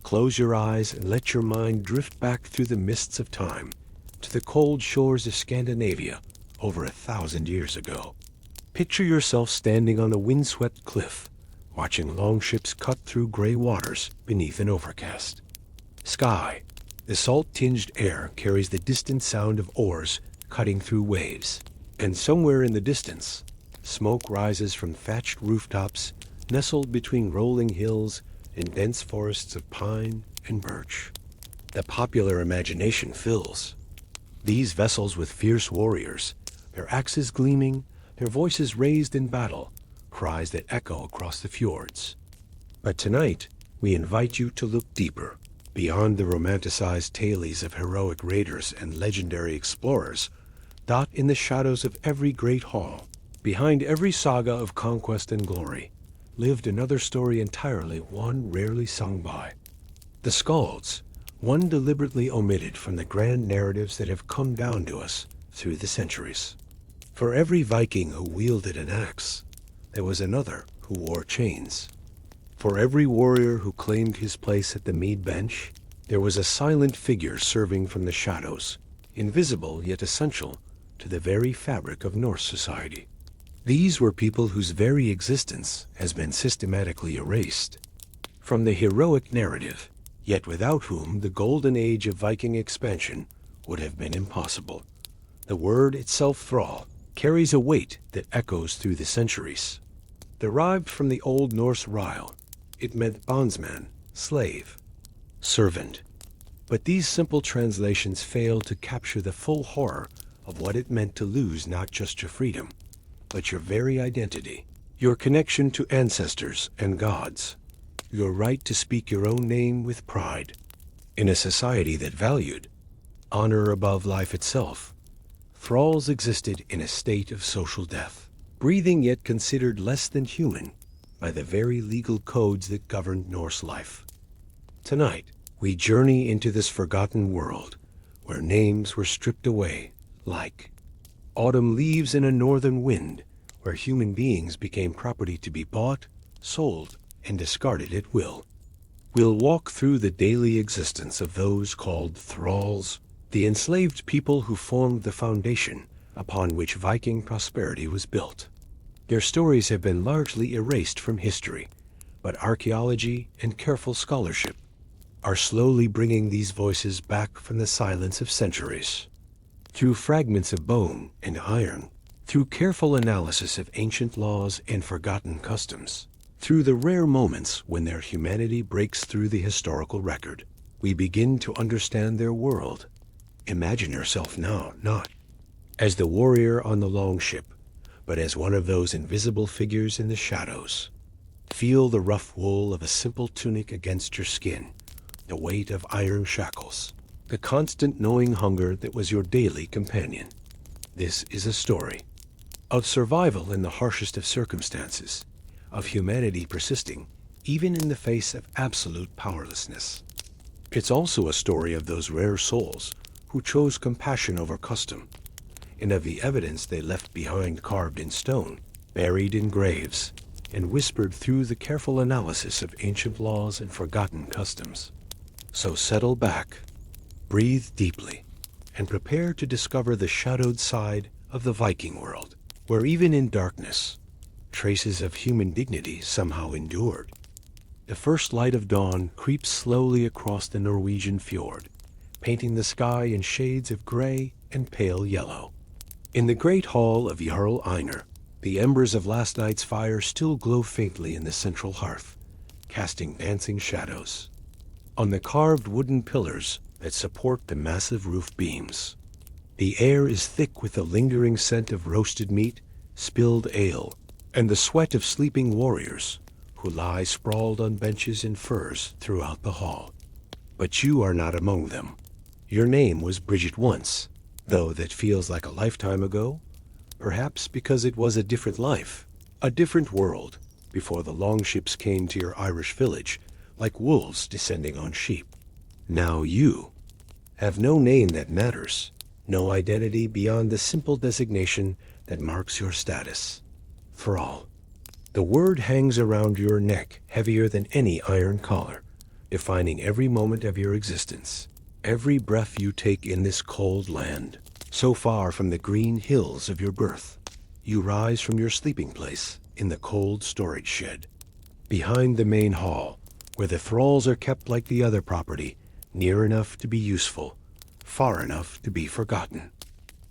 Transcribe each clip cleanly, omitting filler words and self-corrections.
Close your eyes and let your mind drift back through the mists of time to the cold shores of Scandinavia over 1,000 years ago. Picture yourself standing on a windswept cliff, watching longships cut through gray waters beneath an overcast sky. The salt-tinged air carries the distant sound of oars cutting through waves. And somewhere in the distance, smoke rises from thatched rooftops nestled between rolling hills and dense forests of pine and birch. The popular imagination fills these vessels with fierce warriors, their axes gleaming, their voices raised in battle, cries that echo across the fjords. But tonight, we invite you to look deeper, beyond the romanticized tales of heroic raiders and legendary explorers, dot in the shadows of every great hall. Behind every saga of conquest and glory, lived another story entirely, one rarely sung by. The Skalds, one deliberately omitted from the grand narratives that have come down to us through the centuries. For every Viking who wielded an axe, there was another who wore chains. For every warrior who claimed his place at the mead bench, there was a silent figure serving from the shadows, invisible yet essential to the very fabric of Norse society. These were people whose very existence has been systematically erased from the heroic narrative, yet without whom the golden age of Viking expansion would have been impossible. The word itself, thrall, carries a weight that echoes through the centuries. Derived from the Old Norse ryle, it meant bondsman, slave, servant. But these simple translations fail to capture the full horror of what it meant to lose not just your freedom, but your very identity, your connection to ancestors and gods, your right to speak your own name with pride. In a society that valued honor above life itself, thralls existed in a state of social death, breathing yet considered less than human by the very legal codes that governed Norse life. Tonight, we journey into this forgotten world where names were stripped away like autumn leaves in a northern wind, where human beings became property to be bought, sold, and discarded at will. We'll walk through the daily existence of those called thralls, the enslaved people who formed the foundation upon which Viking prosperity was built. Their stories have been largely erased from history, but archaeology and careful scholarship are slowly bringing these voices back from the silence of centuries. Through fragments of bone and iron, through careful analysis of ancient laws and forgotten customs, through the rare moments when their humanity breaks through the historical record, we begin to understand their world. Imagine yourself now, not as the warrior on the longship, but as one of those invisible figures in the shadows. Feel the rough wool of a simple tunic against your skin, the weight of iron shackles, the constant gnawing hunger that was your daily companion. This is a story of survival in the harshest of circumstances, of humanity persisting even in the face of absolute powerlessness. It's also a story of those rare souls who chose compassion over custom, and of the evidence they left behind carved in stone, buried in graves, and whispered through the careful analysis of ancient laws and forgotten customs. So settle back, breathe deeply, and prepare to discover the shadowed side of the Viking world, where even in darkness, traces of human dignity somehow endured. The first light of dawn creeps slowly across the Norwegian fjord, painting the sky in shades of gray and pale yellow. In the great hall of Jarl Einar, the embers of last night's fire still glow faintly in the central hearth, casting dancing shadows on the carved wooden pillars that support the massive roof beams. The air is thick with the lingering scent of roasted meat, spilled ale, and the sweat of sleeping warriors who lie sprawled on benches and furs throughout the hall. But you are not among them. Your name was Bridget once, though that feels like a lifetime ago, perhaps because it was a different life, a different world, before the longships came to your Irish village, like wolves descending on sheep. Now you have no name that matters, no identity beyond the simple designation that marks your status. Thrall. The word hangs around your neck heavier than any iron collar, defining every moment of your existence, every breath you take in this cold land. So far from the green hills of your birth, you rise from your sleeping place in the cold storage shed, behind the main hall, where the thralls are kept like the other property, near enough to be useful, far enough to be forgotten.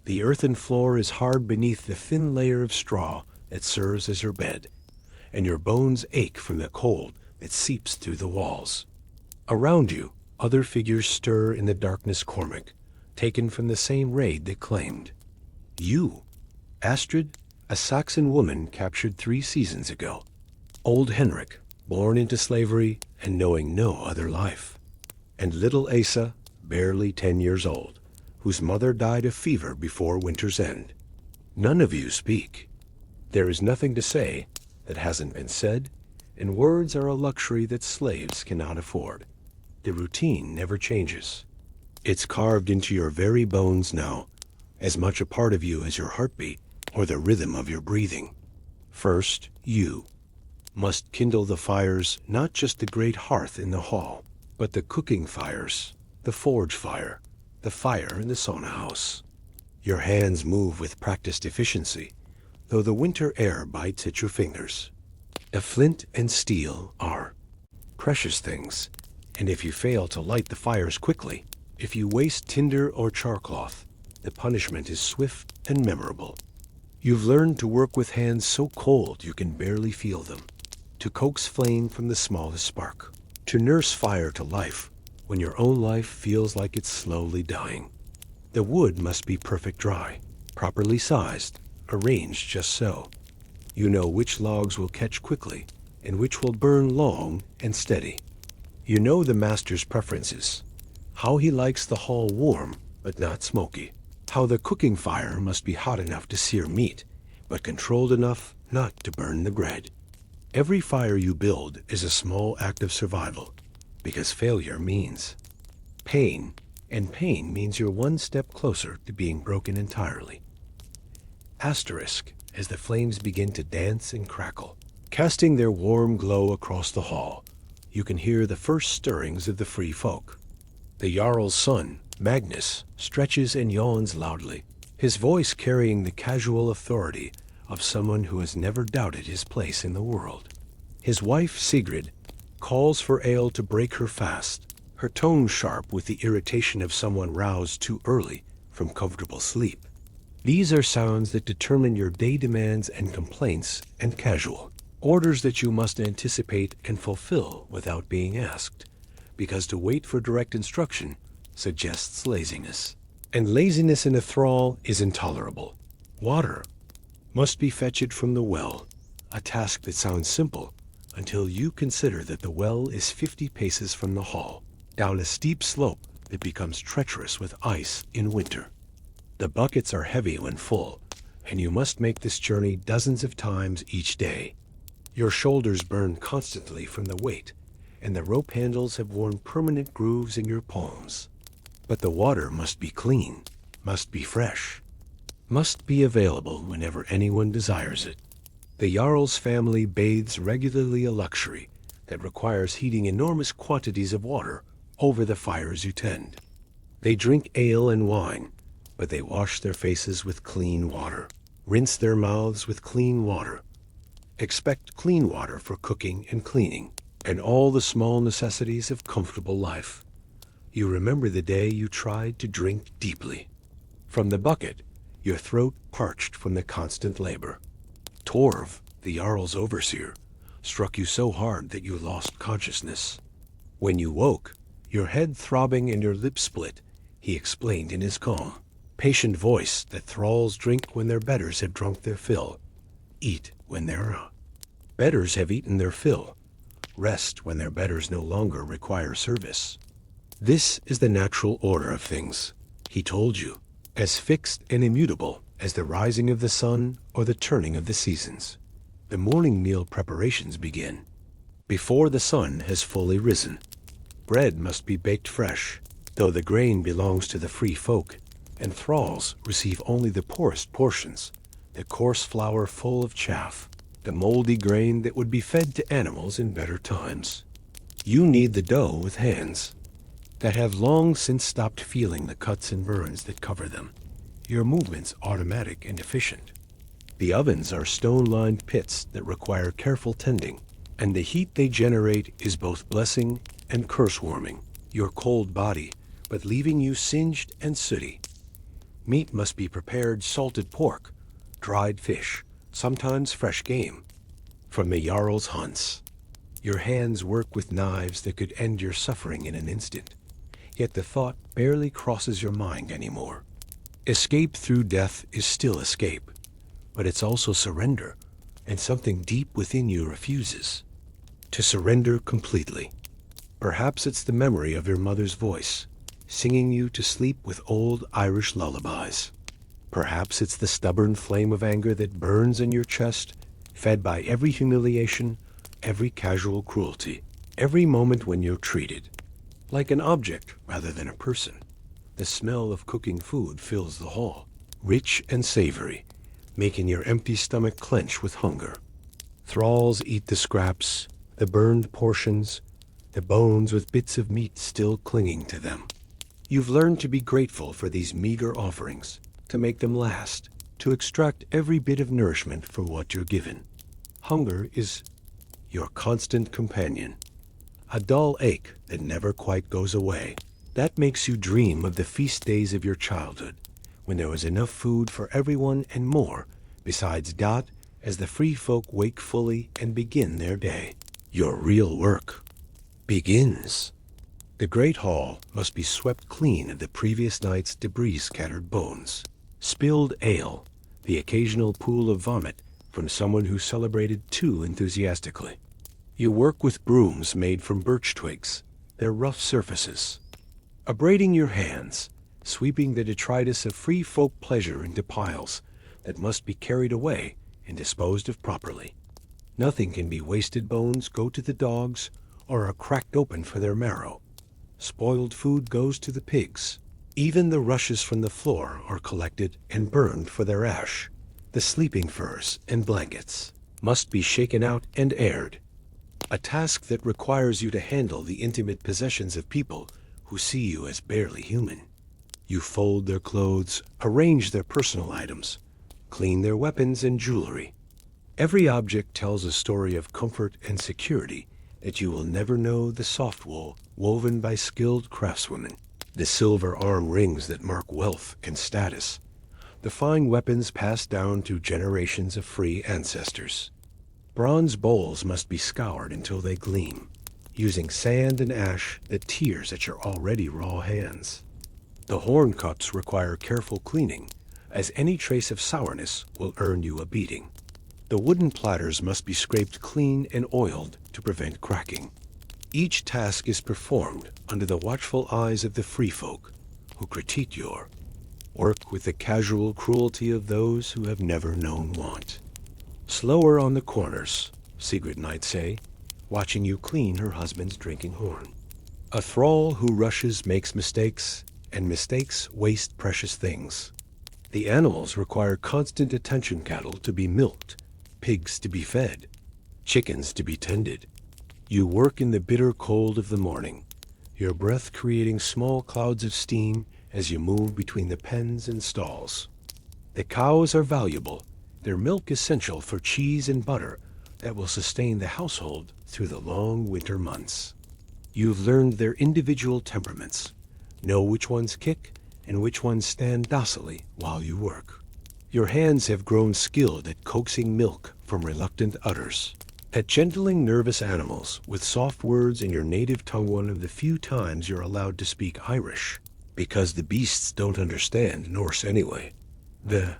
The earthen floor is hard beneath the thin layer of straw that serves as your bed, and your bones ache from the cold that seeps through the walls. Around you, other figures stir in the darkness. Cormac, taken from the same raid that claimed you. Astrid, a Saxon woman captured 3 seasons ago. Old Henrik, born into slavery and knowing no other life. And little Asa, barely 10 years old, whose mother died of fever before winter's end. None of you speak. There is nothing to say that hasn't been said, and words are a luxury that slaves cannot afford. The routine never changes. It's carved into your very bones now, as much a part of you as your heartbeat or the rhythm of your breathing. First, you must kindle the fires, not just the great hearth in the hall, but the cooking fires, the forge fire, the fire in the sauna house. Your hands move with practiced efficiency, though the winter air bites at your fingers. A flint and steel are precious things, and if you fail to light the fires quickly, if you waste tinder or charcloth, the punishment is swift and memorable. You've learned to work with hands so cold you can barely feel them, to coax flame from the smallest spark, to nurse fire to life when your own life feels like it's slowly dying. The wood must be perfect dry, properly sized, arranged just so. You know which logs will catch quickly and which will burn long and steady. You know the master's preferences, how he likes the hall warm but not smoky, how the cooking fire must be hot enough to sear meat, but controlled enough not to burn the bread. Every fire you build is a small act of survival, because failure means pain, and pain means you're one step closer to being broken entirely. Asterisk, as the flames begin to dance and crackle, casting their warm glow across the hall, you can hear the first stirrings of the free folk. The Jarl's son, Magnus, stretches and yawns loudly, his voice carrying the casual authority of someone who has never doubted his place in the world. His wife, Sigrid, calls for ale to break her fast, her tone sharp with the irritation of someone roused too early from comfortable sleep. These are sounds that determine your day demands and complaints, and casual orders that you must anticipate and fulfill without being asked, because to wait for direct instruction suggests laziness. And laziness in a thrall is intolerable. Water must be fetched from the well, a task that sounds simple until you consider that the well is 50 paces from the hall, down a steep slope that becomes treacherous with ice in winter. The buckets are heavy when full, and you must make this journey dozens of times each day. Your shoulders burn constantly from the weight, and the rope handles have worn permanent grooves in your palms. But the water must be clean, must be fresh, must be available whenever anyone desires it. The Jarl's family bathes regularly, a luxury that requires heating enormous quantities of water over the fires you tend. They drink ale and wine, but they wash their faces with clean water, rinse their mouths with clean water. Expect clean water for cooking and cleaning, and all the small necessities of comfortable life. You remember the day you tried to drink deeply. From the bucket, your throat parched from the constant labor. Torv, the Jarl's overseer, struck you so hard that you lost consciousness. When you woke, your head throbbing and your lips split, he explained in his calm, patient voice that thralls drink when their betters have drunk their fill, eat when their betters have eaten their fill, rest when their betters no longer require service. This is the natural order of things, he told you, as fixed and immutable as the rising of the sun or the turning of the seasons. The morning meal preparations begin before the sun has fully risen. Bread must be baked fresh, though the grain belongs to the free folk, and thralls receive only the poorest portions, the coarse flour full of chaff, the moldy grain that would be fed to animals in better times. You knead the dough with hands that have long since stopped feeling the cuts and burns that cover them. Your movements automatic and efficient. The ovens are stone-lined pits that require careful tending, and the heat they generate is both blessing and curse-warming your cold body, but leaving you singed and sooty. Meat must be prepared salted pork, dried fish, sometimes fresh game, from the Jarl's hunts. Your hands work with knives that could end your suffering in an instant, yet the thought barely crosses your mind anymore. Escape through death is still escape, but it's also surrender, and something deep within you refuses to surrender completely. Perhaps it's the memory of your mother's voice, singing you to sleep with old Irish lullabies. Perhaps it's the stubborn flame of anger that burns in your chest, fed by every humiliation, every casual cruelty, every moment when you're treated like an object rather than a person. The smell of cooking food fills the hall, rich and savory, making your empty stomach clench with hunger. Thralls eat the scraps, the burned portions, the bones with bits of meat still clinging to them. You've learned to be grateful for these meager offerings, to make them last, to extract every bit of nourishment for what you're given. Hunger is your constant companion, a dull ache that never quite goes away. That makes you dream of the feast days of your childhood, when there was enough food for everyone and more, besides Dot, as the free folk wake fully and begin their day. Your real work begins. The great hall must be swept clean of the previous night's debris-scattered bones, spilled ale, the occasional pool of vomit from someone who celebrated too enthusiastically. You work with brooms made from birch twigs, their rough surfaces, abrading your hands, sweeping the detritus of free folk pleasure into piles that must be carried away and disposed of properly. Nothing can be wasted. Bones go to the dogs or are cracked open for their marrow. Spoiled food goes to the pigs. Even the rushes from the floor are collected and burned for their ash. The sleeping furs and blankets must be shaken out and aired, a task that requires you to handle the intimate possessions of people who see you as barely human. You fold their clothes, arrange their personal items, clean their weapons and jewelry. Every object tells a story of comfort and security that you will never know. The soft wool woven by skilled craftswomen, the silver arm rings that mark wealth and status, the fine weapons passed down to generations of free ancestors. Bronze bowls must be scoured until they gleam, using sand and ash that tears at your already raw hands. The horn cups require careful cleaning, as any trace of sourness will earn you a beating. The wooden platters must be scraped clean and oiled to prevent cracking. Each task is performed under the watchful eyes of the free folk, who critique your work with the casual cruelty of those who have never known want. Slower on the corners, Sigrid might say, watching you clean her husband's drinking horn. A thrall who rushes makes mistakes, and mistakes waste precious things. The animals require constant attention. Cattle to be milked, pigs to be fed, chickens to be tended. You work in the bitter cold of the morning, your breath creating small clouds of steam as you move between the pens and stalls. The cows are valuable, their milk essential for cheese and butter that will sustain the household through the long winter months. You've learned their individual temperaments, know which ones kick and which ones stand docilely while you work. Your hands have grown skilled at coaxing milk from reluctant udders, at gentling nervous animals with soft words in your native tongue. One of the few times you're allowed to speak Irish, because the beasts don't understand Norse anyway. The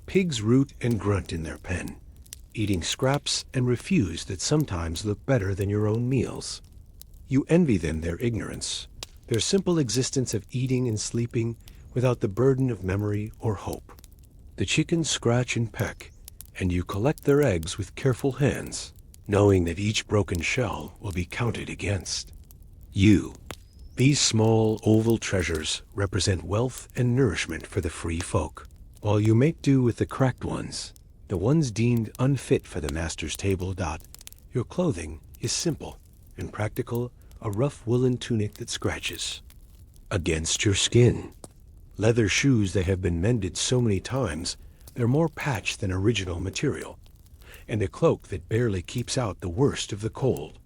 pigs root and grunt in their pen, eating scraps and refuse that sometimes look better than your own meals. You envy them their ignorance, their simple existence of eating and sleeping without the burden of memory or hope. The chickens scratch and peck, and you collect their eggs with careful hands, knowing that each broken shell will be counted against you. These small oval treasures represent wealth and nourishment for the free folk, while you make do with the cracked ones, the ones deemed unfit for the master's table. Your clothing is simple, and practical, a rough woolen tunic that scratches against your skin. Leather shoes that have been mended so many times they're more patched than original material, and a cloak that barely keeps out the worst of the cold.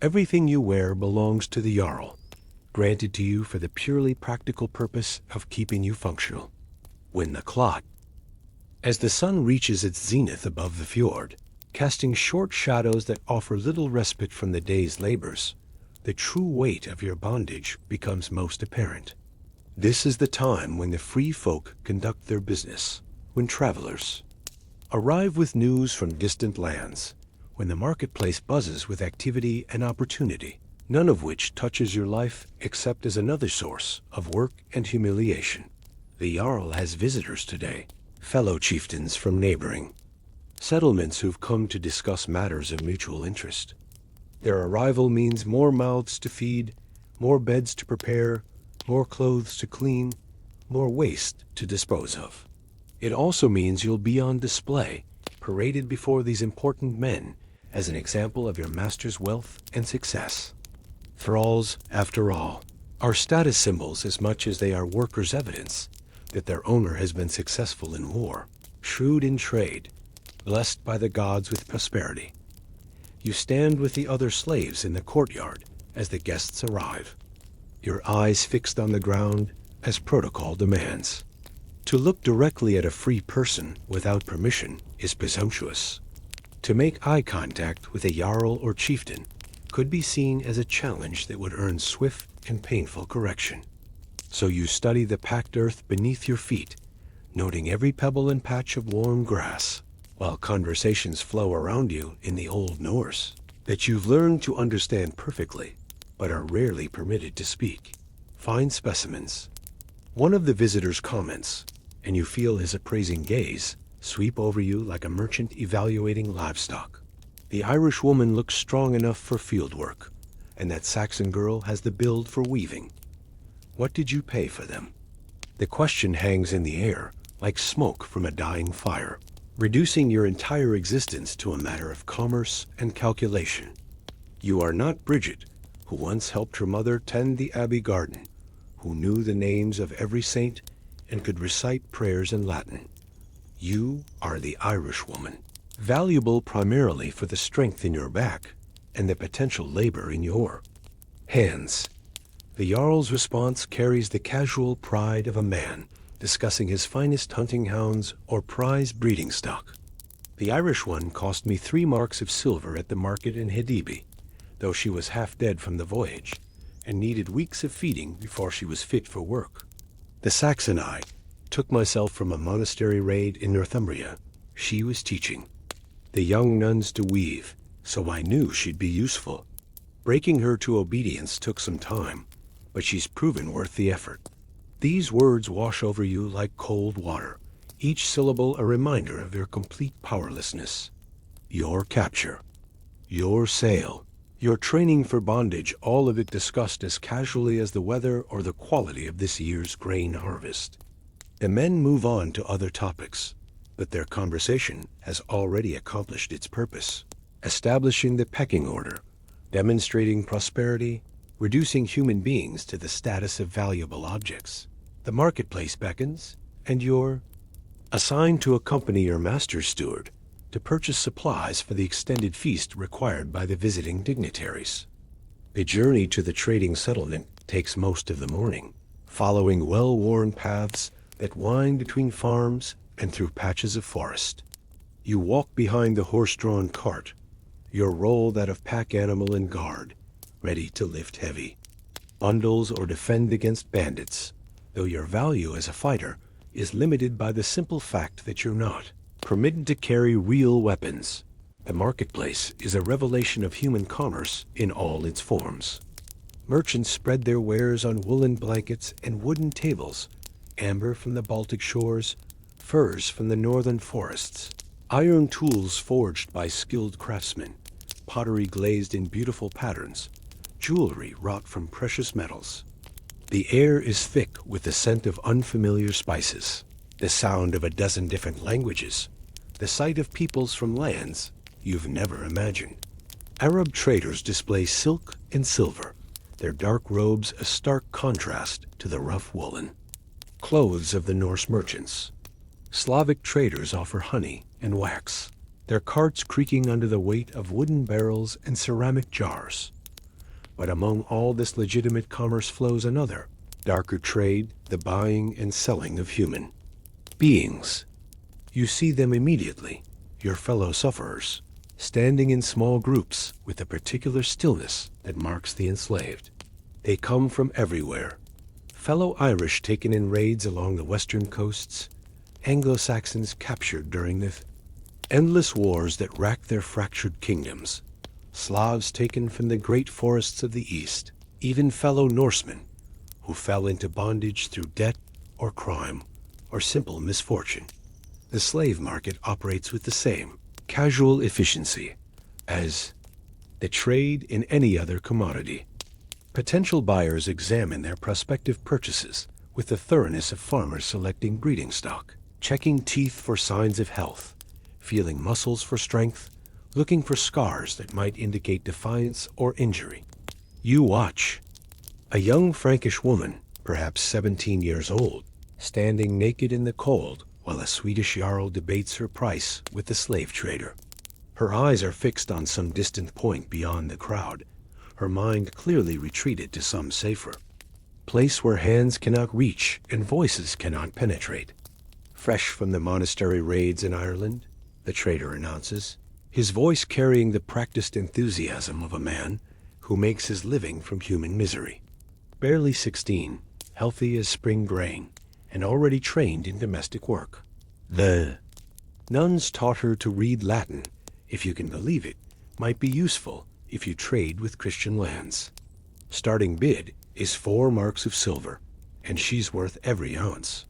Everything you wear belongs to the Jarl, granted to you for the purely practical purpose of keeping you functional. When the clot. As the sun reaches its zenith above the fjord, casting short shadows that offer little respite from the day's labors, the true weight of your bondage becomes most apparent. This is the time when the free folk conduct their business, when travelers arrive with news from distant lands, when the marketplace buzzes with activity and opportunity, none of which touches your life except as another source of work and humiliation. The Jarl has visitors today, fellow chieftains from neighboring settlements who've come to discuss matters of mutual interest. Their arrival means more mouths to feed, more beds to prepare, more clothes to clean, more waste to dispose of. It also means you'll be on display, paraded before these important men as an example of your master's wealth and success. Thralls, after all, are status symbols as much as they are workers' evidence that their owner has been successful in war, shrewd in trade, blessed by the gods with prosperity. You stand with the other slaves in the courtyard as the guests arrive, your eyes fixed on the ground as protocol demands. To look directly at a free person without permission is presumptuous. To make eye contact with a Jarl or chieftain could be seen as a challenge that would earn swift and painful correction. So you study the packed earth beneath your feet, noting every pebble and patch of warm grass, while conversations flow around you in the Old Norse that you've learned to understand perfectly, but are rarely permitted to speak. Fine specimens. One of the visitors comments, and you feel his appraising gaze sweep over you like a merchant evaluating livestock. The Irish woman looks strong enough for field work, and that Saxon girl has the build for weaving. What did you pay for them? The question hangs in the air like smoke from a dying fire, reducing your entire existence to a matter of commerce and calculation. You are not Bridget, who once helped her mother tend the abbey garden, who knew the names of every saint and could recite prayers in Latin. You are the Irish woman, valuable primarily for the strength in your back and the potential labor in your hands. The Jarl's response carries the casual pride of a man discussing his finest hunting hounds or prize breeding stock. The Irish one cost me 3 marks of silver at the market in Hedibi, though she was half dead from the voyage and needed weeks of feeding before she was fit for work. The Saxon I took myself from a monastery raid in Northumbria. She was teaching the young nuns to weave, so I knew she'd be useful. Breaking her to obedience took some time, but she's proven worth the effort. These words wash over you like cold water, each syllable a reminder of your complete powerlessness. Your capture, your sale, your training for bondage, all of it discussed as casually as the weather or the quality of this year's grain harvest. The men move on to other topics, but their conversation has already accomplished its purpose, establishing the pecking order, demonstrating prosperity, reducing human beings to the status of valuable objects. The marketplace beckons, and you're assigned to accompany your master's steward to purchase supplies for the extended feast required by the visiting dignitaries. The journey to the trading settlement takes most of the morning, following well-worn paths that wind between farms and through patches of forest. You walk behind the horse-drawn cart, your role that of pack animal and guard, ready to lift heavy bundles or defend against bandits, though your value as a fighter is limited by the simple fact that you're not permitted to carry real weapons. The marketplace is a revelation of human commerce in all its forms. Merchants spread their wares on woolen blankets and wooden tables, amber from the Baltic shores, furs from the northern forests, iron tools forged by skilled craftsmen, pottery glazed in beautiful patterns, jewelry wrought from precious metals. The air is thick with the scent of unfamiliar spices, the sound of a dozen different languages, the sight of peoples from lands you've never imagined. Arab traders display silk and silver, their dark robes a stark contrast to the rough woolen clothes of the Norse merchants. Slavic traders offer honey and wax, their carts creaking under the weight of wooden barrels and ceramic jars. But among all this legitimate commerce flows another, darker trade, the buying and selling of human beings. You see them immediately, your fellow sufferers, standing in small groups with the particular stillness that marks the enslaved. They come from everywhere. Fellow Irish taken in raids along the western coasts, Anglo-Saxons captured during the endless wars that racked their fractured kingdoms, Slavs taken from the great forests of the east, even fellow Norsemen who fell into bondage through debt or crime or simple misfortune. The slave market operates with the same casual efficiency as the trade in any other commodity. Potential buyers examine their prospective purchases with the thoroughness of farmers selecting breeding stock, checking teeth for signs of health, feeling muscles for strength, looking for scars that might indicate defiance or injury. You watch. A young Frankish woman, perhaps 17 years old, standing naked in the cold while a Swedish jarl debates her price with the slave trader. Her eyes are fixed on some distant point beyond the crowd, her mind clearly retreated to some safer place where hands cannot reach and voices cannot penetrate. Fresh from the monastery raids in Ireland, the trader announces, his voice carrying the practiced enthusiasm of a man who makes his living from human misery. Barely 16, healthy as spring grain, and already trained in domestic work. The nuns taught her to read Latin, if you can believe it, might be useful if you trade with Christian lands. Starting bid is 4 marks of silver, and she's worth every ounce.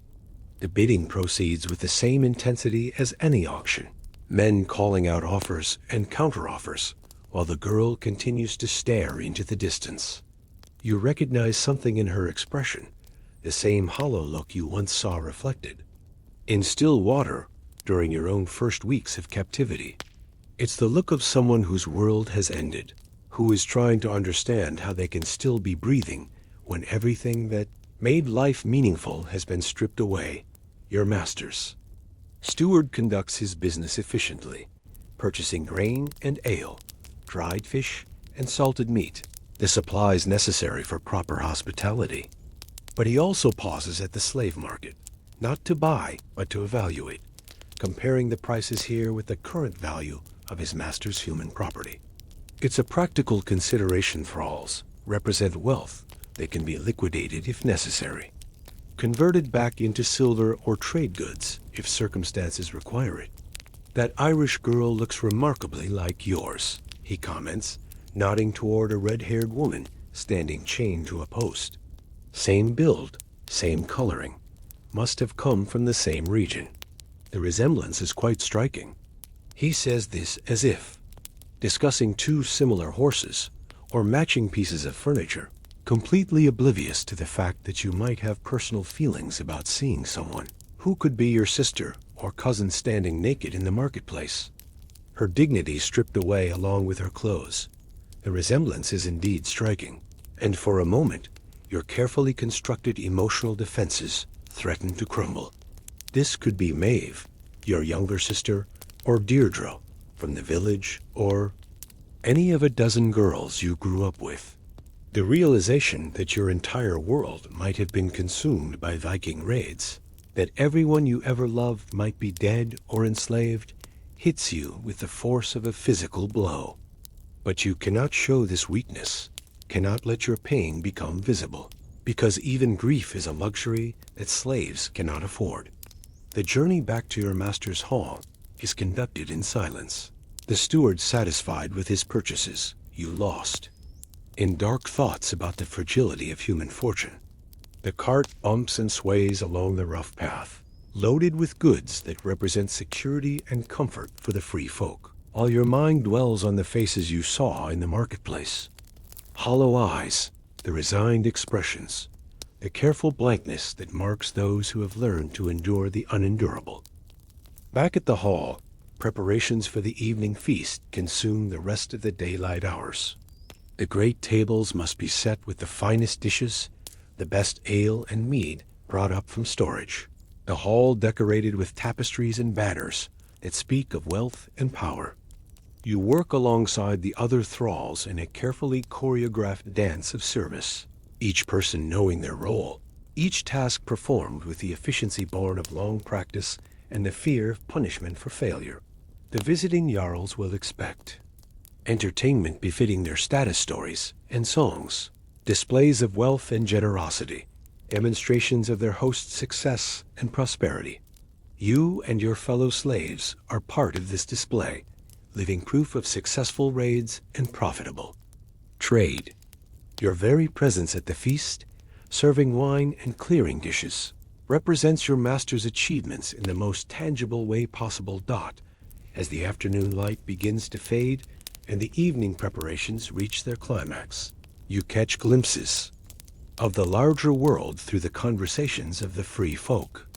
The bidding proceeds with the same intensity as any auction, men calling out offers and counter-offers, while the girl continues to stare into the distance. You recognize something in her expression, the same hollow look you once saw reflected in still water during your own first weeks of captivity. It's the look of someone whose world has ended, who is trying to understand how they can still be breathing when everything that made life meaningful has been stripped away. Your master's steward conducts his business efficiently, purchasing grain and ale, dried fish and salted meat, the supplies necessary for proper hospitality. But he also pauses at the slave market, not to buy, but to evaluate, comparing the prices here with the current value of his master's human property. It's a practical consideration. Thralls represent wealth that can be liquidated if necessary, converted back into silver or trade goods if circumstances require it. That Irish girl looks remarkably like yours, he comments, nodding toward a red-haired woman standing chained to a post. Same build, same coloring, must have come from the same region. The resemblance is quite striking. He says this as if discussing 2 similar horses or matching pieces of furniture, completely oblivious to the fact that you might have personal feelings about seeing someone who could be your sister or cousin standing naked in the marketplace. Her dignity stripped away along with her clothes. The resemblance is indeed striking, and for a moment, your carefully constructed emotional defenses threaten to crumble. This could be Maeve, your younger sister, or Deirdre from the village, or any of a dozen girls you grew up with. The realization that your entire world might have been consumed by Viking raids, that everyone you ever loved might be dead or enslaved, hits you with the force of a physical blow. But you cannot show this weakness, cannot let your pain become visible, because even grief is a luxury that slaves cannot afford. The journey back to your master's hall is conducted in silence. The steward satisfied with his purchases, you lost in dark thoughts about the fragility of human fortune. The cart bumps and sways along the rough path, loaded with goods that represent security and comfort for the free folk, while your mind dwells on the faces you saw in the marketplace. Hollow eyes, the resigned expressions, the careful blankness that marks those who have learned to endure the unendurable. Back at the hall, Preparations for the evening feast consume the rest of the daylight hours. The great tables must be set with the finest dishes, the best ale and mead brought up from storage. The hall decorated with tapestries and banners that speak of wealth and power. You work alongside the other thralls in a carefully choreographed dance of service, each person knowing their role, each task performed with the efficiency born of long practice and the fear of punishment for failure. The visiting jarls will expect entertainment befitting their status stories and songs, displays of wealth and generosity, demonstrations of their host's success and prosperity. You and your fellow slaves are part of this display, living proof of successful raids and profitable trade. Your very presence at the feast, serving wine and clearing dishes, represents your master's achievements in the most tangible way possible. As the afternoon light begins to fade and the evening preparations reach their climax, you catch glimpses of the larger world through the conversations of the free folk.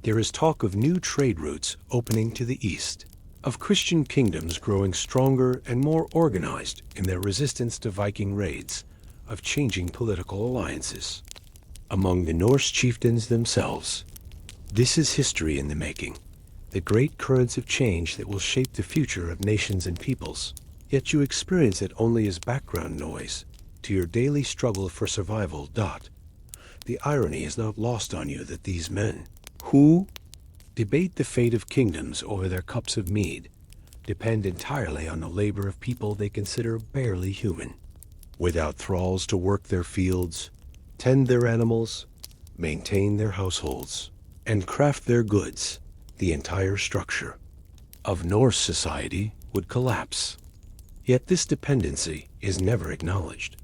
There is talk of new trade routes opening to the east, of Christian kingdoms growing stronger and more organized in their resistance to Viking raids, of changing political alliances among the Norse chieftains themselves. This is history in the making, the great currents of change that will shape the future of nations and peoples. Yet you experience it only as background noise to your daily struggle for survival. The irony is not lost on you that these men, who debate the fate of kingdoms over their cups of mead, depend entirely on the labor of people they consider barely human. Without thralls to work their fields, tend their animals, maintain their households, and craft their goods, the entire structure of Norse society would collapse. Yet this dependency is never acknowledged,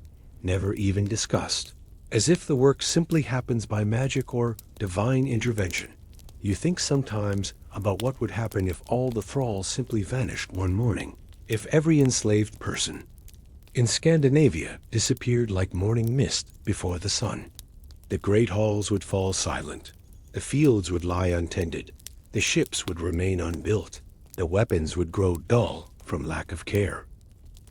never even discussed, as if the work simply happens by magic or divine intervention. You think sometimes about what would happen if all the thralls simply vanished one morning, if every enslaved person in Scandinavia disappeared like morning mist before the sun. The great halls would fall silent, the fields would lie untended, the ships would remain unbuilt, the weapons would grow dull from lack of care.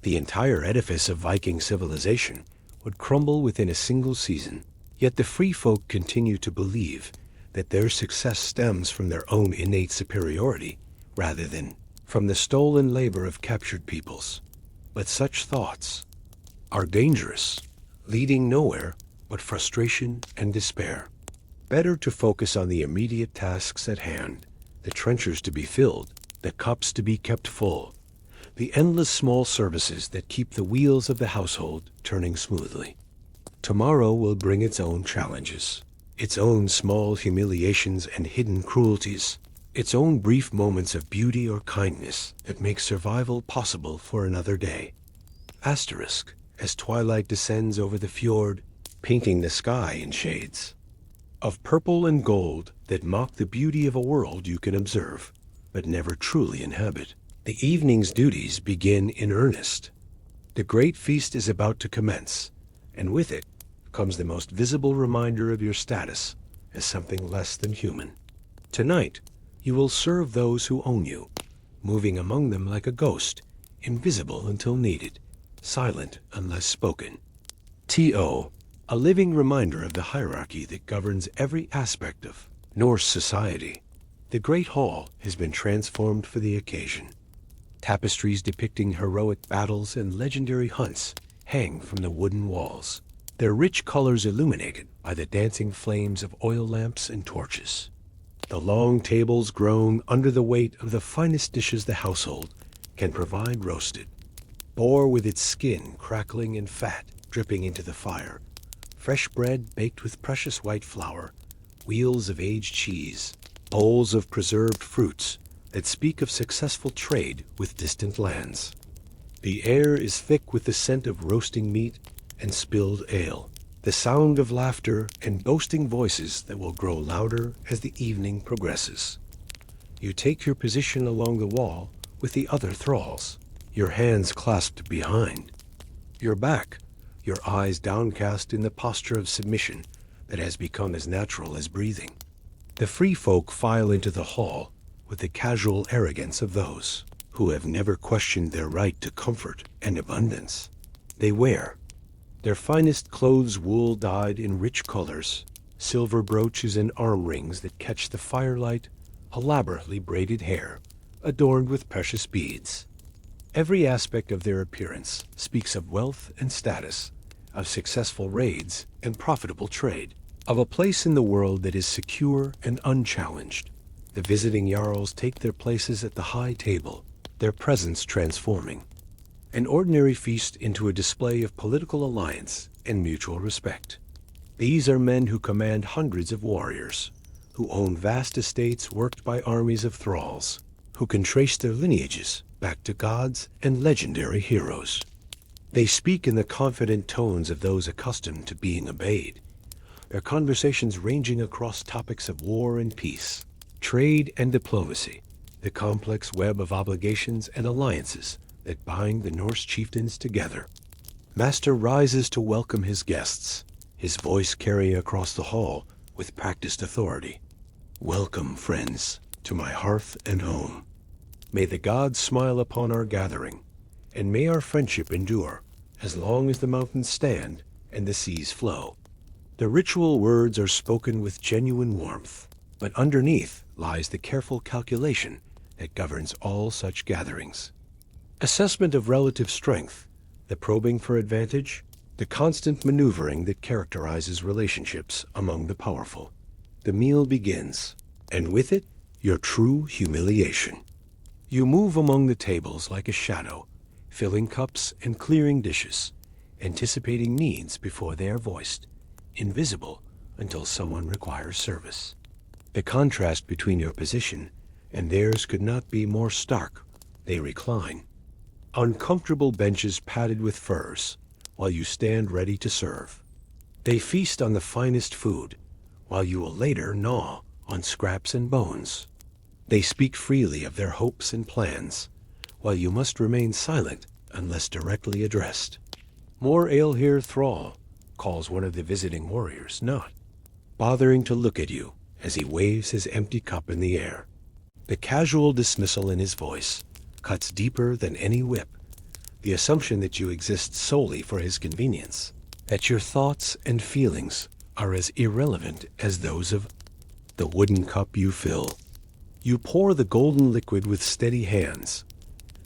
The entire edifice of Viking civilization would crumble within a single season. Yet the free folk continue to believe that their success stems from their own innate superiority rather than from the stolen labor of captured peoples. But such thoughts are dangerous, leading nowhere but frustration and despair. Better to focus on the immediate tasks at hand, the trenchers to be filled, the cups to be kept full, the endless small services that keep the wheels of the household turning smoothly. Tomorrow will bring its own challenges, its own small humiliations and hidden cruelties, its own brief moments of beauty or kindness that make survival possible for another day. Asterisk, as twilight descends over the fjord, painting the sky in shades of purple and gold that mock the beauty of a world you can observe, but never truly inhabit. The evening's duties begin in earnest. The great feast is about to commence, and with it comes the most visible reminder of your status as something less than human. Tonight, you will serve those who own you, moving among them like a ghost, invisible until needed, silent unless spoken. A living reminder of the hierarchy that governs every aspect of Norse society. The great hall has been transformed for the occasion. Tapestries depicting heroic battles and legendary hunts hang from the wooden walls, their rich colors illuminated by the dancing flames of oil lamps and torches. The long tables groan under the weight of the finest dishes the household can provide roasted. Boar with its skin crackling and fat dripping into the fire, fresh bread baked with precious white flour, wheels of aged cheese, bowls of preserved fruits that speak of successful trade with distant lands. The air is thick with the scent of roasting meat and spilled ale, the sound of laughter and boasting voices that will grow louder as the evening progresses. You take your position along the wall with the other thralls, your hands clasped behind, your back, your eyes downcast in the posture of submission that has become as natural as breathing. The free folk file into the hall with the casual arrogance of those who have never questioned their right to comfort and abundance. They wear their finest clothes wool dyed in rich colors, silver brooches and arm rings that catch the firelight, elaborately braided hair, adorned with precious beads. Every aspect of their appearance speaks of wealth and status, of successful raids and profitable trade, of a place in the world that is secure and unchallenged. The visiting Jarls take their places at the high table, their presence transforming an ordinary feast into a display of political alliance and mutual respect. These are men who command hundreds of warriors, who own vast estates worked by armies of thralls, who can trace their lineages back to gods and legendary heroes. They speak in the confident tones of those accustomed to being obeyed, their conversations ranging across topics of war and peace, trade and diplomacy, the complex web of obligations and alliances that bind the Norse chieftains together. Master rises to welcome his guests, his voice carrying across the hall with practiced authority. Welcome, friends, to my hearth and home. May the gods smile upon our gathering, and may our friendship endure as long as the mountains stand and the seas flow. The ritual words are spoken with genuine warmth, but underneath lies the careful calculation that governs all such gatherings. Assessment of relative strength, the probing for advantage, the constant maneuvering that characterizes relationships among the powerful. The meal begins, and with it, your true humiliation. You move among the tables like a shadow, filling cups and clearing dishes, anticipating needs before they are voiced, invisible until someone requires service. The contrast between your position and theirs could not be more stark. They recline, uncomfortable benches padded with furs, while you stand ready to serve. They feast on the finest food, while you will later gnaw on scraps and bones. They speak freely of their hopes and plans, while you must remain silent unless directly addressed. More ale here, thrall, calls one of the visiting warriors, not bothering to look at you as he waves his empty cup in the air. The casual dismissal in his voice cuts deeper than any whip, the assumption that you exist solely for his convenience, that your thoughts and feelings are as irrelevant as those of the wooden cup you fill. You pour the golden liquid with steady hands,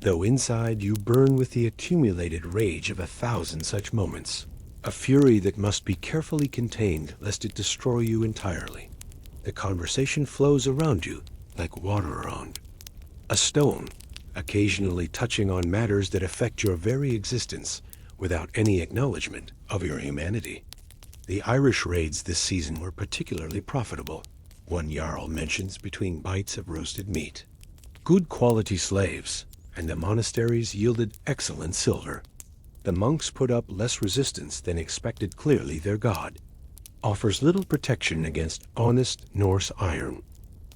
though inside you burn with the accumulated rage of 1,000 such moments, a fury that must be carefully contained lest it destroy you entirely. The conversation flows around you like water around a stone, occasionally touching on matters that affect your very existence without any acknowledgement of your humanity. The Irish raids this season were particularly profitable, one Jarl mentions between bites of roasted meat. Good quality slaves, and the monasteries yielded excellent silver. The monks put up less resistance than expected. Clearly their god offers little protection against honest Norse iron.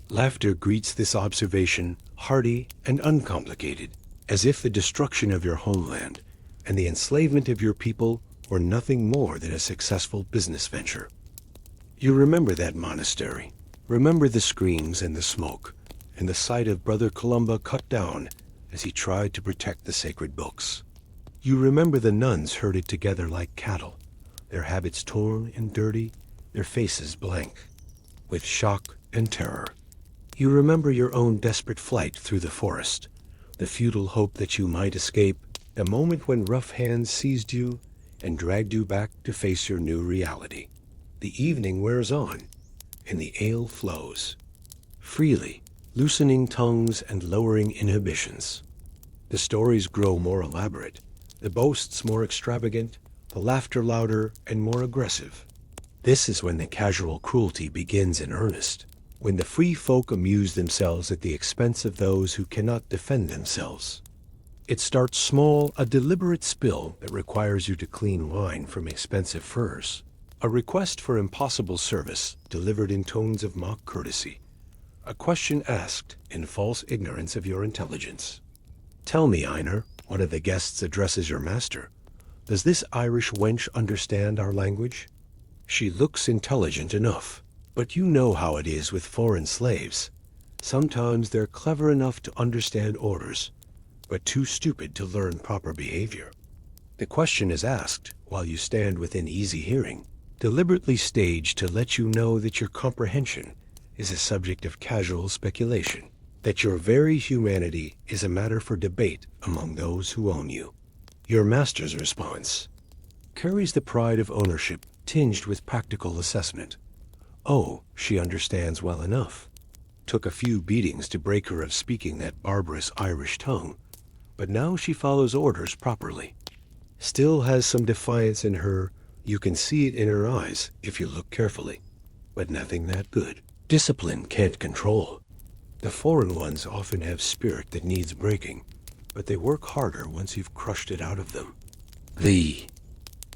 Laughter greets this observation, hearty and uncomplicated, as if the destruction of your homeland and the enslavement of your people were nothing more than a successful business venture. You remember that monastery, remember the screams and the smoke, and the sight of Brother Columba cut down as he tried to protect the sacred books. You remember the nuns herded together like cattle, their habits torn and dirty, their faces blank with shock and terror. You remember your own desperate flight through the forest, the futile hope that you might escape, the moment when rough hands seized you and dragged you back to face your new reality. The evening wears on, and the ale flows freely, loosening tongues and lowering inhibitions. The stories grow more elaborate, the boasts more extravagant, the laughter louder and more aggressive. This is when the casual cruelty begins in earnest, when the free folk amuse themselves at the expense of those who cannot defend themselves. It starts small, a deliberate spill that requires you to clean wine from expensive furs, a request for impossible service delivered in tones of mock courtesy, a question asked in false ignorance of your intelligence. Tell me, Einar, one of the guests addresses your master, does this Irish wench understand our language? She looks intelligent enough, but you know how it is with foreign slaves. Sometimes they're clever enough to understand orders, but too stupid to learn proper behavior. The question is asked while you stand within easy hearing, deliberately staged to let you know that your comprehension is a subject of casual speculation, that your very humanity is a matter for debate among those who own you. Your master's response carries the pride of ownership tinged with practical assessment. Oh, she understands well enough. Took a few beatings to break her of speaking that barbarous Irish tongue, but now she follows orders properly. Still has some defiance in her, you can see it in her eyes if you look carefully, but nothing that good. Discipline can't control. The foreign ones often have spirit that needs breaking, but they work harder once you've crushed it out of them. The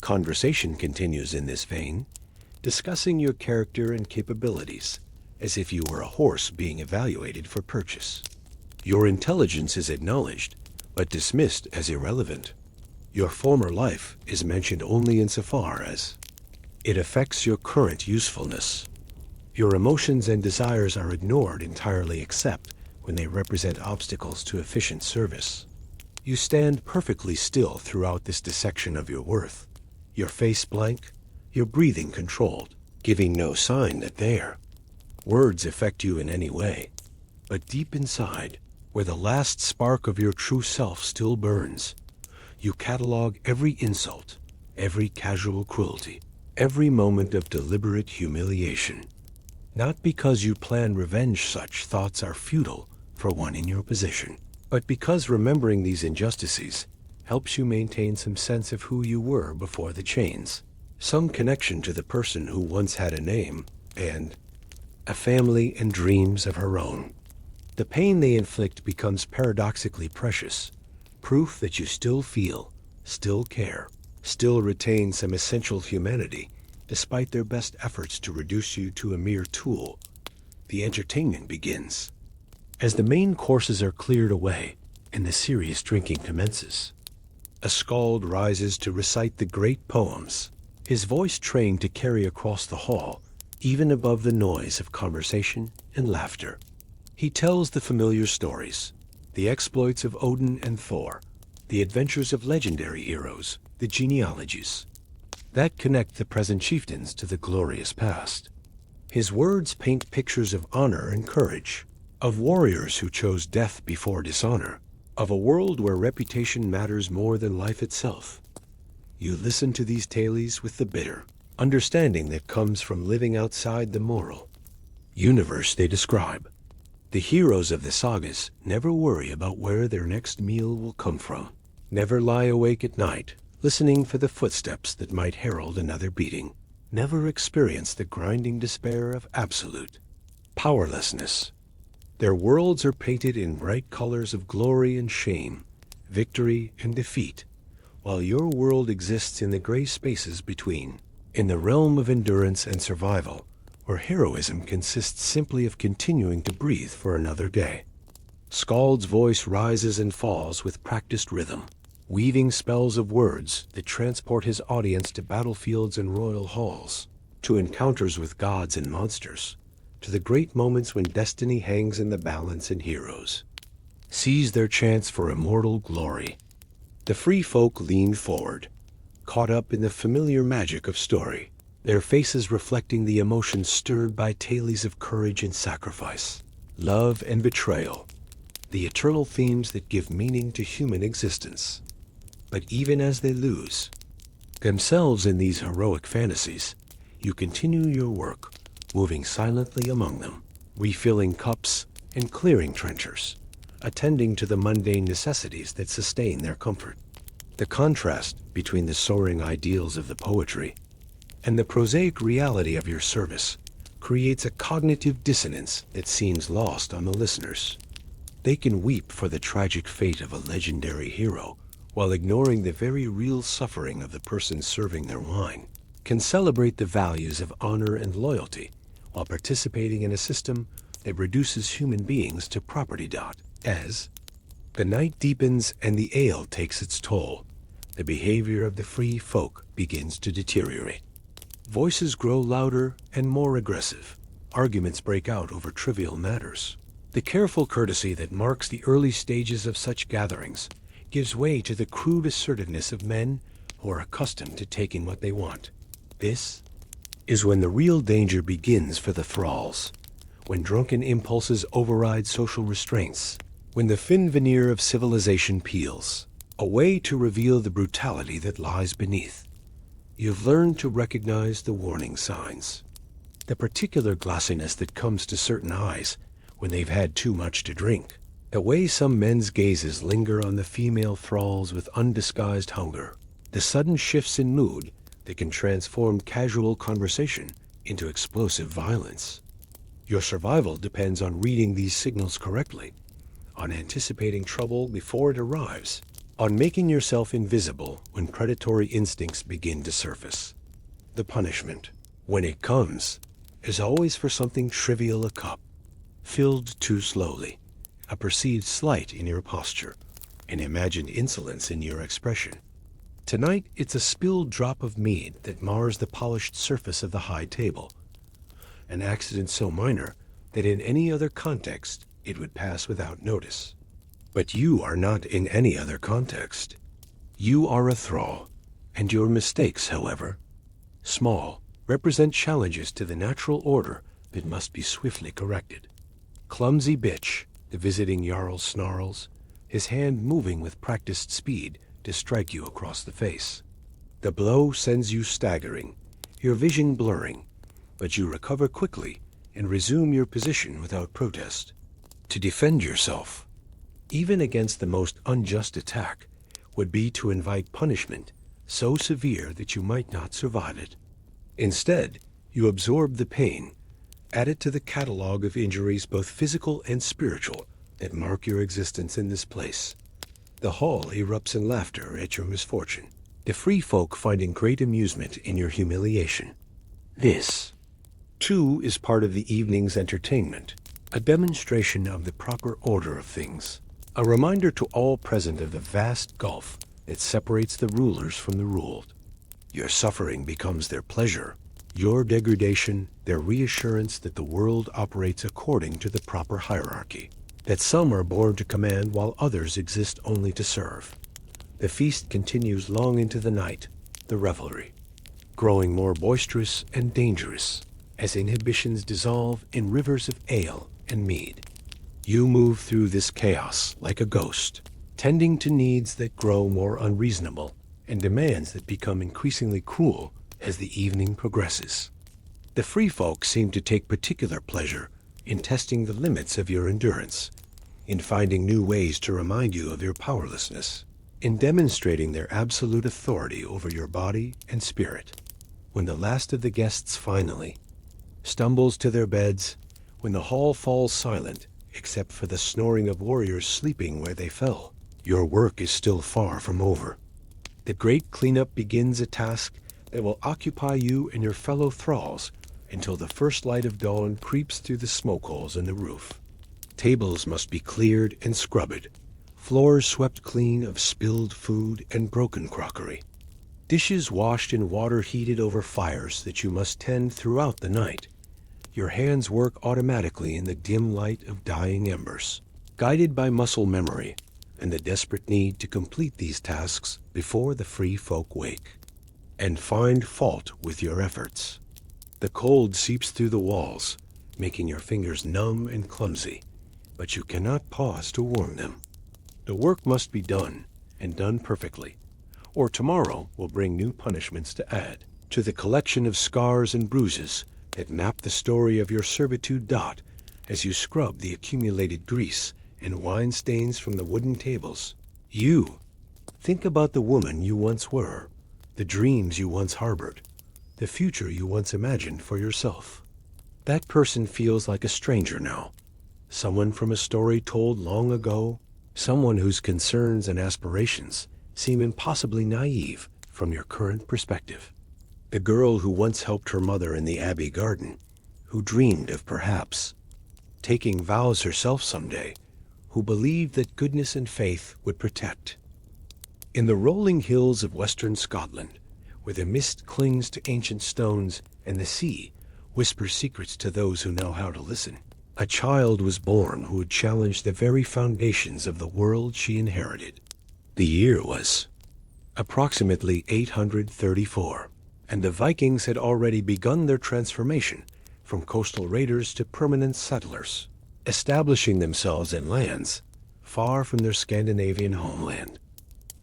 conversation continues in this vein, discussing your character and capabilities, as if you were a horse being evaluated for purchase. Your intelligence is acknowledged, but dismissed as irrelevant. Your former life is mentioned only insofar as it affects your current usefulness. Your emotions and desires are ignored entirely except when they represent obstacles to efficient service. You stand perfectly still throughout this dissection of your worth, your face blank, your breathing controlled, giving no sign that there words affect you in any way. But deep inside, where the last spark of your true self still burns, you catalog every insult, every casual cruelty, every moment of deliberate humiliation. Not because you plan revenge, such thoughts are futile for one in your position, but because remembering these injustices helps you maintain some sense of who you were before the chains, some connection to the person who once had a name and a family and dreams of her own. The pain they inflict becomes paradoxically precious, proof that you still feel, still care, still retain some essential humanity, despite their best efforts to reduce you to a mere tool. The entertainment begins. As the main courses are cleared away and the serious drinking commences, a skald rises to recite the great poems, his voice trained to carry across the hall, even above the noise of conversation and laughter. He tells the familiar stories, the exploits of Odin and Thor, the adventures of legendary heroes, the genealogies that connect the present chieftains to the glorious past. His words paint pictures of honor and courage, of warriors who chose death before dishonor, of a world where reputation matters more than life itself. You listen to these tales with the bitter understanding that comes from living outside the moral universe they describe. The heroes of the sagas never worry about where their next meal will come from, never lie awake at night listening for the footsteps that might herald another beating, never experience the grinding despair of absolute powerlessness. Their worlds are painted in bright colors of glory and shame, victory and defeat, while your world exists in the gray spaces between, in the realm of endurance and survival, where heroism consists simply of continuing to breathe for another day. Skald's voice rises and falls with practiced rhythm, weaving spells of words that transport his audience to battlefields and royal halls, to encounters with gods and monsters, to the great moments when destiny hangs in the balance and heroes seize their chance for immortal glory. The free folk lean forward, caught up in the familiar magic of story, their faces reflecting the emotions stirred by tales of courage and sacrifice, love and betrayal, the eternal themes that give meaning to human existence. But even as they lose themselves in these heroic fantasies, you continue your work, moving silently among them, refilling cups and clearing trenchers, attending to the mundane necessities that sustain their comfort. The contrast between the soaring ideals of the poetry and the prosaic reality of your service creates a cognitive dissonance that seems lost on the listeners. They can weep for the tragic fate of a legendary hero while ignoring the very real suffering of the person serving their wine, can celebrate the values of honor and loyalty while participating in a system that reduces human beings to property. As the night deepens and the ale takes its toll, the behavior of the free folk begins to deteriorate. Voices grow louder and more aggressive. Arguments break out over trivial matters. The careful courtesy that marks the early stages of such gatherings gives way to the crude assertiveness of men who are accustomed to taking what they want. This is when the real danger begins for the thralls, when drunken impulses override social restraints, when the thin veneer of civilization peels, a way to reveal the brutality that lies beneath. You've learned to recognize the warning signs, the particular glassiness that comes to certain eyes when they've had too much to drink, the way some men's gazes linger on the female thralls with undisguised hunger, the sudden shifts in mood that can transform casual conversation into explosive violence. Your survival depends on reading these signals correctly, on anticipating trouble before it arrives, on making yourself invisible when predatory instincts begin to surface. The punishment, when it comes, is always for something trivial: a cup filled too slowly, a perceived slight in your posture, an imagined insolence in your expression. Tonight, it's a spilled drop of mead that mars the polished surface of the high table, an accident so minor that in any other context it would pass without notice. But you are not in any other context. You are a thrall, and your mistakes, however small, represent challenges to the natural order that must be swiftly corrected. Clumsy bitch, the visiting Jarl snarls, his hand moving with practiced speed to strike you across the face. The blow sends you staggering, your vision blurring, but you recover quickly and resume your position without protest. To defend yourself, even against the most unjust attack, would be to invite punishment so severe that you might not survive it. Instead, you absorb the pain, add it to the catalog of injuries, both physical and spiritual, that mark your existence in this place. The hall erupts in laughter at your misfortune, the free folk finding great amusement in your humiliation. This, too, is part of the evening's entertainment, a demonstration of the proper order of things, a reminder to all present of the vast gulf that separates the rulers from the ruled. Your suffering becomes their pleasure, your degradation their reassurance that the world operates according to the proper hierarchy, that some are born to command while others exist only to serve. The feast continues long into the night, the revelry, growing more boisterous and dangerous as inhibitions dissolve in rivers of ale and mead. You move through this chaos like a ghost, tending to needs that grow more unreasonable and demands that become increasingly cruel as the evening progresses. The free folk seem to take particular pleasure in testing the limits of your endurance, in finding new ways to remind you of your powerlessness, in demonstrating their absolute authority over your body and spirit. When the last of the guests finally stumbles to their beds, when the hall falls silent except for the snoring of warriors sleeping where they fell, your work is still far from over. The great cleanup begins, a task that will occupy you and your fellow thralls until the first light of dawn creeps through the smoke holes in the roof. Tables must be cleared and scrubbed, floors swept clean of spilled food and broken crockery, dishes washed in water heated over fires that you must tend throughout the night. Your hands work automatically in the dim light of dying embers, guided by muscle memory and the desperate need to complete these tasks before the free folk wake and find fault with your efforts. The cold seeps through the walls, making your fingers numb and clumsy, but you cannot pause to warm them. The work must be done, and done perfectly, or tomorrow will bring new punishments to add to the collection of scars and bruises that map the story of your servitude. As you scrub the accumulated grease and wine stains from the wooden tables, you think about the woman you once were, the dreams you once harbored, the future you once imagined for yourself. That person feels like a stranger now, someone from a story told long ago, someone whose concerns and aspirations seem impossibly naive from your current perspective. The girl who once helped her mother in the Abbey garden, who dreamed of perhaps taking vows herself someday, who believed that goodness and faith would protect. In the rolling hills of western Scotland, where the mist clings to ancient stones and the sea whispers secrets to those who know how to listen, A child was born who would challenge the very foundations of the world she inherited. The year was approximately 834, and the Vikings had already begun their transformation from coastal raiders to permanent settlers, establishing themselves in lands far from their Scandinavian homeland.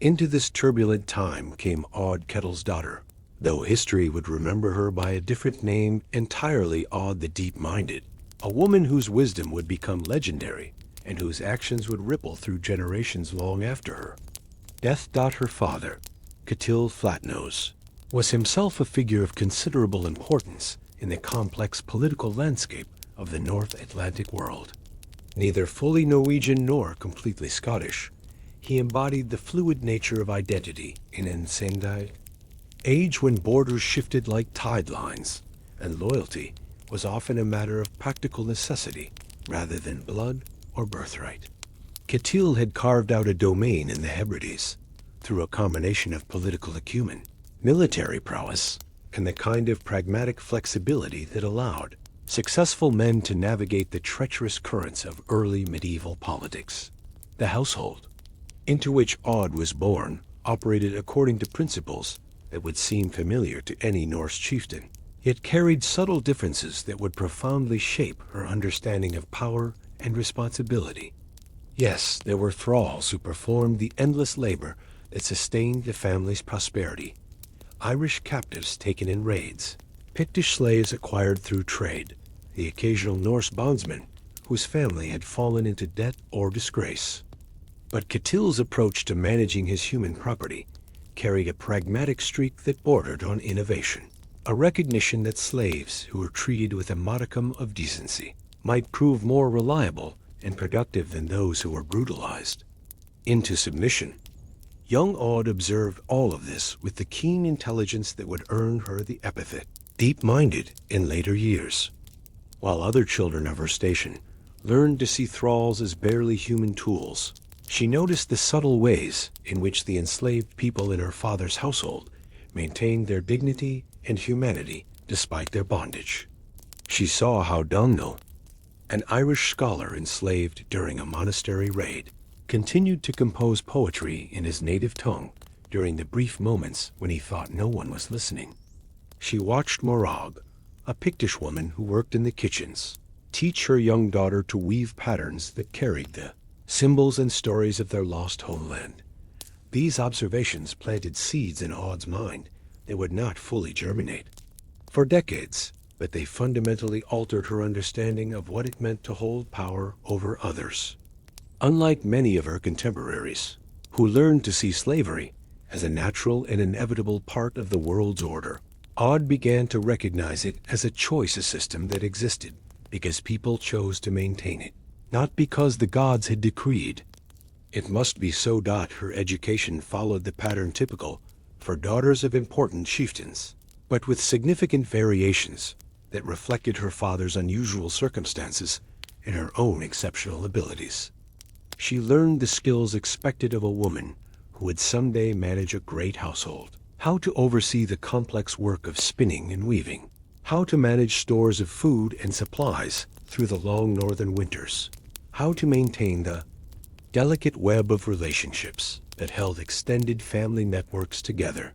Into this turbulent time came Odd Kettlesdottir, though history would remember her by a different name entirely. Odd the Deep-Minded, a woman whose wisdom would become legendary and whose actions would ripple through generations long after her. Her father, Ketil Flatnose, was himself a figure of considerable importance in the complex political landscape of the North Atlantic world. Neither fully Norwegian nor completely Scottish, he embodied the fluid nature of identity in an age when borders shifted like tide lines, and loyalty was often a matter of practical necessity rather than blood or birthright. Ketil had carved out a domain in the Hebrides through a combination of political acumen, military prowess, and the kind of pragmatic flexibility that allowed successful men to navigate the treacherous currents of early medieval politics. The household into which Odd was born operated according to principles that would seem familiar to any Norse chieftain, yet carried subtle differences that would profoundly shape her understanding of power and responsibility. Yes, there were thralls who performed the endless labor that sustained the family's prosperity, Irish captives taken in raids, Pictish slaves acquired through trade, the occasional Norse bondsman whose family had fallen into debt or disgrace. But Ketil's approach to managing his human property carried a pragmatic streak that bordered on innovation, a recognition that slaves who were treated with a modicum of decency might prove more reliable and productive than those who were brutalized into submission. Young Odd observed all of this with the keen intelligence that would earn her the epithet deep-minded in later years. While other children of her station learned to see thralls as barely human tools, she noticed the subtle ways in which the enslaved people in her father's household maintained their dignity and humanity despite their bondage. She saw how Dunno, an Irish scholar enslaved during a monastery raid, continued to compose poetry in his native tongue during the brief moments when he thought no one was listening. She watched Morag, a Pictish woman who worked in the kitchens, teach her young daughter to weave patterns that carried the symbols and stories of their lost homeland. These observations planted seeds in Odd's mind that would not fully germinate for decades, but they fundamentally altered her understanding of what it meant to hold power over others. Unlike many of her contemporaries, who learned to see slavery as a natural and inevitable part of the world's order, Odd began to recognize it as a choice system that existed because people chose to maintain it, not because the gods had decreed it must be so. Her education followed the pattern typical for daughters of important chieftains, but with significant variations that reflected her father's unusual circumstances and her own exceptional abilities. She learned the skills expected of a woman who would someday manage a great household: how to oversee the complex work of spinning and weaving, how to manage stores of food and supplies through the long northern winters, how to maintain the delicate web of relationships that held extended family networks together.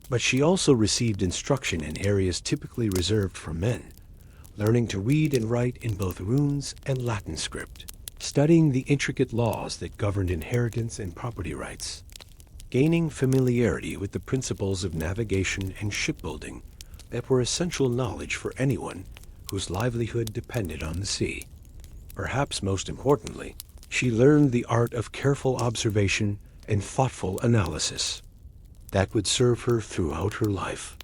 But she also received instruction in areas typically reserved for men, learning to read and write in both runes and Latin script, studying the intricate laws that governed inheritance and property rights, gaining familiarity with the principles of navigation and shipbuilding that were essential knowledge for anyone whose livelihood depended on the sea. Perhaps most importantly, she learned the art of careful observation and thoughtful analysis that would serve her throughout her life.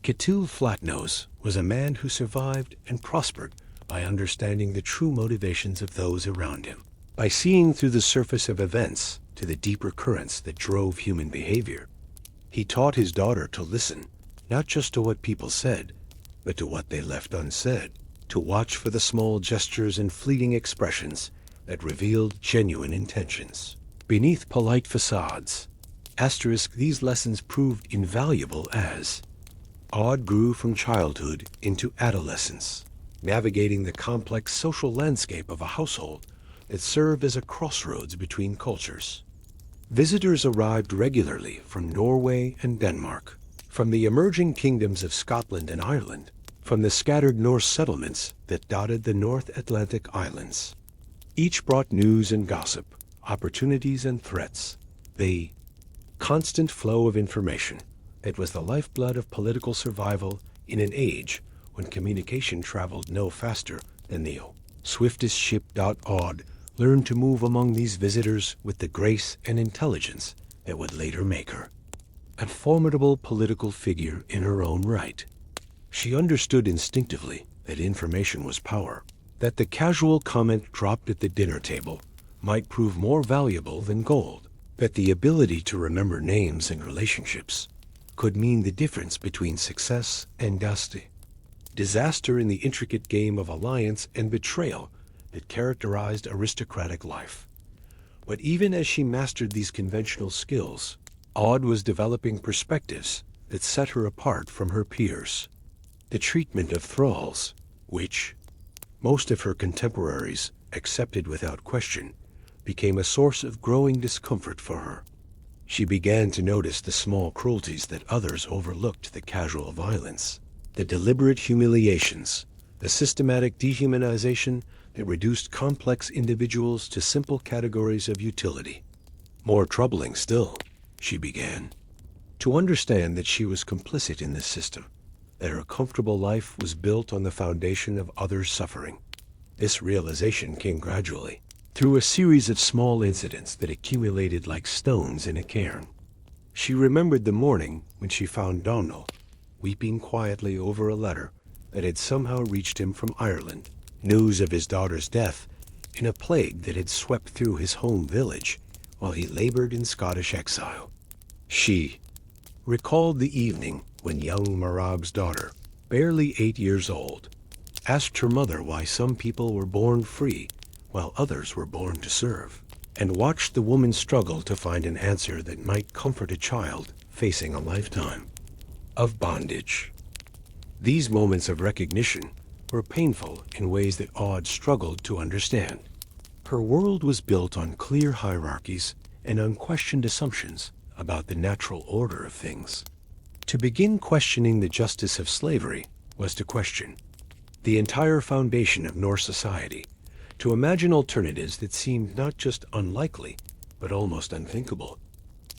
Ketil Flatnose was a man who survived and prospered by understanding the true motivations of those around him, by seeing through the surface of events to the deeper currents that drove human behavior. He taught his daughter to listen, not just to what people said, but to what they left unsaid, to watch for the small gestures and fleeting expressions that revealed genuine intentions beneath polite facades. These lessons proved invaluable as Odd grew from childhood into adolescence, navigating the complex social landscape of a household that served as a crossroads between cultures. Visitors arrived regularly from Norway and Denmark, from the emerging kingdoms of Scotland and Ireland, from the scattered Norse settlements that dotted the North Atlantic islands. Each brought news and gossip, opportunities and threats. The constant flow of information that was the lifeblood of political survival in an age when communication traveled no faster than the swiftest ship. Odd learned to move among these visitors with the grace and intelligence that would later make her a formidable political figure in her own right. She understood instinctively that information was power, that the casual comment dropped at the dinner table might prove more valuable than gold, that the ability to remember names and relationships could mean the difference between success and disaster in the intricate game of alliance and betrayal that characterized aristocratic life. But even as she mastered these conventional skills, Aud was developing perspectives that set her apart from her peers. The treatment of thralls, which most of her contemporaries accepted without question, became a source of growing discomfort for her. She began to notice the small cruelties that others overlooked, the casual violence, the deliberate humiliations, the systematic dehumanization that reduced complex individuals to simple categories of utility. More troubling still, she began to understand that she was complicit in this system, that her comfortable life was built on the foundation of others' suffering. This realization came gradually, through a series of small incidents that accumulated like stones in a cairn. She remembered the morning when she found Donald weeping quietly over a letter that had somehow reached him from Ireland, news of his daughter's death in a plague that had swept through his home village while he labored in Scottish exile. She recalled the evening when young Marag's daughter, barely 8 years old, asked her mother why some people were born free while others were born to serve, and watched the woman struggle to find an answer that might comfort a child facing a lifetime of bondage. These moments of recognition were painful in ways that Aud struggled to understand. Her world was built on clear hierarchies and unquestioned assumptions about the natural order of things. To begin questioning the justice of slavery was to question the entire foundation of Norse society, to imagine alternatives that seemed not just unlikely, but almost unthinkable.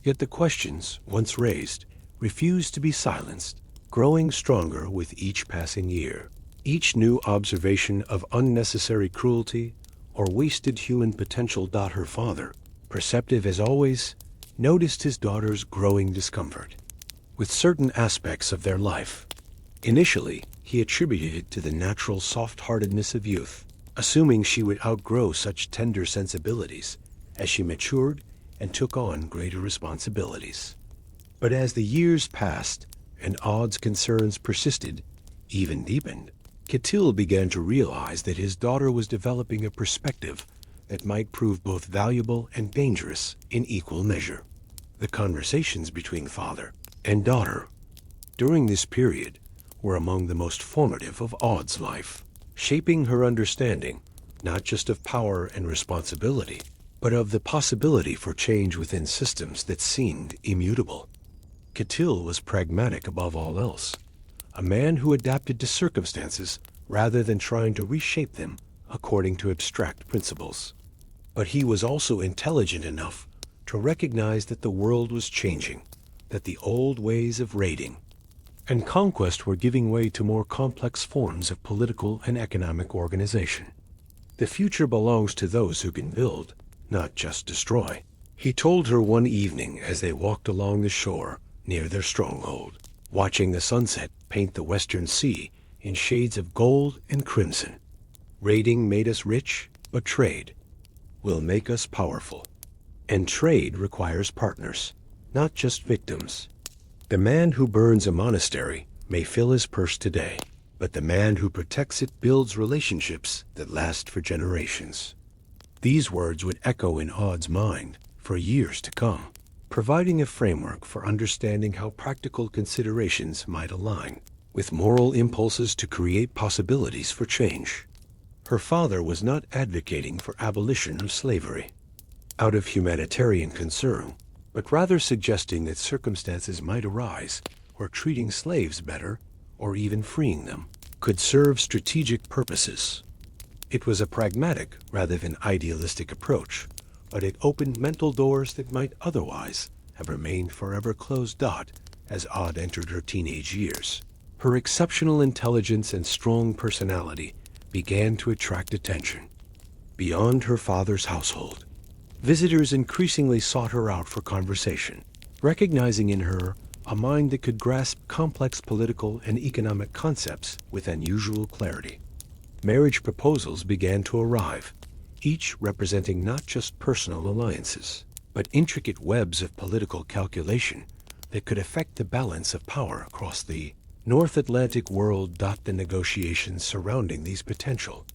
Yet the questions, once raised, refused to be silenced, growing stronger with each passing year. Each new observation of unnecessary cruelty or wasted human potential. Her father, perceptive as always, noticed his daughter's growing discomfort with certain aspects of their life. Initially, he attributed it to the natural soft-heartedness of youth, assuming she would outgrow such tender sensibilities as she matured and took on greater responsibilities. But as the years passed and Aud's concerns persisted, even deepened, Ketil began to realize that his daughter was developing a perspective that might prove both valuable and dangerous in equal measure. The conversations between father and daughter during this period were among the most formative of Aud's life, shaping her understanding not just of power and responsibility, but of the possibility for change within systems that seemed immutable. Ketil was pragmatic above all else, a man who adapted to circumstances rather than trying to reshape them according to abstract principles. But he was also intelligent enough to recognize that the world was changing, that the old ways of raiding and conquest were giving way to more complex forms of political and economic organization. The future belongs to those who can build, not just destroy, he told her one evening as they walked along the shore near their stronghold, watching the sunset paint the western sea in shades of gold and crimson. Raiding made us rich, but trade will make us powerful. And trade requires partners, not just victims. The man who burns a monastery may fill his purse today, but the man who protects it builds relationships that last for generations. These words would echo in Aud's mind for years to come, providing a framework for understanding how practical considerations might align with moral impulses to create possibilities for change. Her father was not advocating for abolition of slavery out of humanitarian concern, but rather suggesting that circumstances might arise where treating slaves better, or even freeing them, could serve strategic purposes. It was a pragmatic rather than idealistic approach, but it opened mental doors that might otherwise have remained forever closed as Odd entered her teenage years. Her exceptional intelligence and strong personality began to attract attention. Beyond her father's household, visitors increasingly sought her out for conversation, recognizing in her a mind that could grasp complex political and economic concepts with unusual clarity. Marriage proposals began to arrive, each representing not just personal alliances, but intricate webs of political calculation that could affect the balance of power across the North Atlantic world. The negotiations surrounding these potential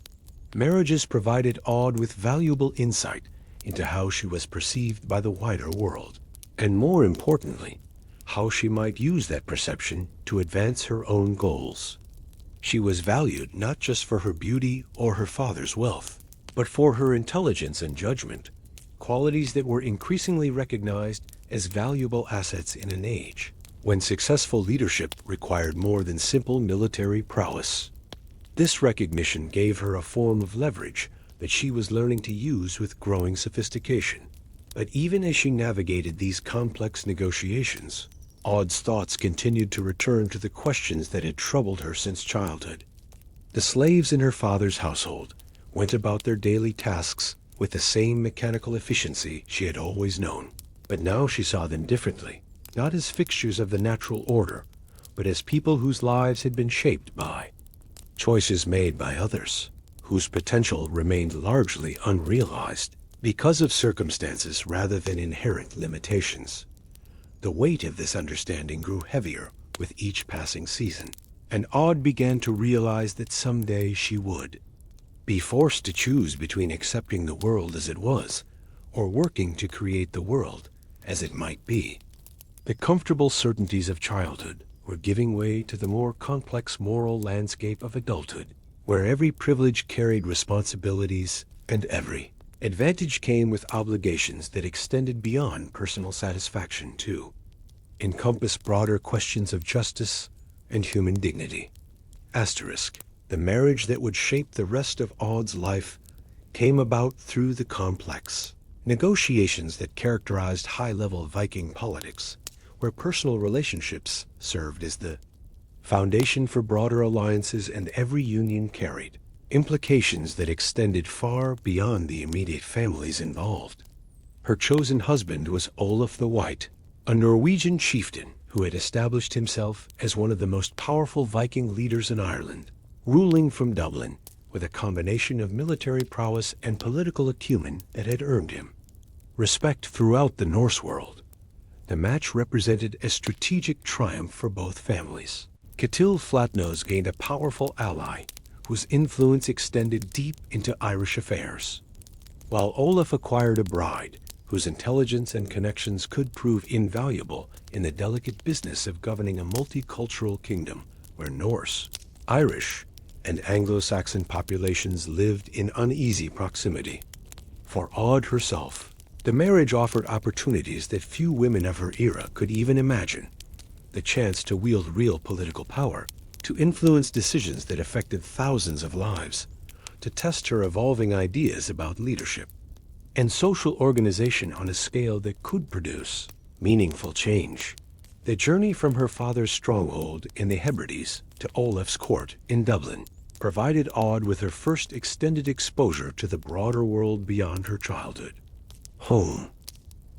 marriages provided Odd with valuable insight into how she was perceived by the wider world, and more importantly, how she might use that perception to advance her own goals. She was valued not just for her beauty or her father's wealth, but for her intelligence and judgment, qualities that were increasingly recognized as valuable assets in an age when successful leadership required more than simple military prowess. This recognition gave her a form of leverage that she was learning to use with growing sophistication. But even as she navigated these complex negotiations, Odd's thoughts continued to return to the questions that had troubled her since childhood. The slaves in her father's household went about their daily tasks with the same mechanical efficiency she had always known. But now she saw them differently, not as fixtures of the natural order, but as people whose lives had been shaped by choices made by others, whose potential remained largely unrealized because of circumstances rather than inherent limitations. The weight of this understanding grew heavier with each passing season, and Odd began to realize that someday she would be forced to choose between accepting the world as it was or working to create the world as it might be. The comfortable certainties of childhood were giving way to the more complex moral landscape of adulthood, where every privilege carried responsibilities and every advantage came with obligations that extended beyond personal satisfaction to encompass broader questions of justice and human dignity. Asterisk. The marriage that would shape the rest of Odd's life came about through the complex negotiations that characterized high-level Viking politics, where personal relationships served as the foundation for broader alliances, and every union carried implications that extended far beyond the immediate families involved. Her chosen husband was Olaf the White, a Norwegian chieftain who had established himself as one of the most powerful Viking leaders in Ireland, ruling from Dublin with a combination of military prowess and political acumen that had earned him respect throughout the Norse world. The match represented a strategic triumph for both families. Ketil Flatnose gained a powerful ally whose influence extended deep into Irish affairs, while Olaf acquired a bride whose intelligence and connections could prove invaluable in the delicate business of governing a multicultural kingdom where Norse, Irish, and Anglo-Saxon populations lived in uneasy proximity. For Odd herself, the marriage offered opportunities that few women of her era could even imagine: the chance to wield real political power, to influence decisions that affected thousands of lives, to test her evolving ideas about leadership and social organization on a scale that could produce meaningful change. The journey from her father's stronghold in the Hebrides to Olaf's court in Dublin provided Odd with her first extended exposure to the broader world beyond her childhood. Home.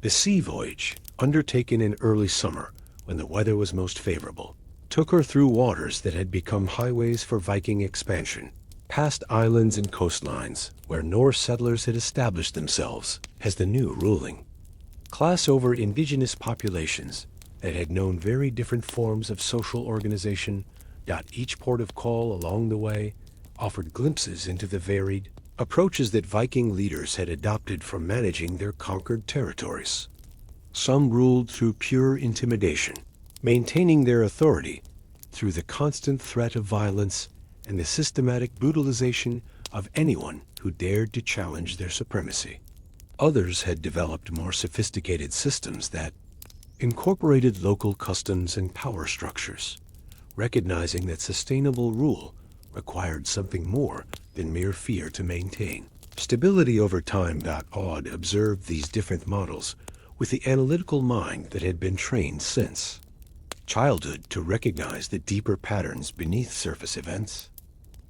The sea voyage, undertaken in early summer when the weather was most favorable, took her through waters that had become highways for Viking expansion, past islands and coastlines where Norse settlers had established themselves as the new ruling class over indigenous populations that had known very different forms of social organization. Each port of call along the way offered glimpses into the varied approaches that Viking leaders had adopted for managing their conquered territories. Some ruled through pure intimidation, maintaining their authority through the constant threat of violence and the systematic brutalization of anyone who dared to challenge their supremacy. Others had developed more sophisticated systems that incorporated local customs and power structures, recognizing that sustainable rule required something more than mere fear to maintain. Stability over time. Odd observed these different models with the analytical mind that had been trained since childhood to recognize the deeper patterns beneath surface events.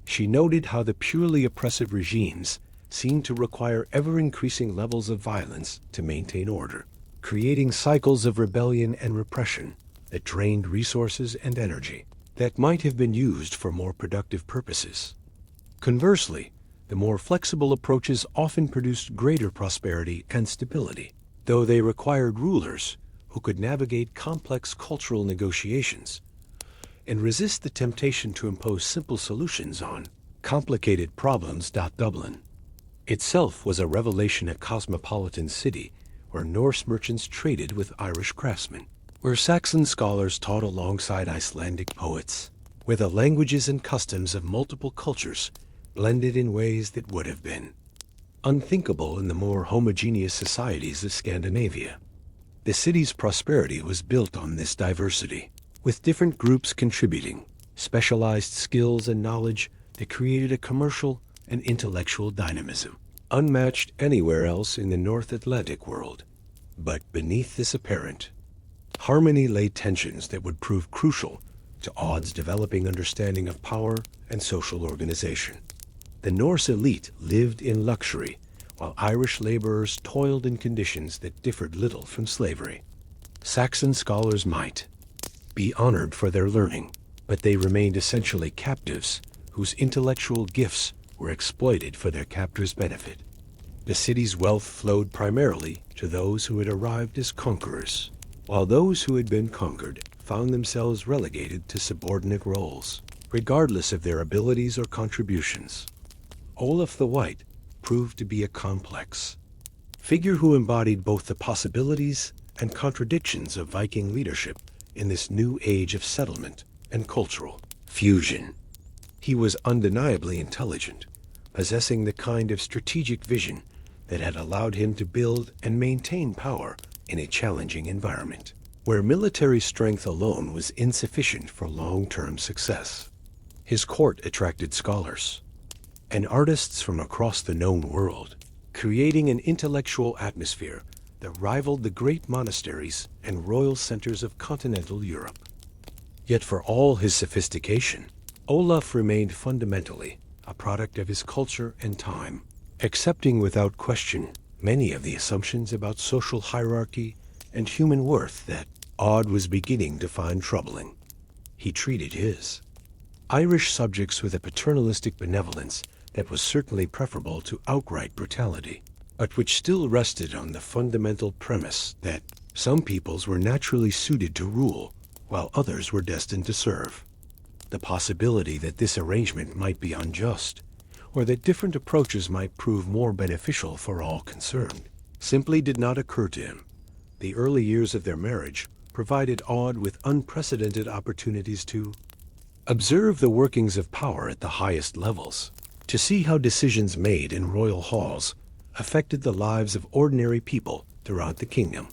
She noted how the purely oppressive regimes seemed to require ever-increasing levels of violence to maintain order, creating cycles of rebellion and repression that drained resources and energy that might have been used for more productive purposes. Conversely, the more flexible approaches often produced greater prosperity and stability, though they required rulers who could navigate complex cultural negotiations and resist the temptation to impose simple solutions on complicated problems. Dublin itself was a revelation, a cosmopolitan city where Norse merchants traded with Irish craftsmen, where Saxon scholars taught alongside Icelandic poets, where the languages and customs of multiple cultures blended in ways that would have been unthinkable in the more homogeneous societies of Scandinavia. The city's prosperity was built on this diversity, with different groups contributing specialized skills and knowledge that created a commercial and intellectual dynamism unmatched anywhere else in the North Atlantic world. But beneath this apparent harmony lay tensions that would prove crucial to Odd's developing understanding of power and social organization. The Norse elite lived in luxury, while Irish laborers toiled in conditions that differed little from slavery. Saxon scholars might be honored for their learning, but they remained essentially captives whose intellectual gifts were exploited for their captors' benefit. The city's wealth flowed primarily to those who had arrived as conquerors, while those who had been conquered found themselves relegated to subordinate roles, regardless of their abilities or contributions. Olaf the White proved to be a complex figure who embodied both the possibilities and contradictions of Viking leadership in this new age of settlement and cultural fusion. He was undeniably intelligent, possessing the kind of strategic vision that had allowed him to build and maintain power in a challenging environment, where military strength alone was insufficient for long-term success. His court attracted scholars and artists from across the known world, creating an intellectual atmosphere that rivaled the great monasteries and royal centers of continental Europe. Yet for all his sophistication, Olaf remained fundamentally a product of his culture and time, accepting without question many of the assumptions about social hierarchy and human worth that Odd was beginning to find troubling. He treated his Irish subjects with a paternalistic benevolence that was certainly preferable to outright brutality, but which still rested on the fundamental premise that some peoples were naturally suited to rule, while others were destined to serve. The possibility that this arrangement might be unjust, or that different approaches might prove more beneficial for all concerned, simply did not occur to him. The early years of their marriage provided Odd with unprecedented opportunities to observe the workings of power at the highest levels, to see how decisions made in royal halls affected the lives of ordinary people throughout the kingdom.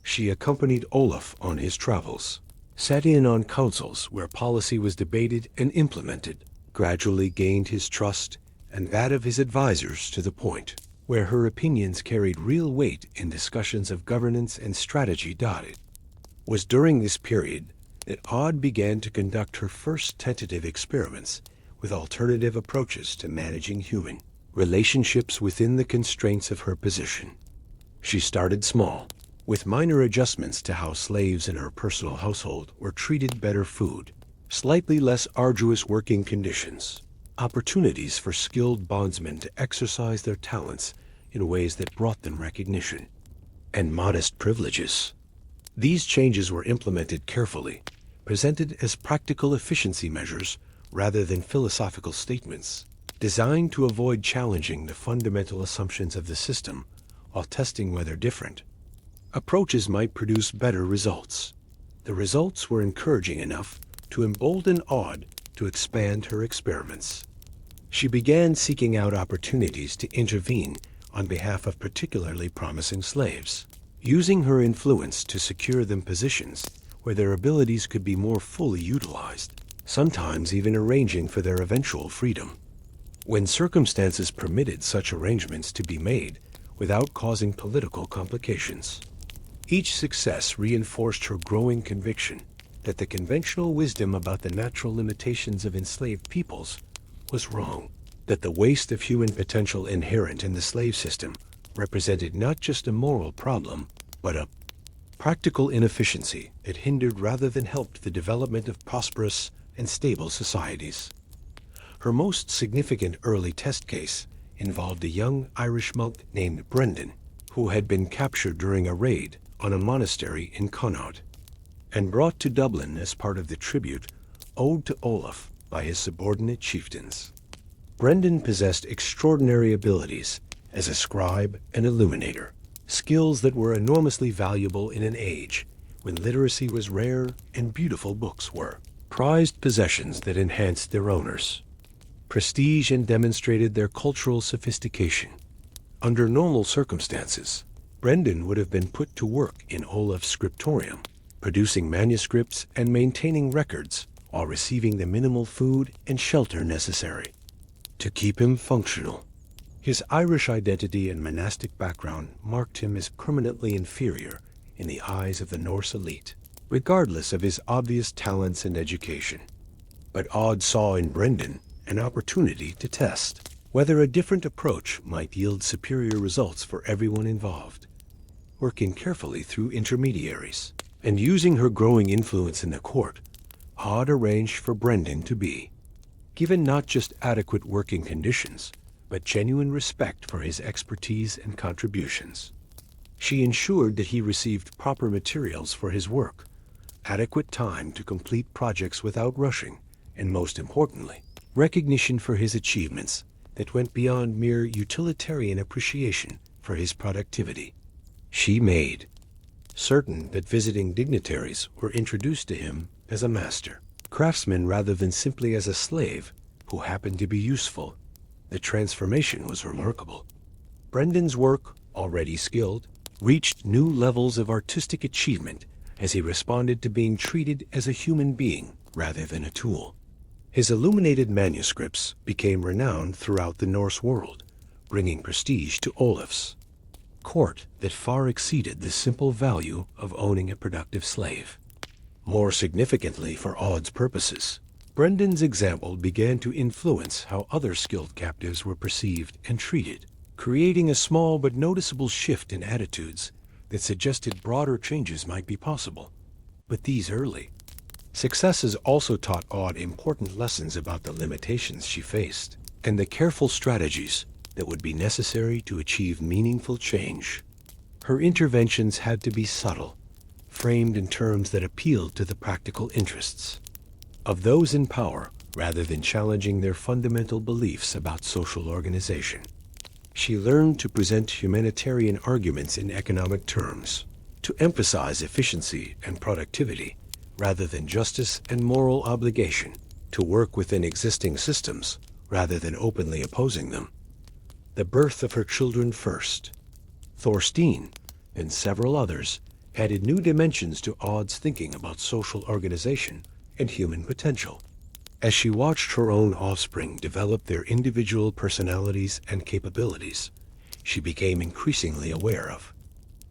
She accompanied Olaf on his travels, sat in on councils where policy was debated and implemented, gradually gained his trust and that of his advisors to the point where her opinions carried real weight in discussions of governance and strategy. It was during this period that Odd began to conduct her first tentative experiments with alternative approaches to managing human relationships within the constraints of her position. She started small, with minor adjustments to how slaves in her personal household were treated, better food, slightly less arduous working conditions, opportunities for skilled bondsmen to exercise their talents in ways that brought them recognition, and modest privileges. These changes were implemented carefully, presented as practical efficiency measures rather than philosophical statements, designed to avoid challenging the fundamental assumptions of the system while testing whether different approaches might produce better results. The results were encouraging enough to embolden Aud to expand her experiments. She began seeking out opportunities to intervene on behalf of particularly promising slaves, using her influence to secure them positions where their abilities could be more fully utilized, sometimes even arranging for their eventual freedom. When circumstances permitted such arrangements to be made without causing political complications. Each success reinforced her growing conviction that the conventional wisdom about the natural limitations of enslaved peoples was wrong, that the waste of human potential inherent in the slave system represented not just a moral problem, but a practical inefficiency that hindered rather than helped the development of prosperous and stable societies. Her most significant early test case involved a young Irish monk named Brendan, who had been captured during a raid on a monastery in Connaught and brought to Dublin as part of the tribute owed to Olaf by his subordinate chieftains. Brendan possessed extraordinary abilities as a scribe and illuminator, skills that were enormously valuable in an age when literacy was rare and beautiful books were prized possessions that enhanced their owners' prestige and demonstrated their cultural sophistication. Under normal circumstances, Brendan would have been put to work in Olaf's scriptorium, producing manuscripts and maintaining records while receiving the minimal food and shelter necessary to keep him functional. His Irish identity and monastic background marked him as permanently inferior in the eyes of the Norse elite, regardless of his obvious talents and education. But Aud saw in Brendan an opportunity to test whether a different approach might yield superior results for everyone involved. Working carefully through intermediaries and using her growing influence in the court, Aud arranged for Brendan to be given not just adequate working conditions, but genuine respect for his expertise and contributions. She ensured that he received proper materials for his work, adequate time to complete projects without rushing, and most importantly, recognition for his achievements that went beyond mere utilitarian appreciation for his productivity. She made certain that visiting dignitaries were introduced to him as a master, craftsman rather than simply as a slave who happened to be useful. The transformation was remarkable. Brendan's work, already skilled, reached new levels of artistic achievement as he responded to being treated as a human being rather than a tool. His illuminated manuscripts became renowned throughout the Norse world, bringing prestige to Olaf's court that far exceeded the simple value of owning a productive slave. More significantly for Aud's purposes, Brendan's example began to influence how other skilled captives were perceived and treated, creating a small but noticeable shift in attitudes that suggested broader changes might be possible. But these early successes also taught Aud important lessons about the limitations she faced and the careful strategies that would be necessary to achieve meaningful change. Her interventions had to be subtle, framed in terms that appealed to the practical interests of those in power rather than challenging their fundamental beliefs about social organization. She learned to present humanitarian arguments in economic terms, to emphasize efficiency and productivity rather than justice and moral obligation, to work within existing systems rather than openly opposing them. The birth of her children first, Thorstein, and several others added new dimensions to Aud's thinking about social organization and human potential. As she watched her own offspring develop their individual personalities and capabilities, she became increasingly aware of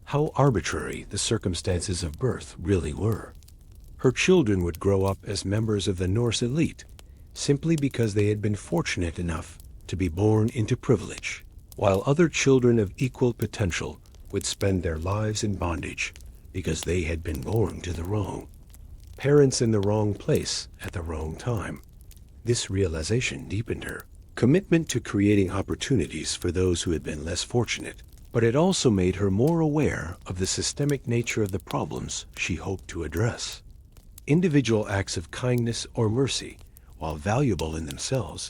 how arbitrary the circumstances of birth really were. Her children would grow up as members of the Norse elite simply because they had been fortunate enough to be born into privilege, while other children of equal potential would spend their lives in bondage because they had been born to the wrong parents in the wrong place at the wrong time. This realization deepened her commitment to creating opportunities for those who had been less fortunate, but it also made her more aware of the systemic nature of the problems she hoped to address. Individual acts of kindness or mercy, while valuable in themselves,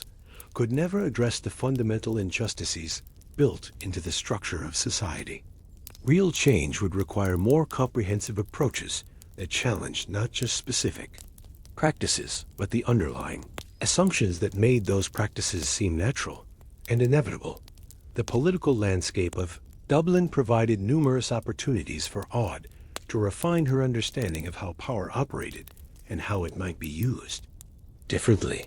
could never address the fundamental injustices built into the structure of society. Real change would require more comprehensive approaches that challenged not just specific practices, but the underlying assumptions that made those practices seem natural and inevitable. The political landscape of Dublin provided numerous opportunities for Aud to refine her understanding of how power operated and how it might be used differently.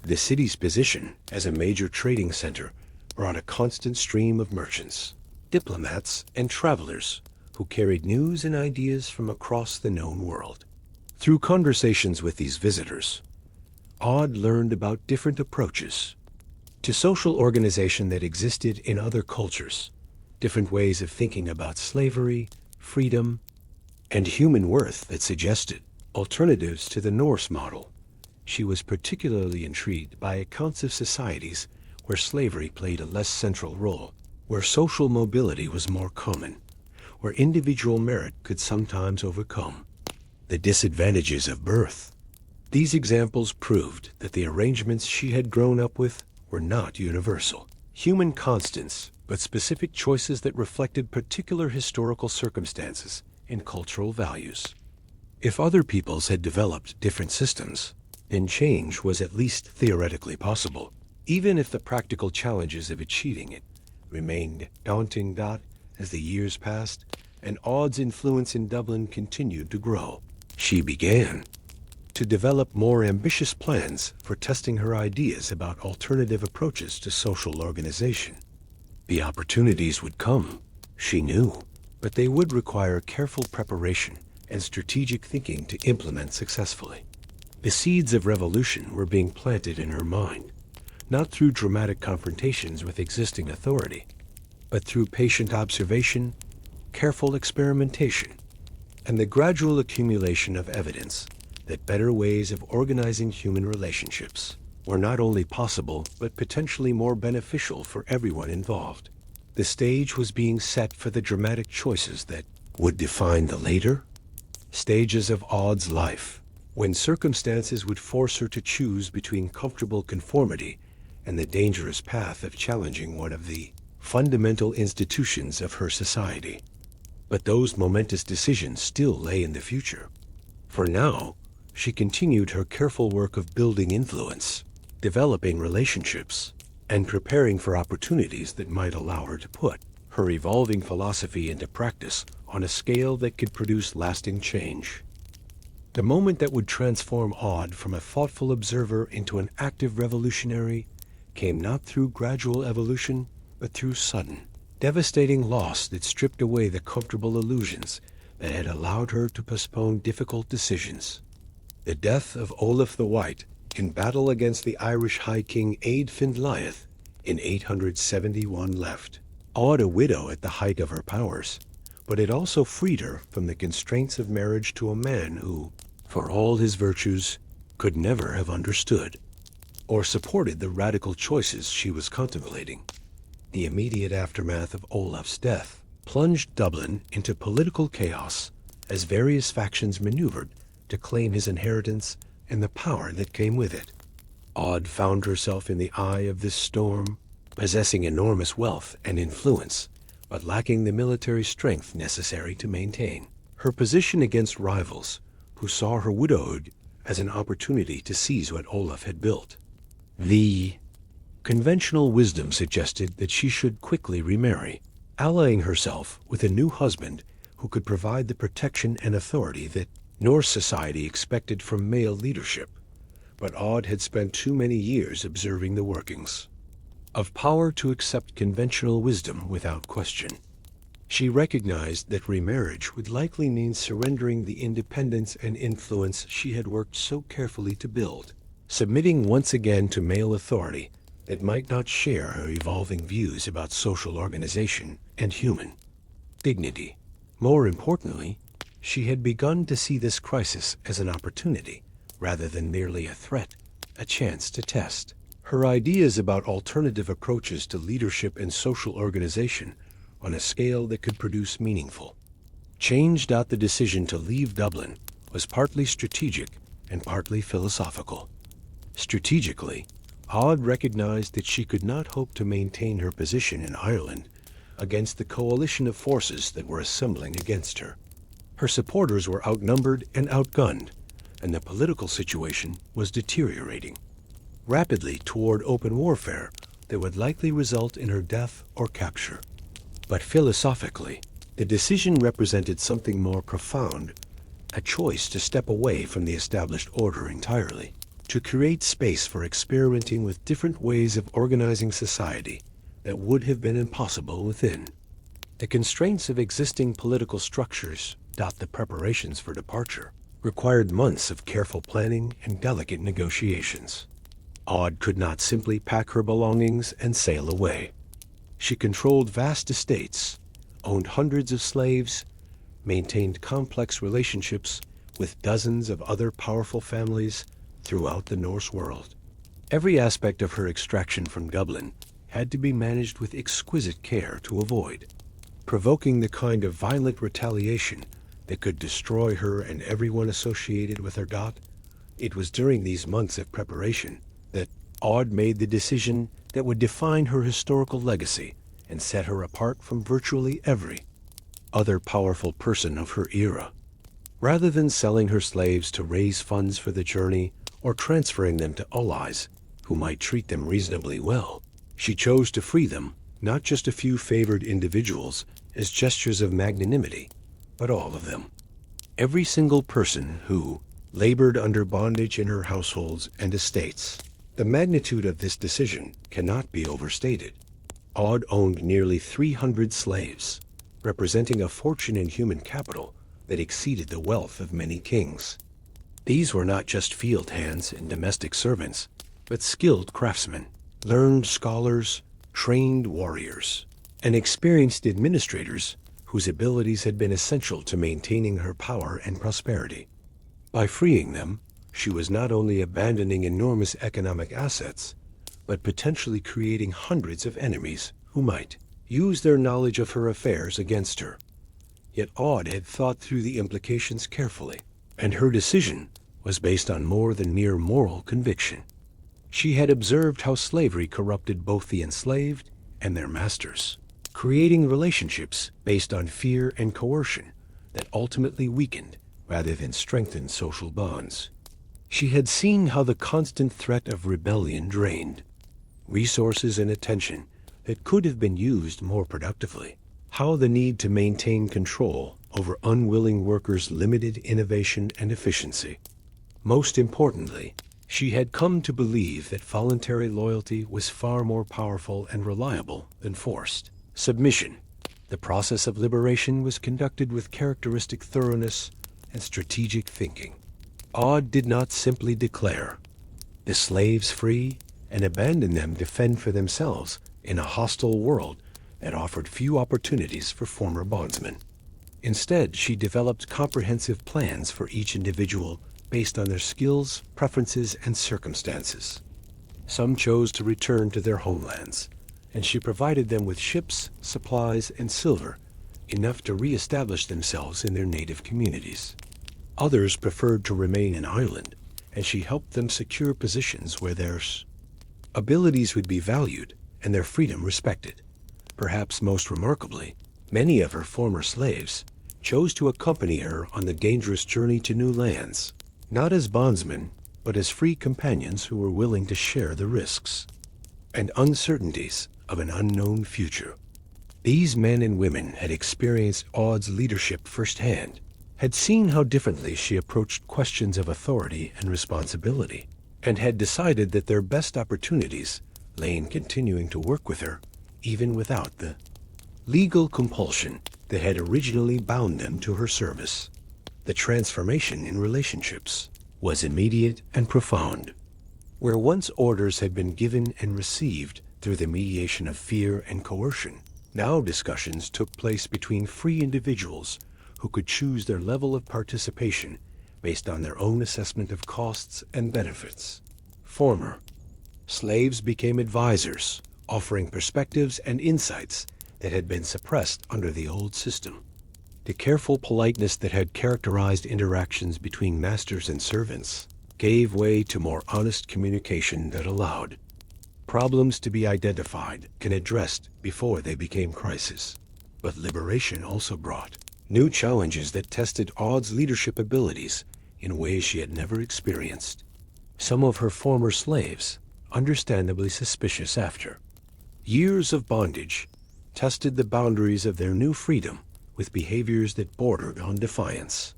The city's position as a major trading center brought a constant stream of merchants, diplomats, and travelers who carried news and ideas from across the known world. Through conversations with these visitors, Aud learned about different approaches to social organization that existed in other cultures, different ways of thinking about slavery, freedom, and human worth that suggested alternatives to the Norse model. She was particularly intrigued by accounts of societies where slavery played a less central role, where social mobility was more common, where individual merit could sometimes overcome the disadvantages of birth. These examples proved that the arrangements she had grown up with were not universal, human constants, but specific choices that reflected particular historical circumstances and cultural values. If other peoples had developed different systems, then change was at least theoretically possible, even if the practical challenges of achieving it remained daunting. As the years passed and Aud's influence in Dublin continued to grow, she began to develop more ambitious plans for testing her ideas about alternative approaches to social organization. The opportunities would come, she knew, but they would require careful preparation and strategic thinking to implement successfully. The seeds of revolution were being planted in her mind, not through dramatic confrontations with existing authority, but through patient observation, careful experimentation, and the gradual accumulation of evidence that better ways of organizing human relationships were not only possible, but potentially more beneficial for everyone involved. The stage was being set for the dramatic choices that would define the later stages of Aud's life, when circumstances would force her to choose between comfortable conformity and the dangerous path of challenging one of the fundamental institutions of her society. But those momentous decisions still lay in the future. For now, she continued her careful work of building influence, developing relationships, and preparing for opportunities that might allow her to put her evolving philosophy into practice on a scale that could produce lasting change. The moment that would transform Aud from a thoughtful observer into an active revolutionary came not through gradual evolution, but through sudden, devastating loss that stripped away the comfortable illusions that had allowed her to postpone difficult decisions. The death of Olaf the White in battle against the Irish High King Eadfine Findlyth in 871 left Aud a widow at the height of her powers, but it also freed her from the constraints of marriage to a man who, for all his virtues, could never have understood or supported the radical choices she was contemplating. The immediate aftermath of Olaf's death plunged Dublin into political chaos as various factions maneuvered to claim his inheritance and the power that came with it. Aud found herself in the eye of this storm, possessing enormous wealth and influence, but lacking the military strength necessary to maintain her position against rivals who saw her widowhood as an opportunity to seize what Olaf had built. The conventional wisdom suggested that she should quickly remarry, allying herself with a new husband who could provide the protection and authority that Norse society expected from male leadership. But Aud had spent too many years observing the workings of power to accept conventional wisdom without question. She recognized that remarriage would likely mean surrendering the independence and influence she had worked so carefully to build, submitting once again to male authority that might not share her evolving views about social organization and human dignity. More importantly, she had begun to see this crisis as an opportunity rather than merely a threat, a chance to test her ideas about alternative approaches to leadership and social organization on a scale that could produce meaningful change. The decision to leave Dublin was partly strategic and partly philosophical. Strategically, Aud recognized that she could not hope to maintain her position in Ireland against the coalition of forces that were assembling against her. Her supporters were outnumbered and outgunned, and the political situation was deteriorating rapidly toward open warfare that would likely result in her death or capture. But philosophically, the decision represented something more profound, a choice to step away from the established order entirely, to create space for experimenting with different ways of organizing society that would have been impossible within. The constraints of existing political structures, the preparations for departure, required months of careful planning and delicate negotiations. Aud could not simply pack her belongings and sail away. She controlled vast estates, owned hundreds of slaves, maintained complex relationships with dozens of other powerful families throughout the Norse world. Every aspect of her extraction from Dublin had to be managed with exquisite care to avoid provoking the kind of violent retaliation that could destroy her and everyone associated with her. It was during these months of preparation that Aud made the decision that would define her historical legacy and set her apart from virtually every other powerful person of her era. Rather than selling her slaves to raise funds for the journey or transferring them to allies who might treat them reasonably well, she chose to free them, not just a few favored individuals, as gestures of magnanimity, but all of them. Every single person who labored under bondage in her households and estates. The magnitude of this decision cannot be overstated. Aud owned nearly 300 slaves, representing a fortune in human capital that exceeded the wealth of many kings. These were not just field hands and domestic servants, but skilled craftsmen, learned scholars, trained warriors, and experienced administrators whose abilities had been essential to maintaining her power and prosperity. By freeing them, she was not only abandoning enormous economic assets, but potentially creating hundreds of enemies who might use their knowledge of her affairs against her. Yet Aud had thought through the implications carefully, and her decision was based on more than mere moral conviction. She had observed how slavery corrupted both the enslaved and their masters, creating relationships based on fear and coercion that ultimately weakened rather than strengthened social bonds. She had seen how the constant threat of rebellion drained resources and attention that could have been used more productively, how the need to maintain control over unwilling workers limited innovation and efficiency. Most importantly, she had come to believe that voluntary loyalty was far more powerful and reliable than forced submission. The process of liberation was conducted with characteristic thoroughness and strategic thinking. Aud did not simply declare the slaves free and abandon them to fend for themselves in a hostile world that offered few opportunities for former bondsmen. Instead, she developed comprehensive plans for each individual based on their skills, preferences, and circumstances. Some chose to return to their homelands, and she provided them with ships, supplies, and silver, enough to re-establish themselves in their native communities. Others preferred to remain in Ireland, and she helped them secure positions where their abilities would be valued and their freedom respected. Perhaps most remarkably, many of her former slaves chose to accompany her on the dangerous journey to new lands, not as bondsmen, but as free companions who were willing to share the risks and uncertainties of an unknown future. These men and women had experienced Aud's leadership firsthand, had seen how differently she approached questions of authority and responsibility, and had decided that their best opportunities lay in continuing to work with her, even without the legal compulsion that had originally bound them to her service. The transformation in relationships was immediate and profound. Where once orders had been given and received through the mediation of fear and coercion, now discussions took place between free individuals who could choose their level of participation based on their own assessment of costs and benefits. Former slaves became advisors, offering perspectives and insights that had been suppressed under the old system. The careful politeness that had characterized interactions between masters and servants gave way to more honest communication that allowed problems to be identified and addressed before they became crises. But liberation also brought new challenges that tested Aud's leadership abilities in ways she had never experienced. Some of her former slaves, understandably suspicious after years of bondage, tested the boundaries of their new freedom with behaviors that bordered on defiance.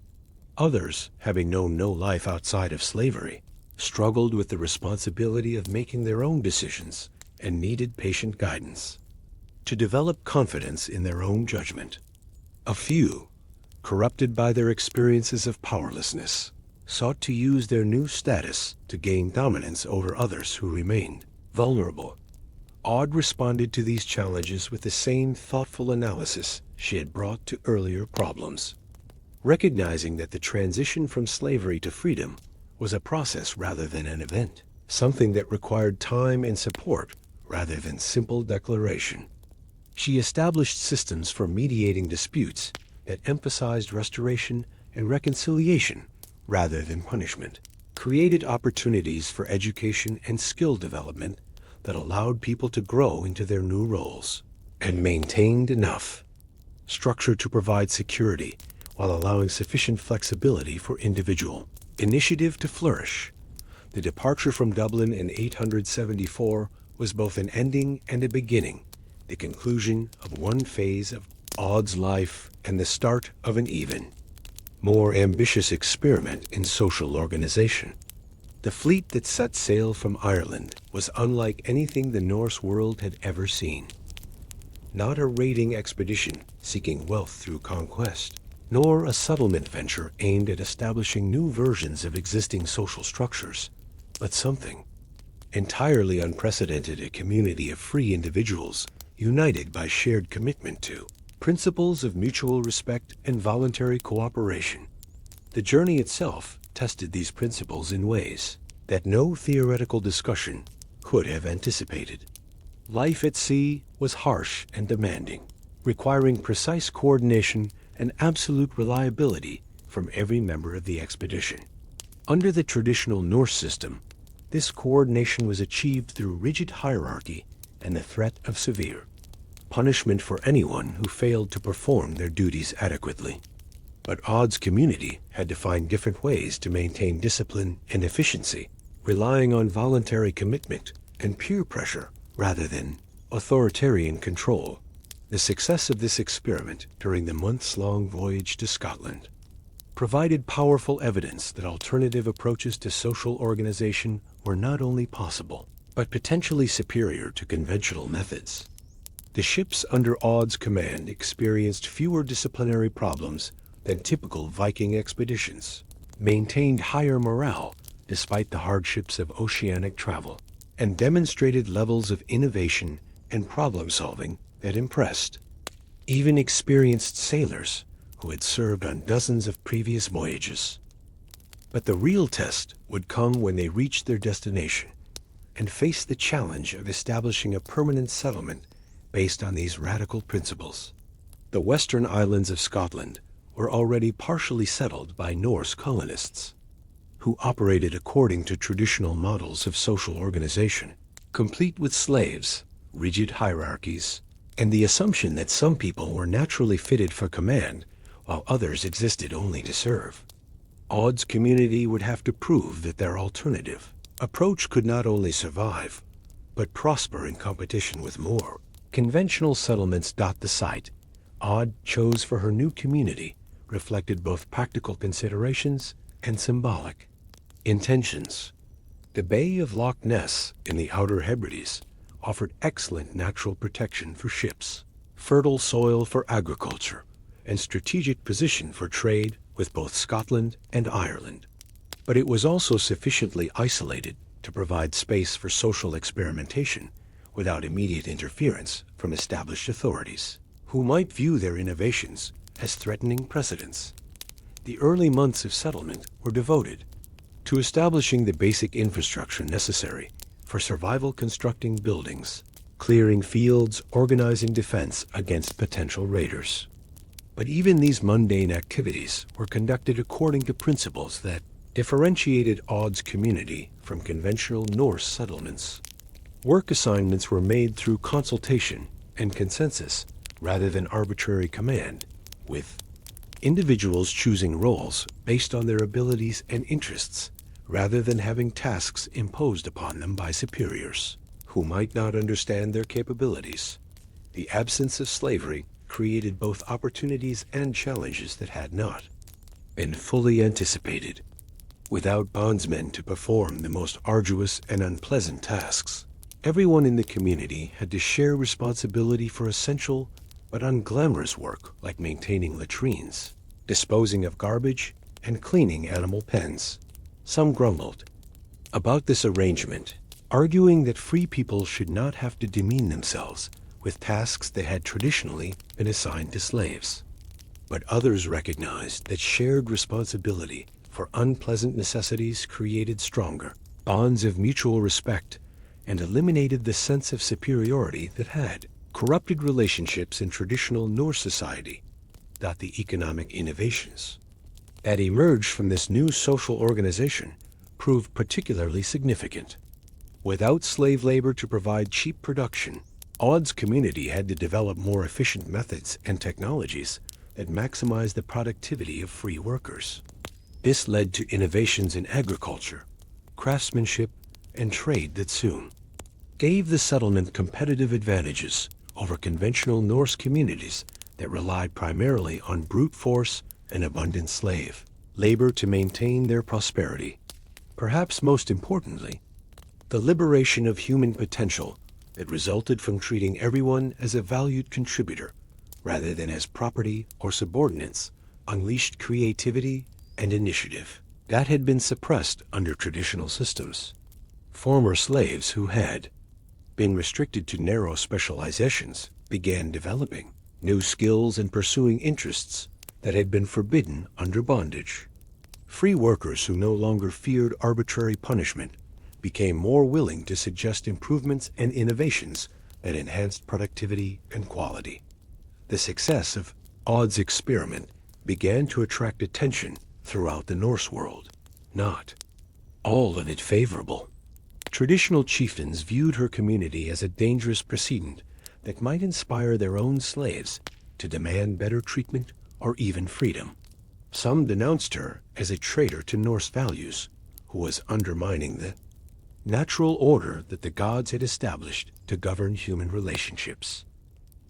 Others, having known no life outside of slavery, struggled with the responsibility of making their own decisions and needed patient guidance to develop confidence in their own judgment. A few, corrupted by their experiences of powerlessness, sought to use their new status to gain dominance over others who remained vulnerable. Aud responded to these challenges with the same thoughtful analysis she had brought to earlier problems, recognizing that the transition from slavery to freedom was a process rather than an event, something that required time and support rather than simple declaration. She established systems for mediating disputes that emphasized restoration and reconciliation rather than punishment, created opportunities for education and skill development that allowed people to grow into their new roles, and maintained enough structure to provide security while allowing sufficient flexibility for individual initiative to flourish. The departure from Dublin in 874 was both an ending and a beginning, the conclusion of one phase of Aud's life and the start of an even more ambitious experiment in social organization. The fleet that set sail from Ireland was unlike anything the Norse world had ever seen. Not a raiding expedition seeking wealth through conquest, nor a settlement venture aimed at establishing new versions of existing social structures, but something entirely unprecedented, a community of free individuals united by shared commitment to principles of mutual respect and voluntary cooperation. The journey itself tested these principles in ways that no theoretical discussion could have anticipated. Life at sea was harsh and demanding, requiring precise coordination and absolute reliability from every member of the expedition. Under the traditional Norse system, this coordination was achieved through rigid hierarchy and the threat of severe punishment for anyone who failed to perform their duties adequately. But Aud's community had to find different ways to maintain discipline and efficiency, relying on voluntary commitment and peer pressure rather than authoritarian control. The success of this experiment during the months-long voyage to Scotland provided powerful evidence that alternative approaches to social organization were not only possible, but potentially superior to conventional methods. The ships under Aud's command experienced fewer disciplinary problems than typical Viking expeditions, maintained higher morale despite the hardships of oceanic travel, and demonstrated levels of innovation and problem-solving that impressed even experienced sailors who had served on dozens of previous voyages. But the real test would come when they reached their destination and faced the challenge of establishing a permanent settlement based on these radical principles. The western islands of Scotland were already partially settled by Norse colonists, who operated according to traditional models of social organization, complete with slaves, rigid hierarchies, and the assumption that some people were naturally fitted for command while others existed only to serve. Aud's community would have to prove that their alternative approach could not only survive, but prosper in competition with more conventional settlements. The site Aud chose for her new community reflected both practical considerations and symbolic intentions. The Bay of Loch Ness in the Outer Hebrides offered excellent natural protection for ships, fertile soil for agriculture, and strategic position for trade with both Scotland and Ireland. But it was also sufficiently isolated to provide space for social experimentation without immediate interference from established authorities, who might view their innovations as threatening precedents. The early months of settlement were devoted to establishing the basic infrastructure necessary for survival, constructing buildings, clearing fields, organizing defense against potential raiders. But even these mundane activities were conducted according to principles that differentiated Aud's community from conventional Norse settlements. Work assignments were made through consultation and consensus rather than arbitrary command, with individuals choosing roles based on their abilities and interests, rather than having tasks imposed upon them by superiors who might not understand their capabilities. The absence of slavery created both opportunities and challenges that had not been fully anticipated. Without bondsmen to perform the most arduous and unpleasant tasks, everyone in the community had to share responsibility for essential but unglamorous work like maintaining latrines, disposing of garbage, and cleaning animal pens. Some grumbled about this arrangement, arguing that free people should not have to demean themselves with tasks that had traditionally been assigned to slaves. But others recognized that shared responsibility for unpleasant necessities created stronger bonds of mutual respect and eliminated the sense of superiority that had corrupted relationships in traditional Norse society. The economic innovations that emerged from this new social organization proved particularly significant. Without slave labor to provide cheap production, Odd's community had to develop more efficient methods and technologies that maximized the productivity of free workers. This led to innovations in agriculture, craftsmanship, and trade that soon gave the settlement competitive advantages over conventional Norse communities that relied primarily on brute force and abundant slave labor to maintain their prosperity. Perhaps most importantly, the liberation of human potential that resulted from treating everyone as a valued contributor rather than as property or subordinates unleashed creativity and initiative that had been suppressed under traditional systems. Former slaves who had been restricted to narrow specializations began developing new skills and pursuing interests that had been forbidden under bondage. Free workers who no longer feared arbitrary punishment became more willing to suggest improvements and innovations that enhanced productivity and quality. The success of Odd's experiment began to attract attention throughout the Norse world, not all of it favorable. Traditional chieftains viewed her community as a dangerous precedent that might inspire their own slaves to demand better treatment or even freedom. Some denounced her as a traitor to Norse values, who was undermining the natural order that the gods had established to govern human relationships.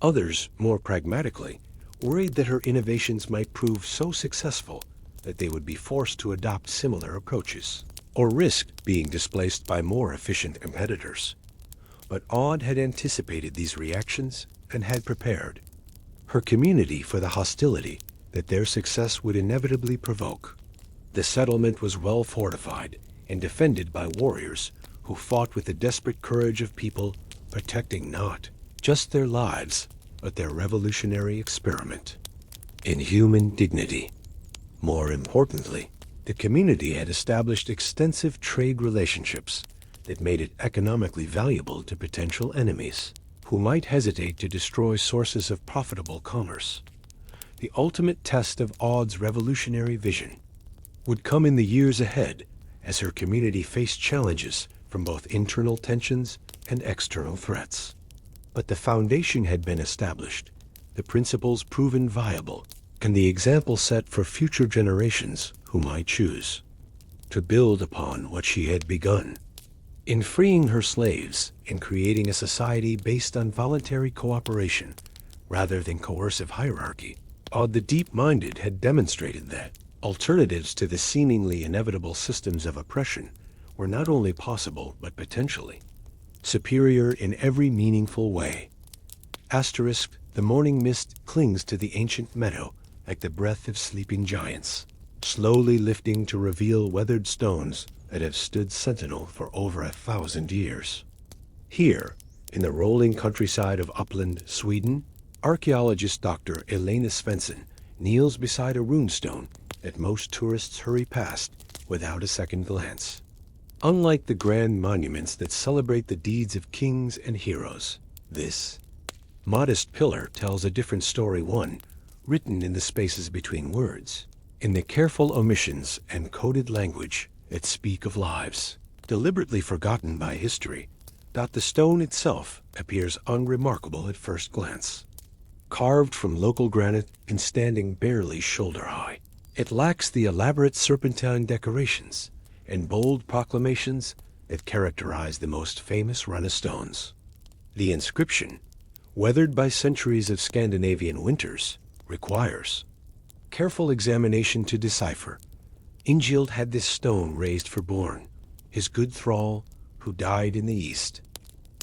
Others, more pragmatically, worried that her innovations might prove so successful that they would be forced to adopt similar approaches, or risked being displaced by more efficient competitors. But Odd had anticipated these reactions and had prepared her community for the hostility that their success would inevitably provoke. The settlement was well fortified and defended by warriors who fought with the desperate courage of people protecting not just their lives, but their revolutionary experiment in human dignity. More importantly, the community had established extensive trade relationships that made it economically valuable to potential enemies who might hesitate to destroy sources of profitable commerce. The ultimate test of Odd's revolutionary vision would come in the years ahead as her community faced challenges from both internal tensions and external threats. But the foundation had been established, the principles proven viable, and the example set for future generations who might choose to build upon what she had begun. In freeing her slaves and creating a society based on voluntary cooperation rather than coercive hierarchy, Odd the Deep-Minded had demonstrated that alternatives to the seemingly inevitable systems of oppression were not only possible but potentially superior in every meaningful way. Asterisk, the morning mist clings to the ancient meadow like the breath of sleeping giants, slowly lifting to reveal weathered stones that have stood sentinel for over 1,000 years. Here, in the rolling countryside of Uppland, Sweden, archaeologist Dr. Elena Svensson kneels beside a runestone that most tourists hurry past without a second glance. Unlike the grand monuments that celebrate the deeds of kings and heroes, this modest pillar tells a different story, one written in the spaces between words, in the careful omissions and coded language that speak of lives deliberately forgotten by history. The stone itself appears unremarkable at first glance. carved from local granite and standing barely shoulder high. It lacks the elaborate serpentine decorations and bold proclamations that characterize the most famous Rana stones. The inscription, weathered by centuries of Scandinavian winters, requires careful examination to decipher. Ingild had this stone raised for Born, his good thrall, who died in the east.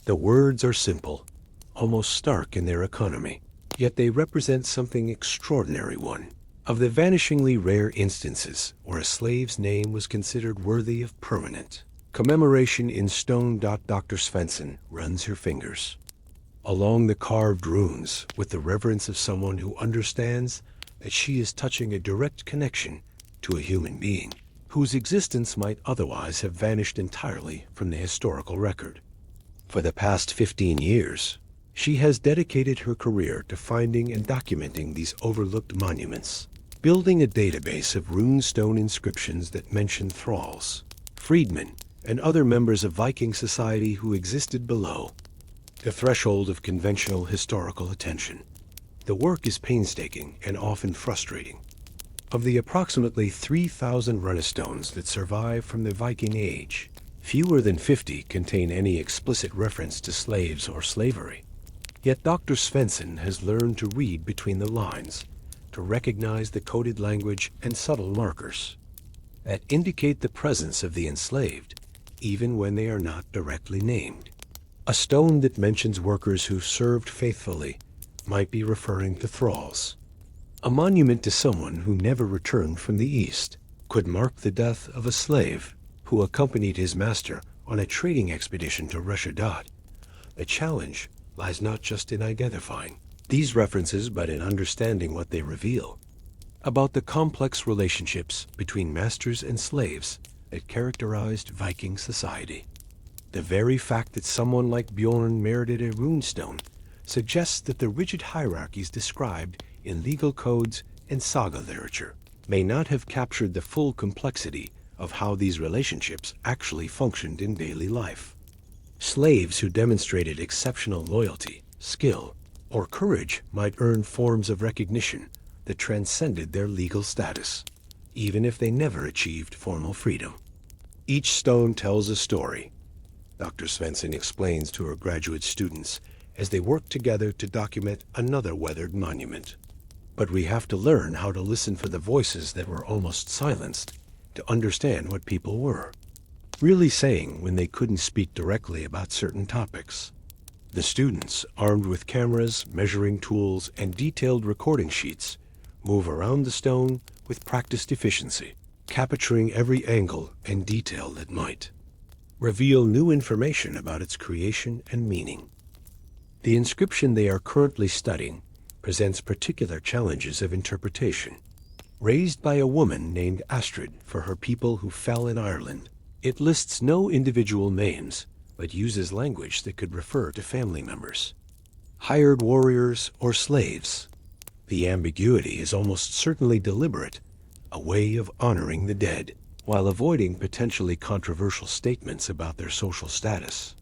The words are simple, almost stark in their economy, yet they represent something extraordinary. One of the vanishingly rare instances where a slave's name was considered worthy of permanent commemoration in stone. Dr. Svensson runs her fingers along the carved runes with the reverence of someone who understands that she is touching a direct connection to a human being whose existence might otherwise have vanished entirely from the historical record. For the past 15 years, she has dedicated her career to finding and documenting these overlooked monuments, building a database of runestone inscriptions that mention thralls, freedmen, and other members of Viking society who existed below the threshold of conventional historical attention. The work is painstaking and often frustrating. Of the approximately 3,000 runestones that survive from the Viking Age, fewer than 50 contain any explicit reference to slaves or slavery. Yet Dr. Svensson has learned to read between the lines, to recognize the coded language and subtle markers that indicate the presence of the enslaved, even when they are not directly named. A stone that mentions workers who served faithfully might be referring to thralls. A monument to someone who never returned from the East could mark the death of a slave who accompanied his master on a trading expedition to Russia. The challenge lies not just in identifying these references, but in understanding what they reveal about the complex relationships between masters and slaves that characterized Viking society. The very fact that someone like Bjorn merited a runestone suggests that the rigid hierarchies described in legal codes and saga literature may not have captured the full complexity of how these relationships actually functioned in daily life. Slaves who demonstrated exceptional loyalty, skill, or courage might earn forms of recognition that transcended their legal status, even if they never achieved formal freedom. Each stone tells a story, Dr. Svensson explains to her graduate students as they work together to document another weathered monument. But we have to learn how to listen for the voices that were almost silenced, to understand what people were really saying when they couldn't speak directly about certain topics. The students, armed with cameras, measuring tools, and detailed recording sheets, move around the stone with practiced efficiency, capturing every angle and detail that might reveal new information about its creation and meaning. The inscription they are currently studying presents particular challenges of interpretation. Raised by a woman named Astrid for her people who fell in Ireland, it lists no individual names, but uses language that could refer to family members, hired warriors, or slaves. The ambiguity is almost certainly deliberate, a way of honoring the dead, while avoiding potentially controversial statements about their social status.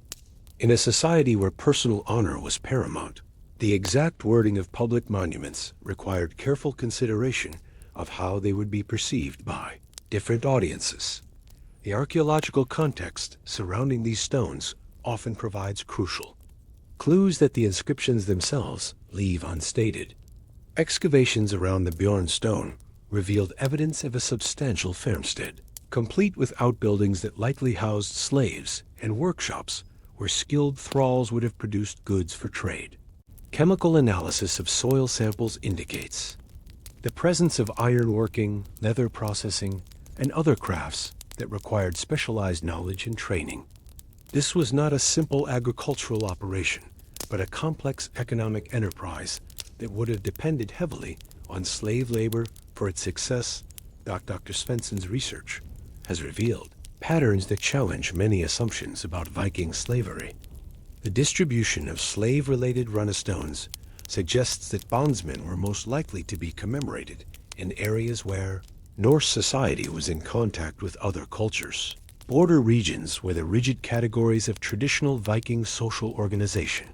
In a society where personal honor was paramount, the exact wording of public monuments required careful consideration of how they would be perceived by different audiences. The archaeological context surrounding these stones often provides crucial clues that the inscriptions themselves leave unstated. Excavations around the Bjorn stone revealed evidence of a substantial farmstead, complete with outbuildings that likely housed slaves and workshops where skilled thralls would have produced goods for trade. Chemical analysis of soil samples indicates the presence of ironworking, leather processing, and other crafts that required specialized knowledge and training. This was not a simple agricultural operation, but a complex economic enterprise that would have depended heavily on slave labor for its success. Dr. Svensson's research has revealed patterns that challenge many assumptions about Viking slavery. The distribution of slave-related runestones suggests that bondsmen were most likely to be commemorated in areas where Norse society was in contact with other cultures, border regions where the rigid categories of traditional Viking social organization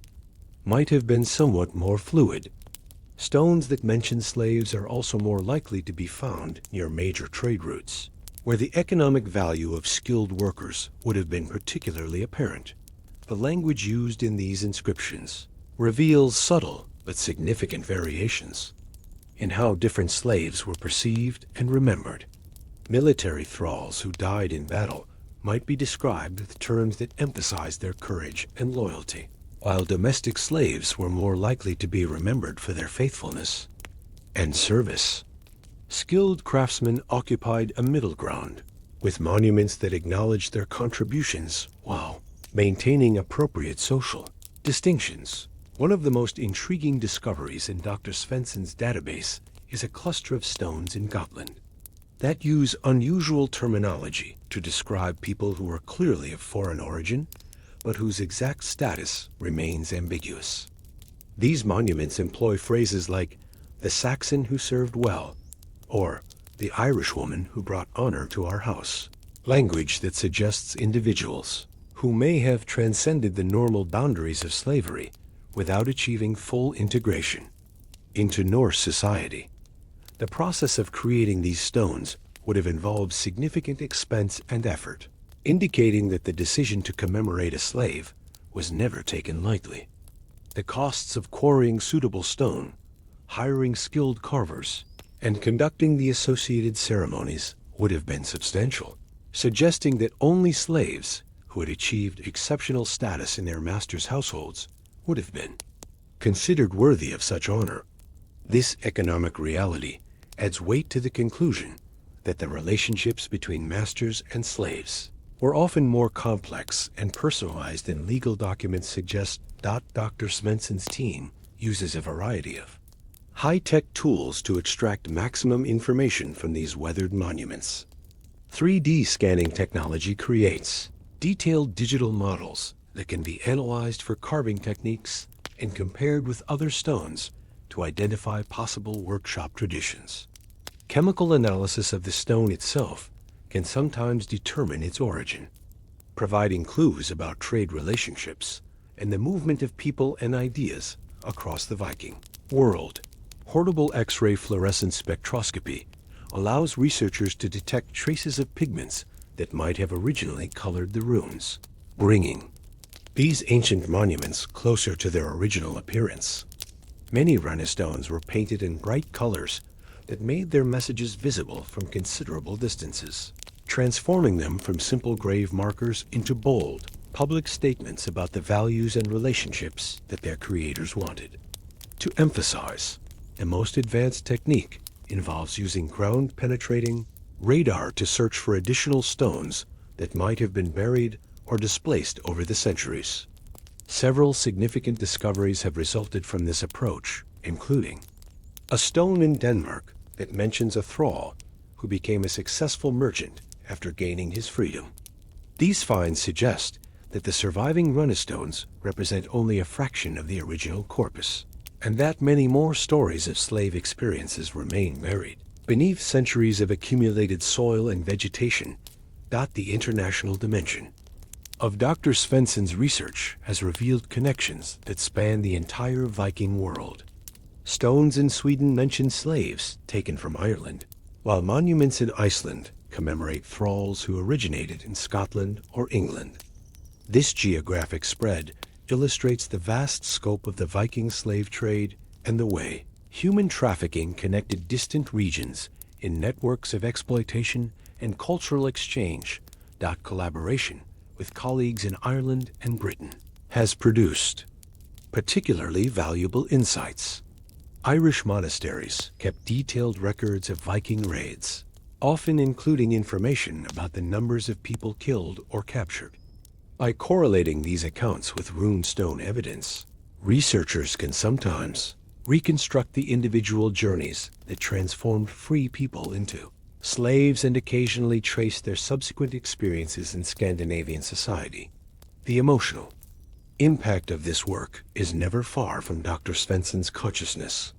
might have been somewhat more fluid. Stones that mention slaves are also more likely to be found near major trade routes, where the economic value of skilled workers would have been particularly apparent. The language used in these inscriptions reveals subtle but significant variations in how different slaves were perceived and remembered. Military thralls who died in battle might be described with terms that emphasized their courage and loyalty, while domestic slaves were more likely to be remembered for their faithfulness and service. Skilled craftsmen occupied a middle ground, with monuments that acknowledged their contributions while maintaining appropriate social distinctions. One of the most intriguing discoveries in Dr. Svensson's database is a cluster of stones in Gotland that use unusual terminology to describe people who are clearly of foreign origin, but whose exact status remains ambiguous. These monuments employ phrases like the Saxon who served well, or the Irish woman who brought honor to our house, language that suggests individuals who may have transcended the normal boundaries of slavery without achieving full integration into Norse society. The process of creating these stones would have involved significant expense and effort, indicating that the decision to commemorate a slave was never taken lightly. The costs of quarrying suitable stone, hiring skilled carvers, and conducting the associated ceremonies would have been substantial, suggesting that only slaves who had achieved exceptional status in their masters' households would have been considered worthy of such honor. This economic reality adds weight to the conclusion that the relationships between masters and slaves were often more complex and personalized than legal documents suggest. Dr. Svensson's team uses a variety of high-tech tools to extract maximum information from these weathered monuments. 3D scanning technology creates detailed digital models that can be analyzed for carving techniques and compared with other stones to identify possible workshop traditions. Chemical analysis of the stone itself can sometimes determine its origin, providing clues about trade relationships and the movement of people and ideas across the Viking world. Portable X-ray fluorescence spectroscopy allows researchers to detect traces of pigments that might have originally colored the runes, bringing these ancient monuments closer to their original appearance. Many Rune stones were painted in bright colors that made their messages visible from considerable distances, transforming them from simple grave markers into bold, public statements about the values and relationships that their creators wanted to emphasize. The most advanced technique involves using ground-penetrating radar to search for additional stones that might have been buried or displaced over the centuries. Several significant discoveries have resulted from this approach, including a stone in Denmark that mentions a thrall who became a successful merchant after gaining his freedom. These finds suggest that the surviving runestones represent only a fraction of the original corpus, and that many more stories of slave experiences remain buried beneath centuries of accumulated soil and vegetation. The international dimension of Dr. Svensson's research has revealed connections that span the entire Viking world. Stones in Sweden mention slaves taken from Ireland, while monuments in Iceland commemorate thralls who originated in Scotland or England. This geographic spread illustrates the vast scope of the Viking slave trade and the way human trafficking connected distant regions in networks of exploitation and cultural exchange. Collaboration with colleagues in Ireland and Britain has produced particularly valuable insights. Irish monasteries kept detailed records of Viking raids, often including information about the numbers of people killed or captured. By correlating these accounts with runestone evidence, researchers can sometimes reconstruct the individual journeys that transformed free people into slaves and occasionally trace their subsequent experiences in Scandinavian society. The emotional impact of this work is never far from Dr. Svensson's consciousness.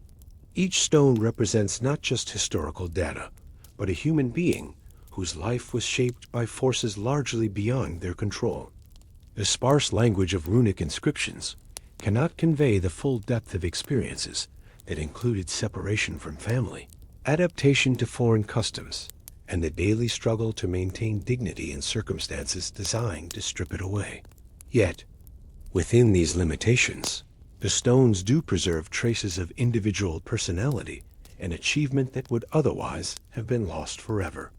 Each stone represents not just historical data, but a human being whose life was shaped by forces largely beyond their control. The sparse language of runic inscriptions cannot convey the full depth of experiences that included separation from family, adaptation to foreign customs, and the daily struggle to maintain dignity in circumstances designed to strip it away. Yet, within these limitations, the stones do preserve traces of individual personality and achievement that would otherwise have been lost forever.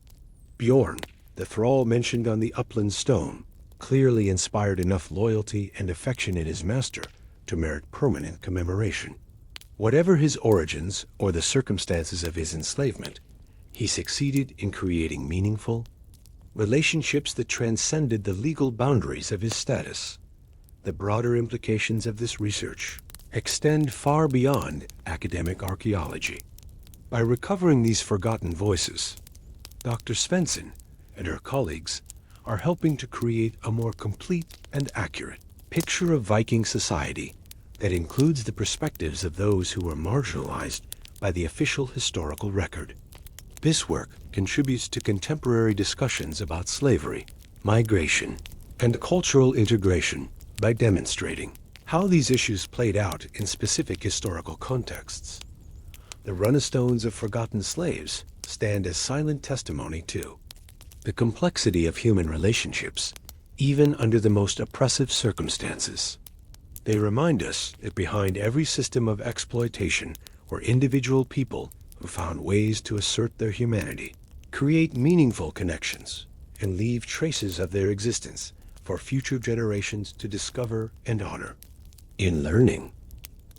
Bjorn, the thrall mentioned on the upland stone, clearly inspired enough loyalty and affection in his master to merit permanent commemoration. Whatever his origins or the circumstances of his enslavement, he succeeded in creating meaningful relationships that transcended the legal boundaries of his status. The broader implications of this research extend far beyond academic archaeology. By recovering these forgotten voices, Dr. Svensson and her colleagues are helping to create a more complete and accurate picture of Viking society that includes the perspectives of those who were marginalized by the official historical record. This work contributes to contemporary discussions about slavery, migration, and cultural integration by demonstrating how these issues played out in specific historical contexts. The runestones of forgotten slaves stand as silent testimony to the complexity of human relationships, even under the most oppressive circumstances. They remind us that behind every system of exploitation were individual people who found ways to assert their humanity, create meaningful connections, and leave traces of their existence for future generations to discover and honor. In learning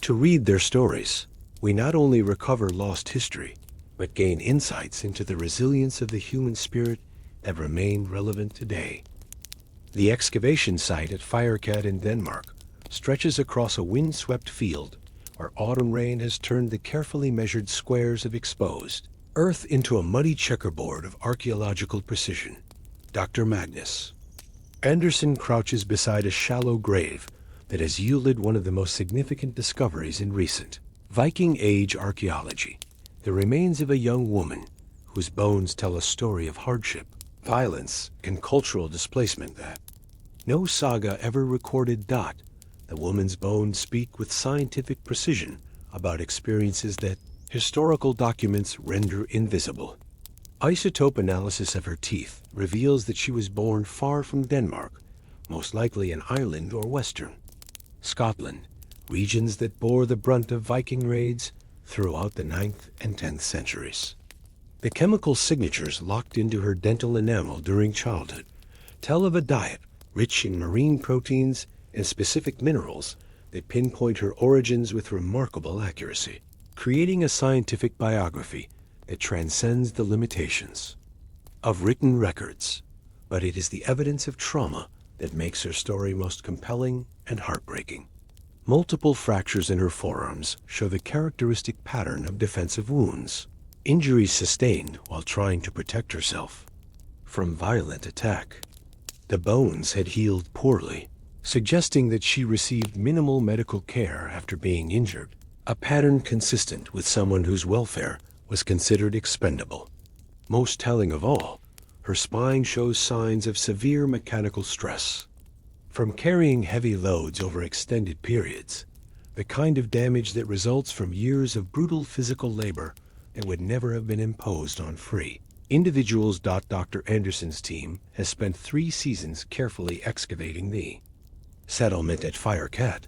to read their stories, we not only recover lost history, but gain insights into the resilience of the human spirit that remain relevant today. The excavation site at Firecat in Denmark stretches across a windswept field where autumn rain has turned the carefully measured squares of exposed earth into a muddy checkerboard of archaeological precision. Dr. Magnus Anderson crouches beside a shallow grave that has yielded one of the most significant discoveries in recent Viking Age archaeology, the remains of a young woman whose bones tell a story of hardship, violence, and cultural displacement that no saga ever recorded. The woman's bones speak with scientific precision about experiences that historical documents render invisible. Isotope analysis of her teeth reveals that she was born far from Denmark, most likely in Ireland or Western Scotland, regions that bore the brunt of Viking raids throughout the 9th and 10th centuries. The chemical signatures locked into her dental enamel during childhood tell of a diet rich in marine proteins and specific minerals that pinpoint her origins with remarkable accuracy, creating a scientific biography that transcends the limitations of written records. But it is the evidence of trauma that makes her story most compelling and heartbreaking. Multiple fractures in her forearms show the characteristic pattern of defensive wounds, injuries sustained while trying to protect herself from violent attack. The bones had healed poorly, suggesting that she received minimal medical care after being injured, a pattern consistent with someone whose welfare was considered expendable. Most telling of all, her spine shows signs of severe mechanical stress from carrying heavy loads over extended periods, the kind of damage that results from years of brutal physical labor that would never have been imposed on free individuals. Dr. Anderson's team has spent 3 seasons carefully excavating the settlement at Firecat,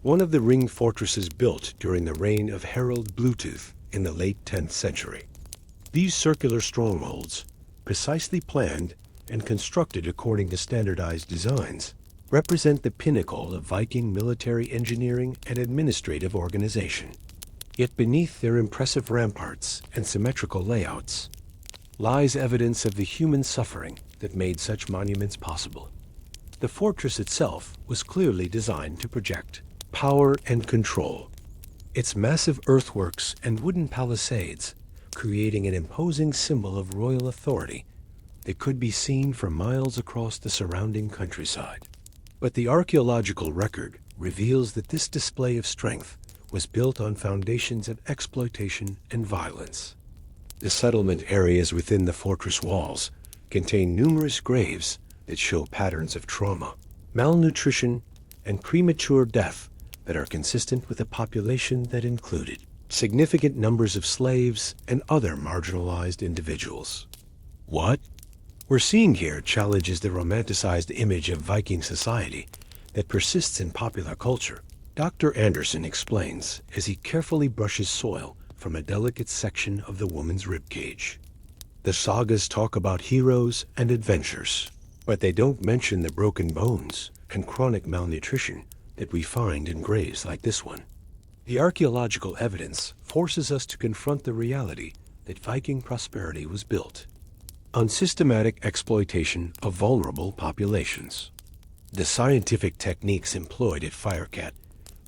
one of the ring fortresses built during the reign of Harold Bluetooth in the late 10th century. These circular strongholds, precisely planned and constructed according to standardized designs, represent the pinnacle of Viking military engineering and administrative organization. Yet beneath their impressive ramparts and symmetrical layouts lies evidence of the human suffering that made such monuments possible. The fortress itself was clearly designed to project power and control, its massive earthworks and wooden palisades creating an imposing symbol of royal authority that could be seen for miles across the surrounding countryside. But the archaeological record reveals that this display of strength was built on foundations of exploitation and violence. The settlement areas within the fortress walls contain numerous graves that show patterns of trauma, malnutrition, and premature death that are consistent with a population that included significant numbers of slaves, and other marginalized individuals. What we're seeing here challenges the romanticized image of Viking society that persists in popular culture. Dr. Anderson explains as he carefully brushes soil from a delicate section of the woman's ribcage. The sagas talk about heroes and adventures, but they don't mention the broken bones and chronic malnutrition that we find in graves like this one. The archaeological evidence forces us to confront the reality that Viking prosperity was built on systematic exploitation of vulnerable populations. The scientific techniques employed at Firecat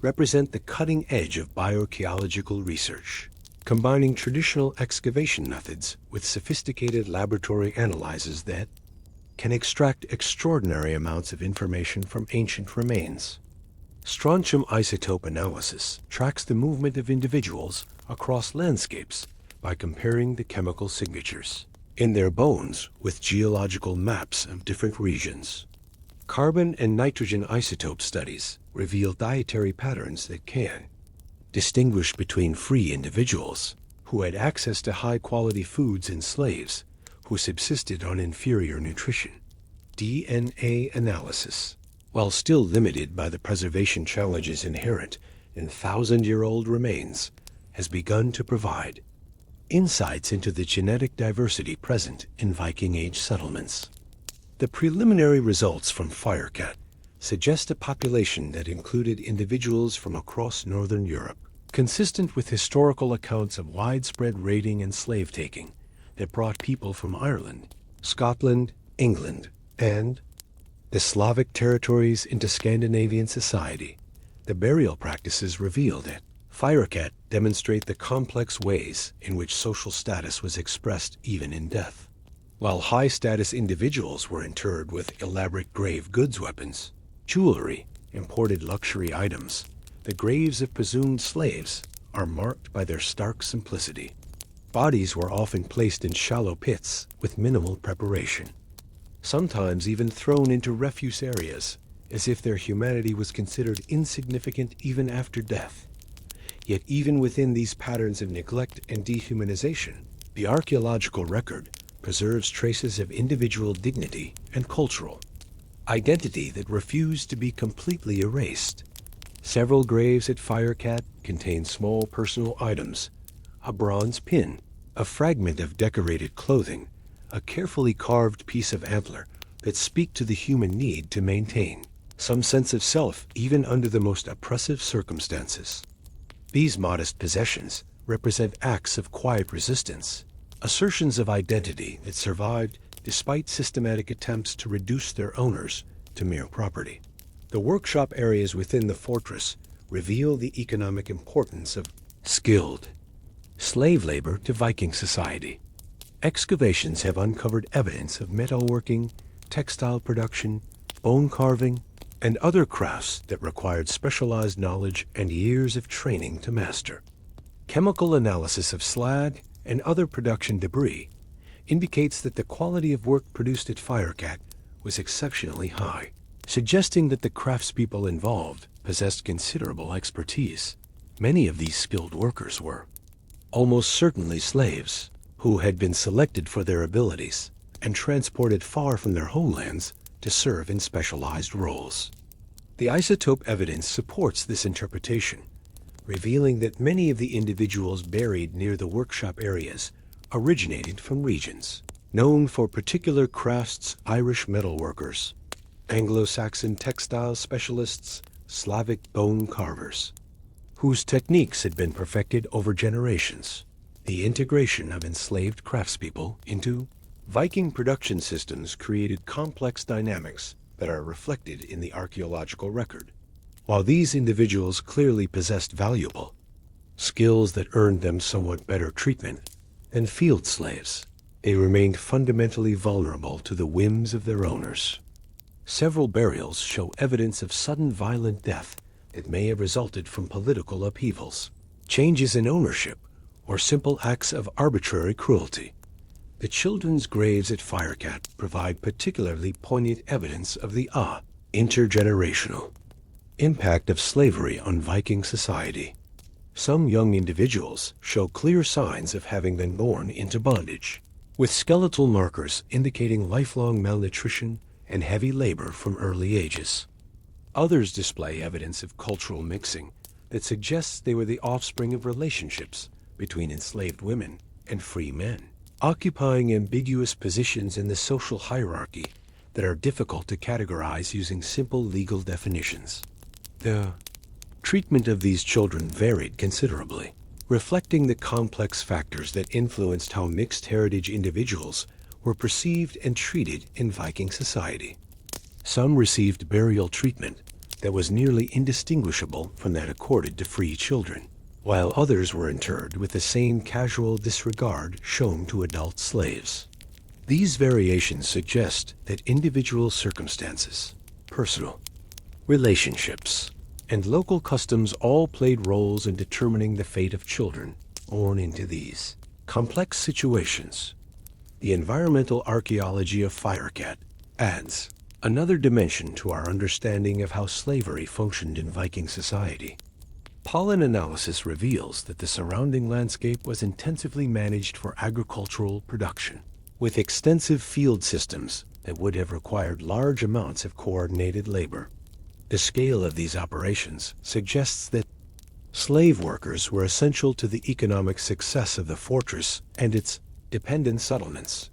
represent the cutting edge of bioarchaeological research, combining traditional excavation methods with sophisticated laboratory analyses that can extract extraordinary amounts of information from ancient remains. Strontium isotope analysis tracks the movement of individuals across landscapes by comparing the chemical signatures in their bones with geological maps of different regions. Carbon and nitrogen isotope studies reveal dietary patterns that can distinguish between free individuals who had access to high-quality foods and slaves who subsisted on inferior nutrition. DNA analysis, while still limited by the preservation challenges inherent in thousand-year-old remains, has begun to provide insights into the genetic diversity present in Viking Age settlements. The preliminary results from Firecat suggest a population that included individuals from across northern Europe, consistent with historical accounts of widespread raiding and slave-taking that brought people from Ireland, Scotland, England, and the Slavic territories into Scandinavian society. The burial practices reveal that Firecat demonstrate the complex ways in which social status was expressed even in death. While high-status individuals were interred with elaborate grave goods weapons, jewelry, imported luxury items, the graves of presumed slaves are marked by their stark simplicity. Bodies were often placed in shallow pits with minimal preparation, sometimes even thrown into refuse areas, as if their humanity was considered insignificant even after death. Yet even within these patterns of neglect and dehumanization, the archaeological record preserves traces of individual dignity and cultural identity that refuse to be completely erased. Several graves at Firecat contain small personal items, a bronze pin, a fragment of decorated clothing, a carefully carved piece of antler that speak to the human need to maintain some sense of self even under the most oppressive circumstances. These modest possessions represent acts of quiet resistance, assertions of identity that survived despite systematic attempts to reduce their owners to mere property. The workshop areas within the fortress reveal the economic importance of skilled slave labor to Viking society. Excavations have uncovered evidence of metalworking, textile production, bone carving, and other crafts that required specialized knowledge and years of training to master. Chemical analysis of slag and other production debris indicates that the quality of work produced at Firecat was exceptionally high, suggesting that the craftspeople involved possessed considerable expertise. Many of these skilled workers were almost certainly slaves who had been selected for their abilities and transported far from their homelands to serve in specialized roles. The isotope evidence supports this interpretation, revealing that many of the individuals buried near the workshop areas originated from regions known for particular crafts: Irish metalworkers, Anglo-Saxon textile specialists, Slavic bone carvers, whose techniques had been perfected over generations. The integration of enslaved craftspeople into Viking production systems created complex dynamics that are reflected in the archaeological record. While these individuals clearly possessed valuable skills that earned them somewhat better treatment than field slaves, they remained fundamentally vulnerable to the whims of their owners. Several burials show evidence of sudden violent death that may have resulted from political upheavals, changes in ownership, or simple acts of arbitrary cruelty. The children's graves at Firecat provide particularly poignant evidence of the intergenerational impact of slavery on Viking society. Some young individuals show clear signs of having been born into bondage, with skeletal markers indicating lifelong malnutrition and heavy labor from early ages. Others display evidence of cultural mixing that suggests they were the offspring of relationships between enslaved women and free men, occupying ambiguous positions in the social hierarchy that are difficult to categorize using simple legal definitions. The treatment of these children varied considerably, reflecting the complex factors that influenced how mixed heritage individuals were perceived and treated in Viking society. Some received burial treatment that was nearly indistinguishable from that accorded to free children, while others were interred with the same casual disregard shown to adult slaves. These variations suggest that individual circumstances, personal relationships, and local customs all played roles in determining the fate of children born into these complex situations. The environmental archaeology of Firecat adds another dimension to our understanding of how slavery functioned in Viking society. Pollen analysis reveals that the surrounding landscape was intensively managed for agricultural production, with extensive field systems that would have required large amounts of coordinated labor. The scale of these operations suggests that slave workers were essential to the economic success of the fortress and its dependent settlements.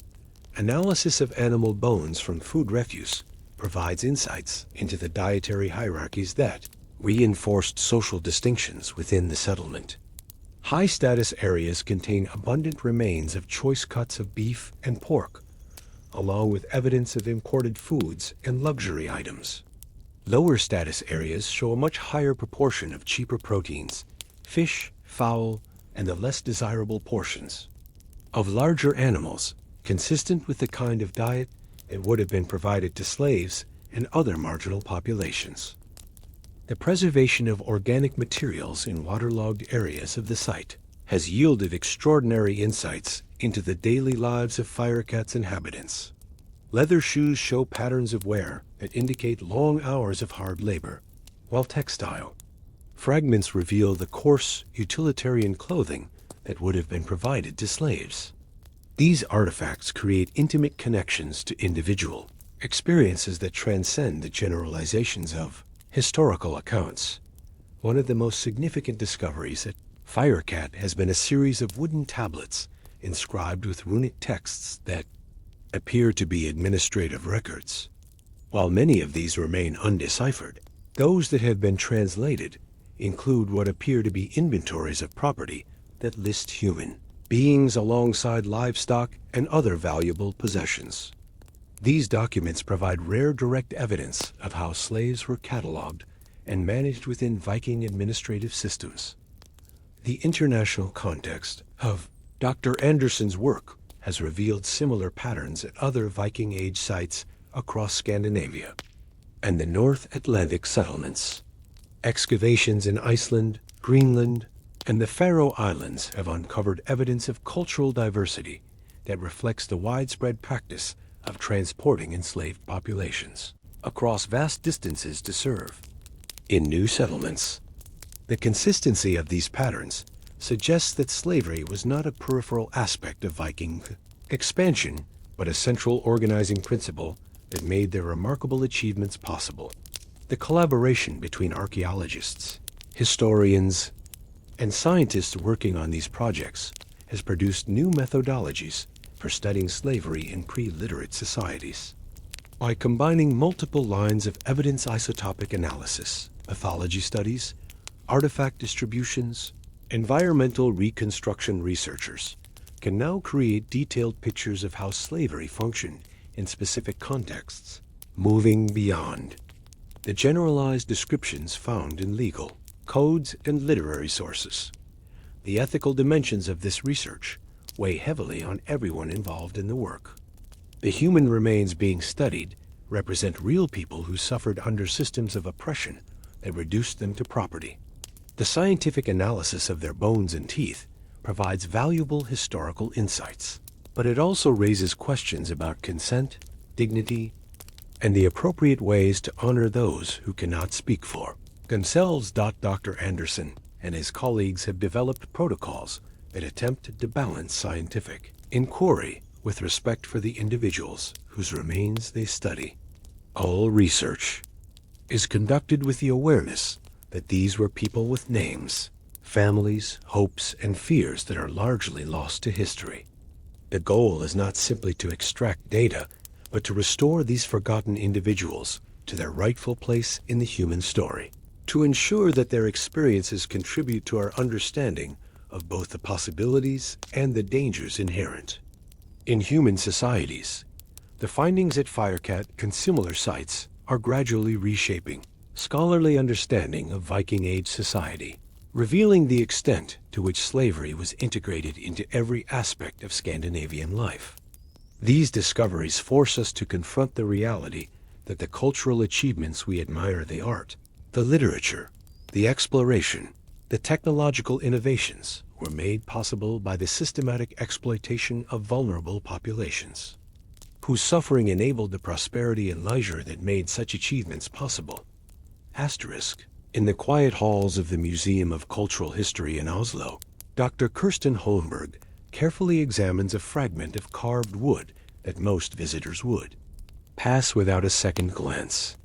Analysis of animal bones from food refuse provides insights into the dietary hierarchies that reinforced social distinctions within the settlement. High-status areas contain abundant remains of choice cuts of beef and pork, along with evidence of imported foods and luxury items. Lower-status areas show a much higher proportion of cheaper proteins, fish, fowl, and the less desirable portions of larger animals, consistent with the kind of diet that would have been provided to slaves and other marginal populations. The preservation of organic materials in waterlogged areas of the site has yielded extraordinary insights into the daily lives of Firecat's inhabitants. Leather shoes show patterns of wear that indicate long hours of hard labor, while textile fragments reveal the coarse, utilitarian clothing that would have been provided to slaves. These artifacts create intimate connections to individual experiences that transcend the generalizations of historical accounts. One of the most significant discoveries at Firecat has been a series of wooden tablets inscribed with runic texts that appear to be administrative records. While many of these remain undeciphered, those that have been translated include what appear to be inventories of property that list human beings alongside livestock and other valuable possessions. These documents provide rare direct evidence of how slaves were cataloged and managed within Viking administrative systems. The international context of Dr. Anderson's work has revealed similar patterns at other Viking Age sites across Scandinavia and the North Atlantic settlements. Excavations in Iceland, Greenland, and the Faroe Islands have uncovered evidence of cultural diversity that reflects the widespread practice of transporting enslaved populations across vast distances to serve in new settlements. The consistency of these patterns suggests that slavery was not a peripheral aspect of Viking expansion, but a central organizing principle that made their remarkable achievements possible. The collaboration between archaeologists, historians, and scientists working on these projects has produced new methodologies for studying slavery in pre-literate societies. By combining multiple lines of evidence isotopic analysis, mythology studies, artifact distributions, environmental reconstruction researchers can now create detailed pictures of how slavery functioned in specific contexts, moving beyond the generalized descriptions found in legal codes and literary sources. The ethical dimensions of this research weigh heavily on everyone involved in the work. The human remains being studied represent real people who suffered under systems of oppression that reduced them to property. The scientific analysis of their bones and teeth provides valuable historical insights, but it also raises questions about consent, dignity, and the appropriate ways to honor those who cannot speak for themselves. Dr. Anderson and his colleagues have developed protocols that attempt to balance scientific inquiry with respect for the individuals whose remains they study. All research is conducted with the awareness that these were people with names, families, hopes, and fears that are largely lost to history. The goal is not simply to extract data, but to restore these forgotten individuals to their rightful place in the human story, to ensure that their experiences contribute to our understanding of both the possibilities and the dangers inherent in human societies. The findings at Firecat and similar sites are gradually reshaping scholarly understanding of Viking Age society, revealing the extent to which slavery was integrated into every aspect of Scandinavian life. These discoveries force us to confront the reality that the cultural achievements we admire, the art, the literature, the exploration, the technological innovations, were made possible by the systematic exploitation of vulnerable populations, whose suffering enabled the prosperity and leisure that made such achievements possible. Asterisk. In the quiet halls of the Museum of Cultural History in Oslo, Dr. Kirsten Holmberg carefully examines a fragment of carved wood that most visitors would pass without a second glance.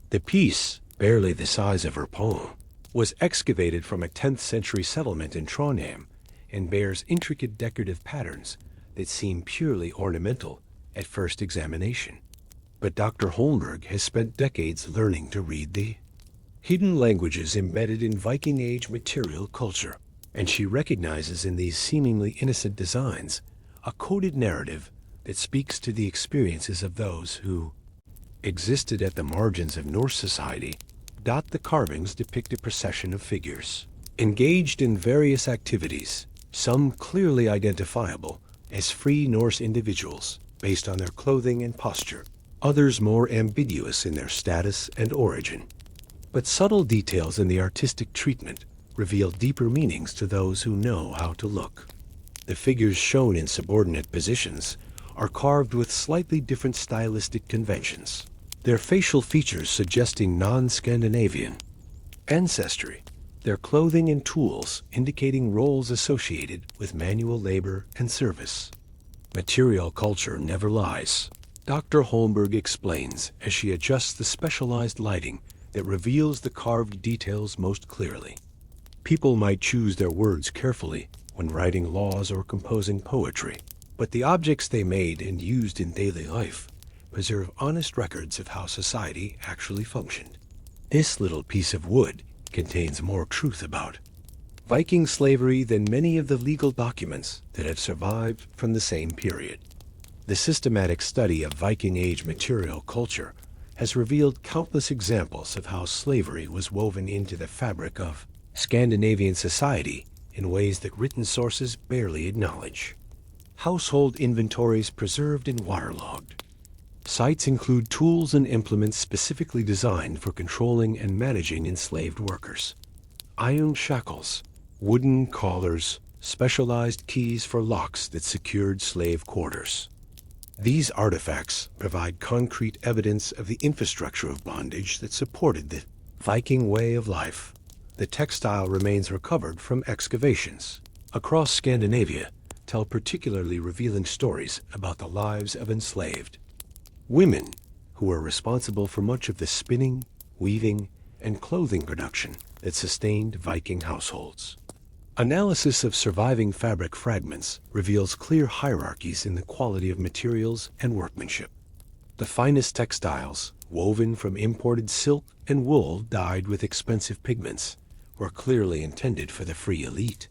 The piece, barely the size of her palm, was excavated from a 10th century settlement in Trondheim and bears intricate decorative patterns that seem purely ornamental at first examination. But Dr. Holmberg has spent decades learning to read the hidden languages embedded in Viking Age material culture, and she recognizes in these seemingly innocent designs a coded narrative that speaks to the experiences of those who existed at the margins of Norse society. The carvings depict a procession of figures engaged in various activities, some clearly identifiable as free Norse individuals based on their clothing and posture, others more ambiguous in their status and origin. But subtle details in the artistic treatment reveal deeper meanings to those who know how to look. The figures shown in subordinate positions are carved with slightly different stylistic conventions, their facial features suggesting non-Scandinavian ancestry, their clothing and tools indicating roles associated with manual labor and service. Material culture never lies, Dr. Holmberg explains as she adjusts the specialized lighting that reveals the carved details most clearly. People might choose their words carefully when writing laws or composing poetry, but the objects they made and used in daily life preserve honest records of how society actually functioned. This little piece of wood contains more truth about Viking slavery than many of the legal documents that have survived from the same period. The systematic study of Viking Age material culture has revealed countless examples of how slavery was woven into the fabric of Scandinavian society in ways that written sources barely acknowledge. Household inventories preserved and waterlogged. Sites include tools and implements specifically designed for controlling and managing enslaved workers. Iron shackles, wooden collars, specialized keys for locks that secured slave quarters. These artifacts provide concrete evidence of the infrastructure of bondage that supported the Viking way of life. The textile remains recovered from excavations across Scandinavia tell particularly revealing stories about the lives of enslaved women who were responsible for much of the spinning, weaving, and clothing production that sustained Viking households. Analysis of surviving fabric fragments reveals clear hierarchies in the quality of materials and workmanship. The finest textiles, woven from imported silk and wool dyed with expensive pigments, were clearly intended for the free elite.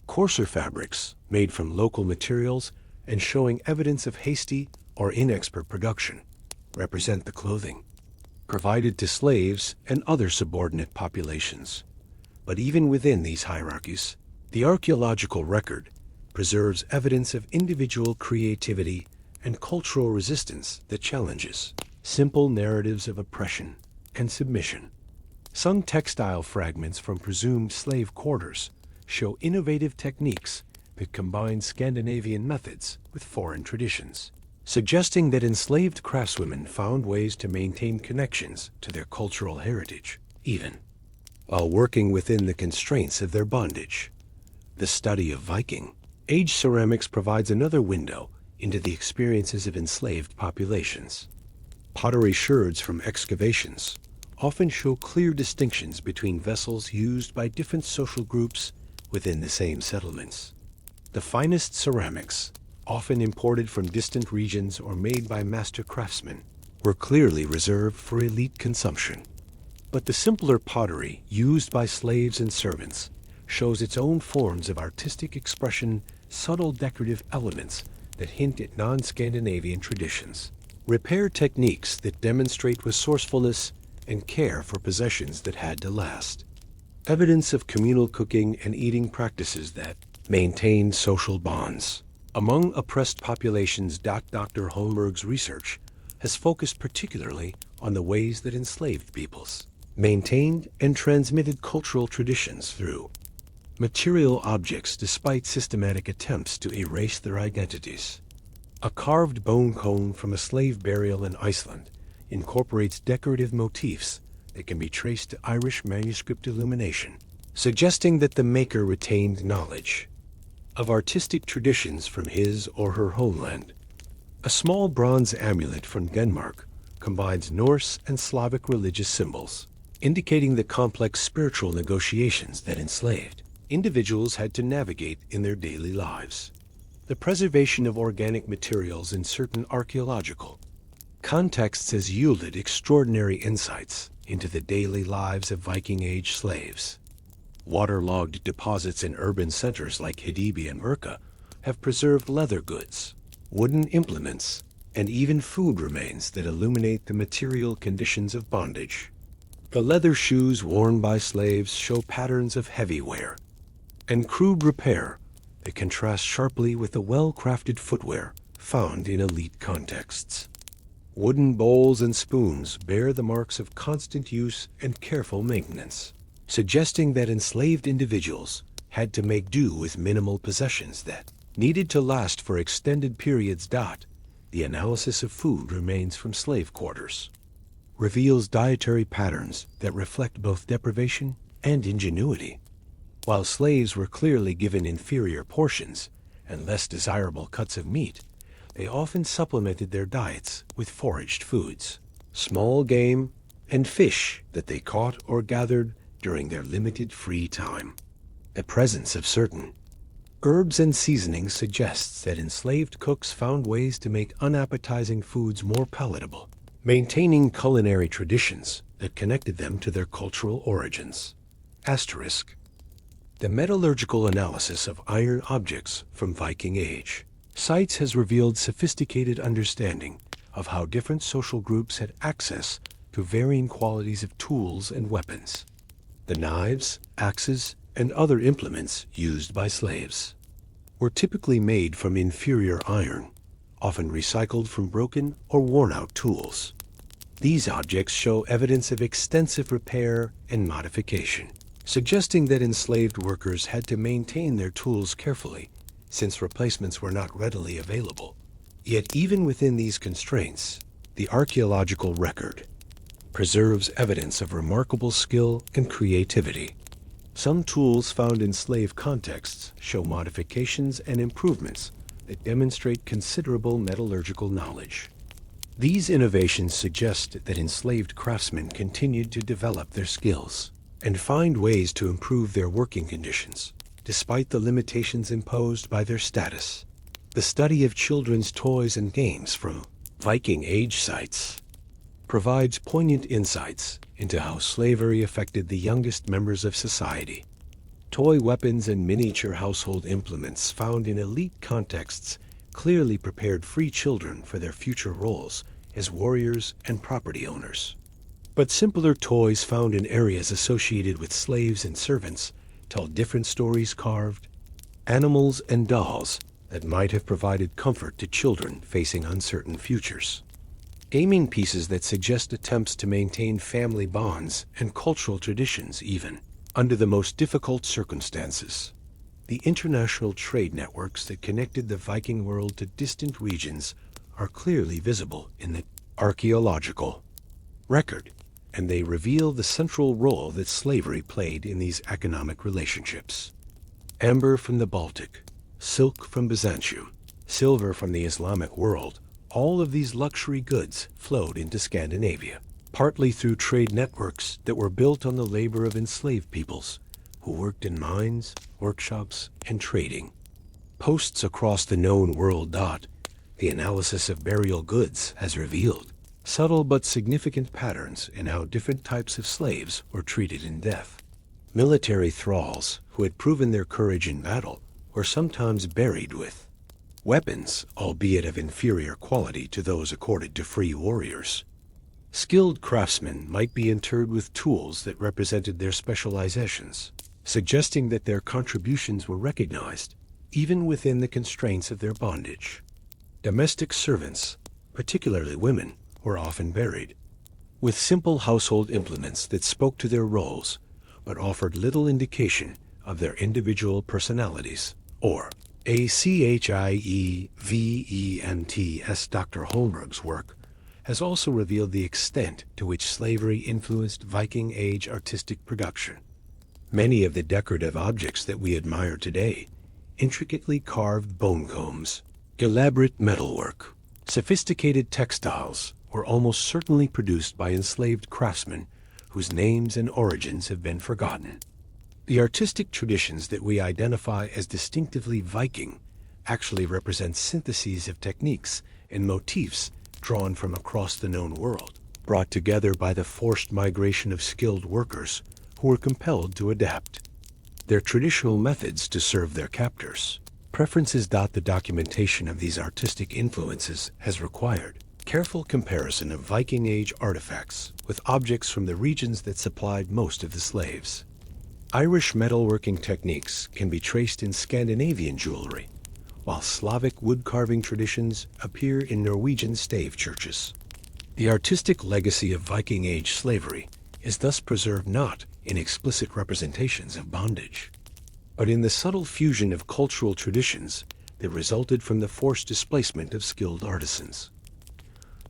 Coarser fabrics, made from local materials and showing evidence of hasty or inexpert production, represent the clothing provided to slaves and other subordinate populations. But even within these hierarchies, the archaeological record preserves evidence of individual creativity and cultural resistance that challenges simple narratives of oppression and submission. Some textile fragments from presumed slave quarters show innovative techniques that combine Scandinavian methods with foreign traditions, suggesting that enslaved craftswomen found ways to maintain connections to their cultural heritage, even while working within the constraints of their bondage. The study of Viking age ceramics provides another window into the experiences of enslaved populations. Pottery sherds from excavations often show clear distinctions between vessels used by different social groups within the same settlements. The finest ceramics, often imported from distant regions or made by master craftsmen, were clearly reserved for elite consumption. But the simpler pottery used by slaves and servants shows its own forms of artistic expression, subtle decorative elements that hint at non-Scandinavian traditions, repair techniques that demonstrate resourcefulness and care for possessions that had to last, evidence of communal cooking and eating practices that maintained social bonds among oppressed populations. Dr. Holmberg's research has focused particularly on the ways that enslaved peoples maintained and transmitted cultural traditions through material objects despite systematic attempts to erase their identities. A carved bone cone from a slave burial in Iceland incorporates decorative motifs that can be traced to Irish manuscript illumination, suggesting that the maker retained knowledge of artistic traditions from his or her homeland. A small bronze amulet from Denmark combines Norse and Slavic religious symbols, indicating the complex spiritual negotiations that enslaved individuals had to navigate in their daily lives. The preservation of organic materials in certain archaeological contexts has yielded extraordinary insights into the daily lives of Viking Age slaves. Waterlogged deposits in urban centers like Hidibi and Urka have preserved leather goods, wooden implements, and even food remains that illuminate the material conditions of bondage. The leather shoes worn by slaves show patterns of heavy wear and crude repair that contrast sharply with the well-crafted footwear found in elite contexts. Wooden bowls and spoons bear the marks of constant use and careful maintenance, suggesting that enslaved individuals had to make do with minimal possessions that needed to last for extended periods. The analysis of food remains from slave quarters reveals dietary patterns that reflect both deprivation and ingenuity. While slaves were clearly given inferior portions and less desirable cuts of meat, they often supplemented their diets with foraged foods, small game, and fish that they caught or gathered during their limited free time. The presence of certain herbs and seasonings suggests that enslaved cooks found ways to make unappetizing foods more palatable, maintaining culinary traditions that connected them to their cultural origins. Asterisk. The metallurgical analysis of iron objects from Viking Age sites has revealed sophisticated understanding of how different social groups had access to varying qualities of tools and weapons. The knives, axes, and other implements used by slaves were typically made from inferior iron, often recycled from broken or worn-out tools. These objects show evidence of extensive repair and modification, suggesting that enslaved workers had to maintain their tools carefully since replacements were not readily available. Yet even within these constraints, the archaeological record preserves evidence of remarkable skill and creativity. Some tools found in slave contexts show modifications and improvements that demonstrate considerable metallurgical knowledge. These innovations suggest that enslaved craftsmen continued to develop their skills and find ways to improve their working conditions, despite the limitations imposed by their status. The study of children's toys and games from Viking Age sites provides poignant insights into how slavery affected the youngest members of society. Toy weapons and miniature household implements found in elite contexts clearly prepared free children for their future roles as warriors and property owners. But simpler toys found in areas associated with slaves and servants tell different stories. Carved animals and dolls that might have provided comfort to children facing uncertain futures. Gaming pieces that suggest attempts to maintain family bonds and cultural traditions even under the most difficult circumstances. The international trade networks that connected the Viking world to distant regions are clearly visible in the archaeological record. and they reveal the central role that slavery played in these economic relationships. Amber from the Baltic, silk from Byzantium, silver from the Islamic world, all of these luxury goods flowed into Scandinavia, partly through trade networks that were built on the labor of enslaved peoples who worked in mines, workshops, and trading. Posts across the known world. The analysis of burial goods has revealed subtle but significant patterns in how different types of slaves were treated in death. Military thralls who had proven their courage in battle were sometimes buried with weapons, albeit of inferior quality to those accorded to free warriors. Skilled craftsmen might be interred with tools that represented their specializations, suggesting that their contributions were recognized even within the constraints of their bondage. Domestic servants, particularly women, were often buried with simple household implements that spoke to their roles but offered little indication of their individual personalities or Chievents. Dr. Holmberg's work has also revealed the extent to which slavery influenced Viking Age artistic production. Many of the decorative objects that we admire today, intricately carved bone combs, elaborate metalwork, sophisticated textiles, were almost certainly produced by enslaved craftsmen whose names and origins have been forgotten. The artistic traditions that we identify as distinctively Viking actually represent syntheses of techniques and motifs drawn from across the known world, brought together by the forced migration of skilled workers who were compelled to adapt their traditional methods to serve their captors. Preferences. The documentation of these artistic influences has required careful comparison of Viking Age artifacts with objects from the regions that supplied most of the slaves. Irish metalworking techniques can be traced in Scandinavian jewelry, while Slavic woodcarving traditions appear in Norwegian stave churches. The artistic legacy of Viking Age slavery is thus preserved not in explicit representations of bondage, but in the subtle fusion of cultural traditions that resulted from the forced displacement of skilled artisans.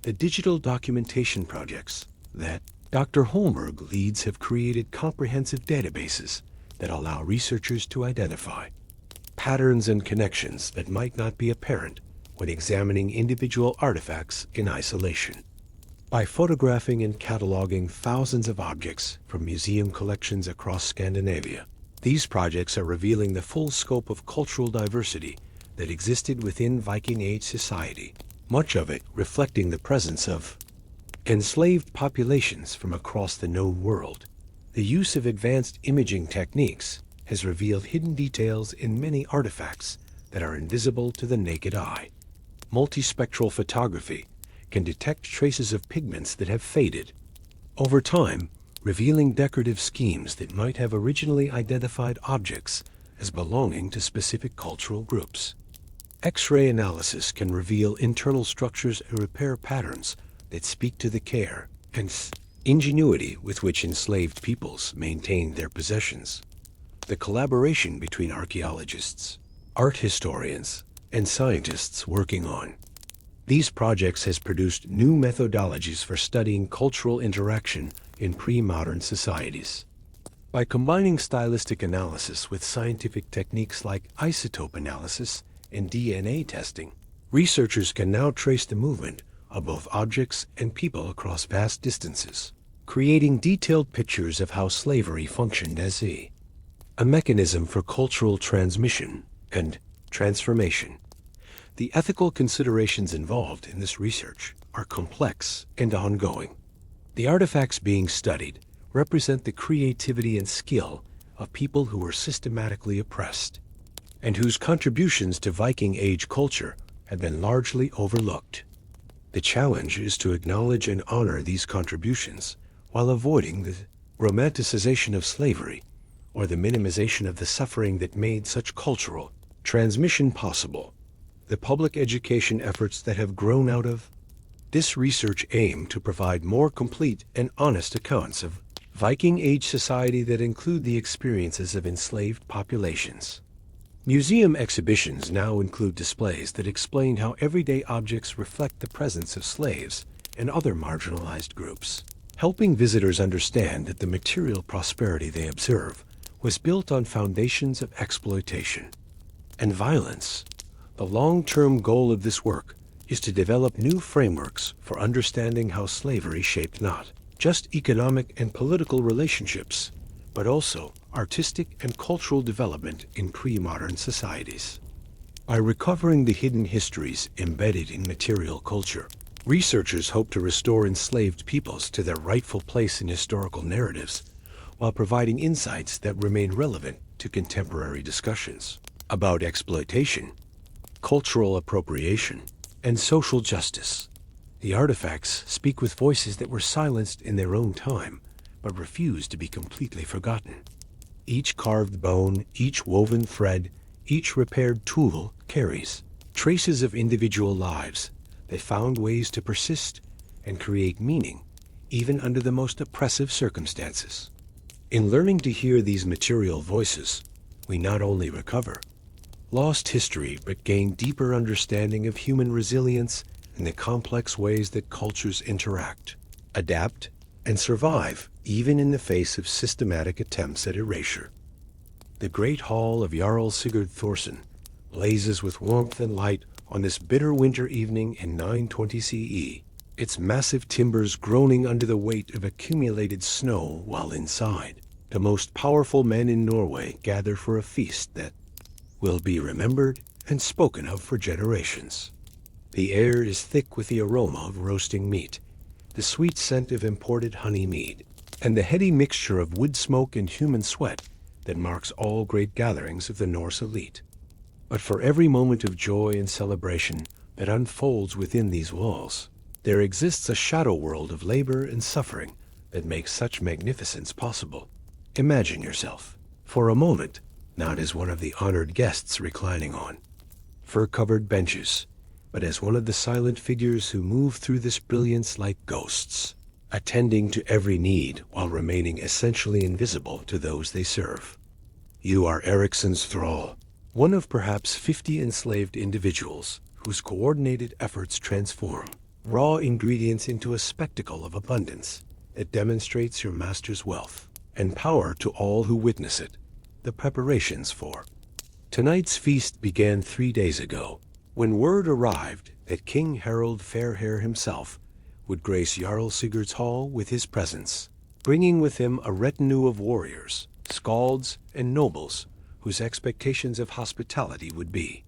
The digital documentation projects that Dr. Holmberg leads have created comprehensive databases that allow researchers to identify patterns and connections that might not be apparent when examining individual artifacts in isolation. By photographing and cataloging thousands of objects from museum collections across Scandinavia, these projects are revealing the full scope of cultural diversity that existed within Viking Age society, much of it reflecting the presence of enslaved populations from across the known world. The use of advanced imaging techniques has revealed hidden details in many artifacts that are invisible to the naked eye. Multispectral photography can detect traces of pigments that have faded over time, revealing decorative schemes that might have originally identified objects as belonging to specific cultural groups. X-ray analysis can reveal internal structures and repair patterns that speak to the care and ingenuity with which enslaved peoples maintained their possessions. The collaboration between archaeologists, art historians, and scientists working on these projects has produced new methodologies for studying cultural interaction in pre-modern societies. By combining stylistic analysis with scientific techniques like isotope analysis and DNA testing, researchers can now trace the movement of both objects and people across vast distances, creating detailed pictures of how slavery functioned as a mechanism for cultural transmission and transformation. The ethical considerations involved in this research are complex and ongoing. The artifacts being studied represent the creativity and skill of people who were systematically oppressed, and whose contributions to Viking Age culture had been largely overlooked. The challenge is to acknowledge and honor these contributions while avoiding the romanticization of slavery or the minimization of the suffering that made such cultural transmission possible. The public education efforts that have grown out of this research aim to provide more complete and honest accounts of Viking Age society that include the experiences of enslaved populations. Museum exhibitions now include displays that explain how everyday objects reflect the presence of slaves and other marginalized groups. helping visitors understand that the material prosperity they observe was built on foundations of exploitation and violence. The long-term goal of this work is to develop new frameworks for understanding how slavery shaped not just economic and political relationships, but also artistic and cultural development in pre-modern societies. By recovering the hidden histories embedded in material culture, researchers hope to restore enslaved peoples to their rightful place in historical narratives, while providing insights that remain relevant to contemporary discussions about exploitation, cultural appropriation, and social justice. The artifacts speak with voices that were silenced in their own time, but refused to be completely forgotten. Each carved bone, each woven thread, each repaired tool carries traces of individual lives. They found ways to persist and create meaning, even under the most oppressive circumstances. In learning to hear these material voices, we not only recover lost history, but gain deeper understanding of human resilience and the complex ways that cultures interact, adapt, and survive, even in the face of systematic attempts at erasure. The great hall of Jarl Sigurd Thorson blazes with warmth and light on this bitter winter evening in 920 CE, its massive timbers groaning under the weight of accumulated snow, while inside, the most powerful men in Norway gather for a feast that will be remembered and spoken of for generations. The air is thick with the aroma of roasting meat, the sweet scent of imported honey mead, and the heady mixture of wood smoke and human sweat that marks all great gatherings of the Norse elite. But for every moment of joy and celebration that unfolds within these walls, there exists a shadow world of labor and suffering that makes such magnificence possible. Imagine yourself, for a moment, not as one of the honored guests reclining on fur-covered benches, but as one of the silent figures who move through this brilliance like ghosts, attending to every need while remaining essentially invisible to those they serve. You are Ericsson's thrall, one of perhaps 50 enslaved individuals whose coordinated efforts transform raw ingredients into a spectacle of abundance that demonstrates your master's wealth and power to all who witness it. The preparations for tonight's feast began 3 days ago, when word arrived that King Harald Fairhair himself would grace Jarl Sigurd's hall with his presence, bringing with him a retinue of warriors, skalds, and nobles whose expectations of hospitality would be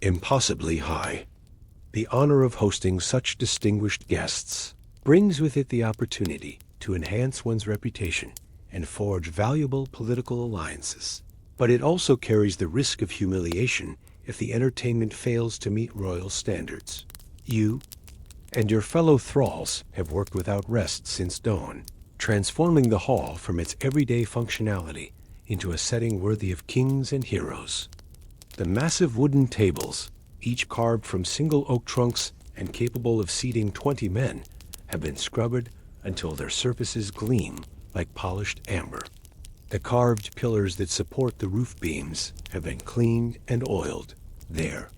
impossibly high. The honor of hosting such distinguished guests brings with it the opportunity to enhance one's reputation and forge valuable political alliances. But it also carries the risk of humiliation if the entertainment fails to meet royal standards. You and your fellow thralls have worked without rest since dawn, transforming the hall from its everyday functionality into a setting worthy of kings and heroes. The massive wooden tables, each carved from single oak trunks and capable of seating 20 men, have been scrubbed until their surfaces gleam like polished amber. The carved pillars that support the roof beams have been cleaned and oiled. There,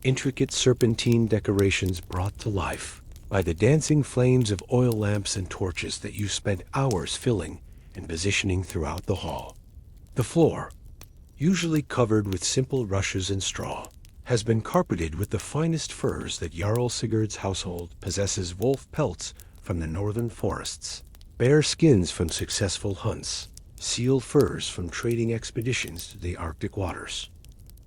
intricate serpentine decorations brought to life by the dancing flames of oil lamps and torches that you spent hours filling and positioning throughout the hall. The floor, usually covered with simple rushes and straw, has been carpeted with the finest furs that Jarl Sigurd's household possesses: wolf pelts from the northern forests, bear skins from successful hunts, seal furs from trading expeditions to the Arctic waters.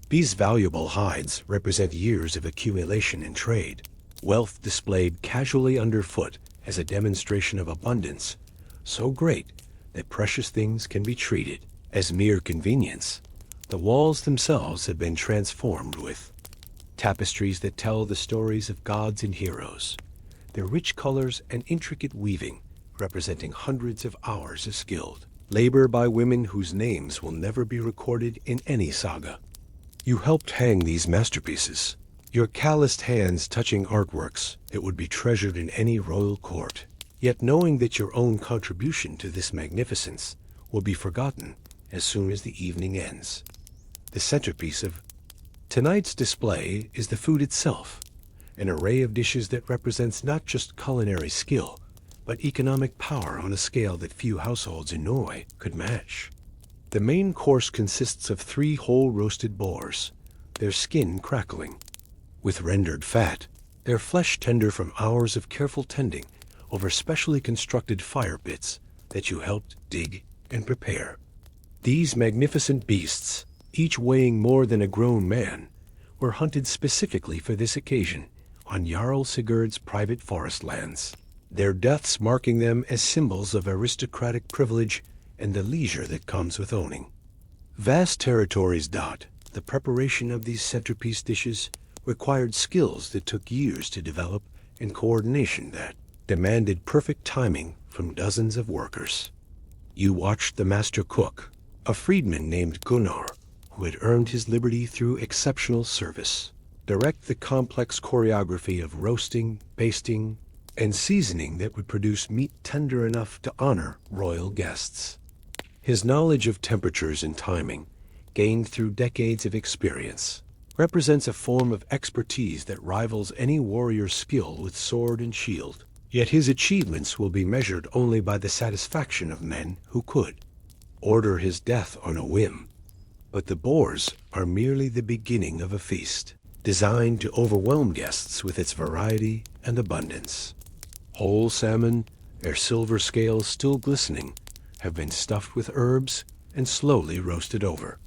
These valuable hides represent years of accumulation and trade, wealth displayed casually underfoot as a demonstration of abundance, so great that precious things can be treated as mere convenience. The walls themselves have been transformed with tapestries that tell the stories of gods and heroes, their rich colors and intricate weaving representing hundreds of hours of skilled labor by women whose names will never be recorded in any saga. You helped hang these masterpieces, your calloused hands touching artworks that would be treasured in any royal court, yet knowing that your own contribution to this magnificence will be forgotten as soon as the evening ends. The centerpiece of tonight's display is the food itself, an array of dishes that represents not just culinary skill, but economic power on a scale that few households in Norway could match. The main course consists of 3 whole roasted boars, their skin crackling. With rendered fat, their flesh tender from hours of careful tending over specially constructed fire pits that you helped dig and prepare. These magnificent beasts, each weighing more than a grown man, were hunted specifically for this occasion on Jarl Sigurd's private forest lands, their deaths marking them as symbols of aristocratic privilege and the leisure that comes with owning. Vast territories dot the preparation of these centerpiece dishes required skills that took years to develop and coordination that demanded perfect timing from dozens of workers. You watched the master cook, a freedman named Gunnar, who had earned his liberty through exceptional service, direct the complex choreography of roasting, basting, and seasoning that would produce meat tender enough to honor royal guests. His knowledge of temperatures and timing, gained through decades of experience, represents a form of expertise that rivals any warrior's skill with sword and shield. Yet his achievements will be measured only by the satisfaction of men who could order his death on a whim. But the boars are merely the beginning of a feast, designed to overwhelm guests with its variety and abundance. Whole salmon, their silver scales still glistening, have been stuffed with herbs and slowly roasted over.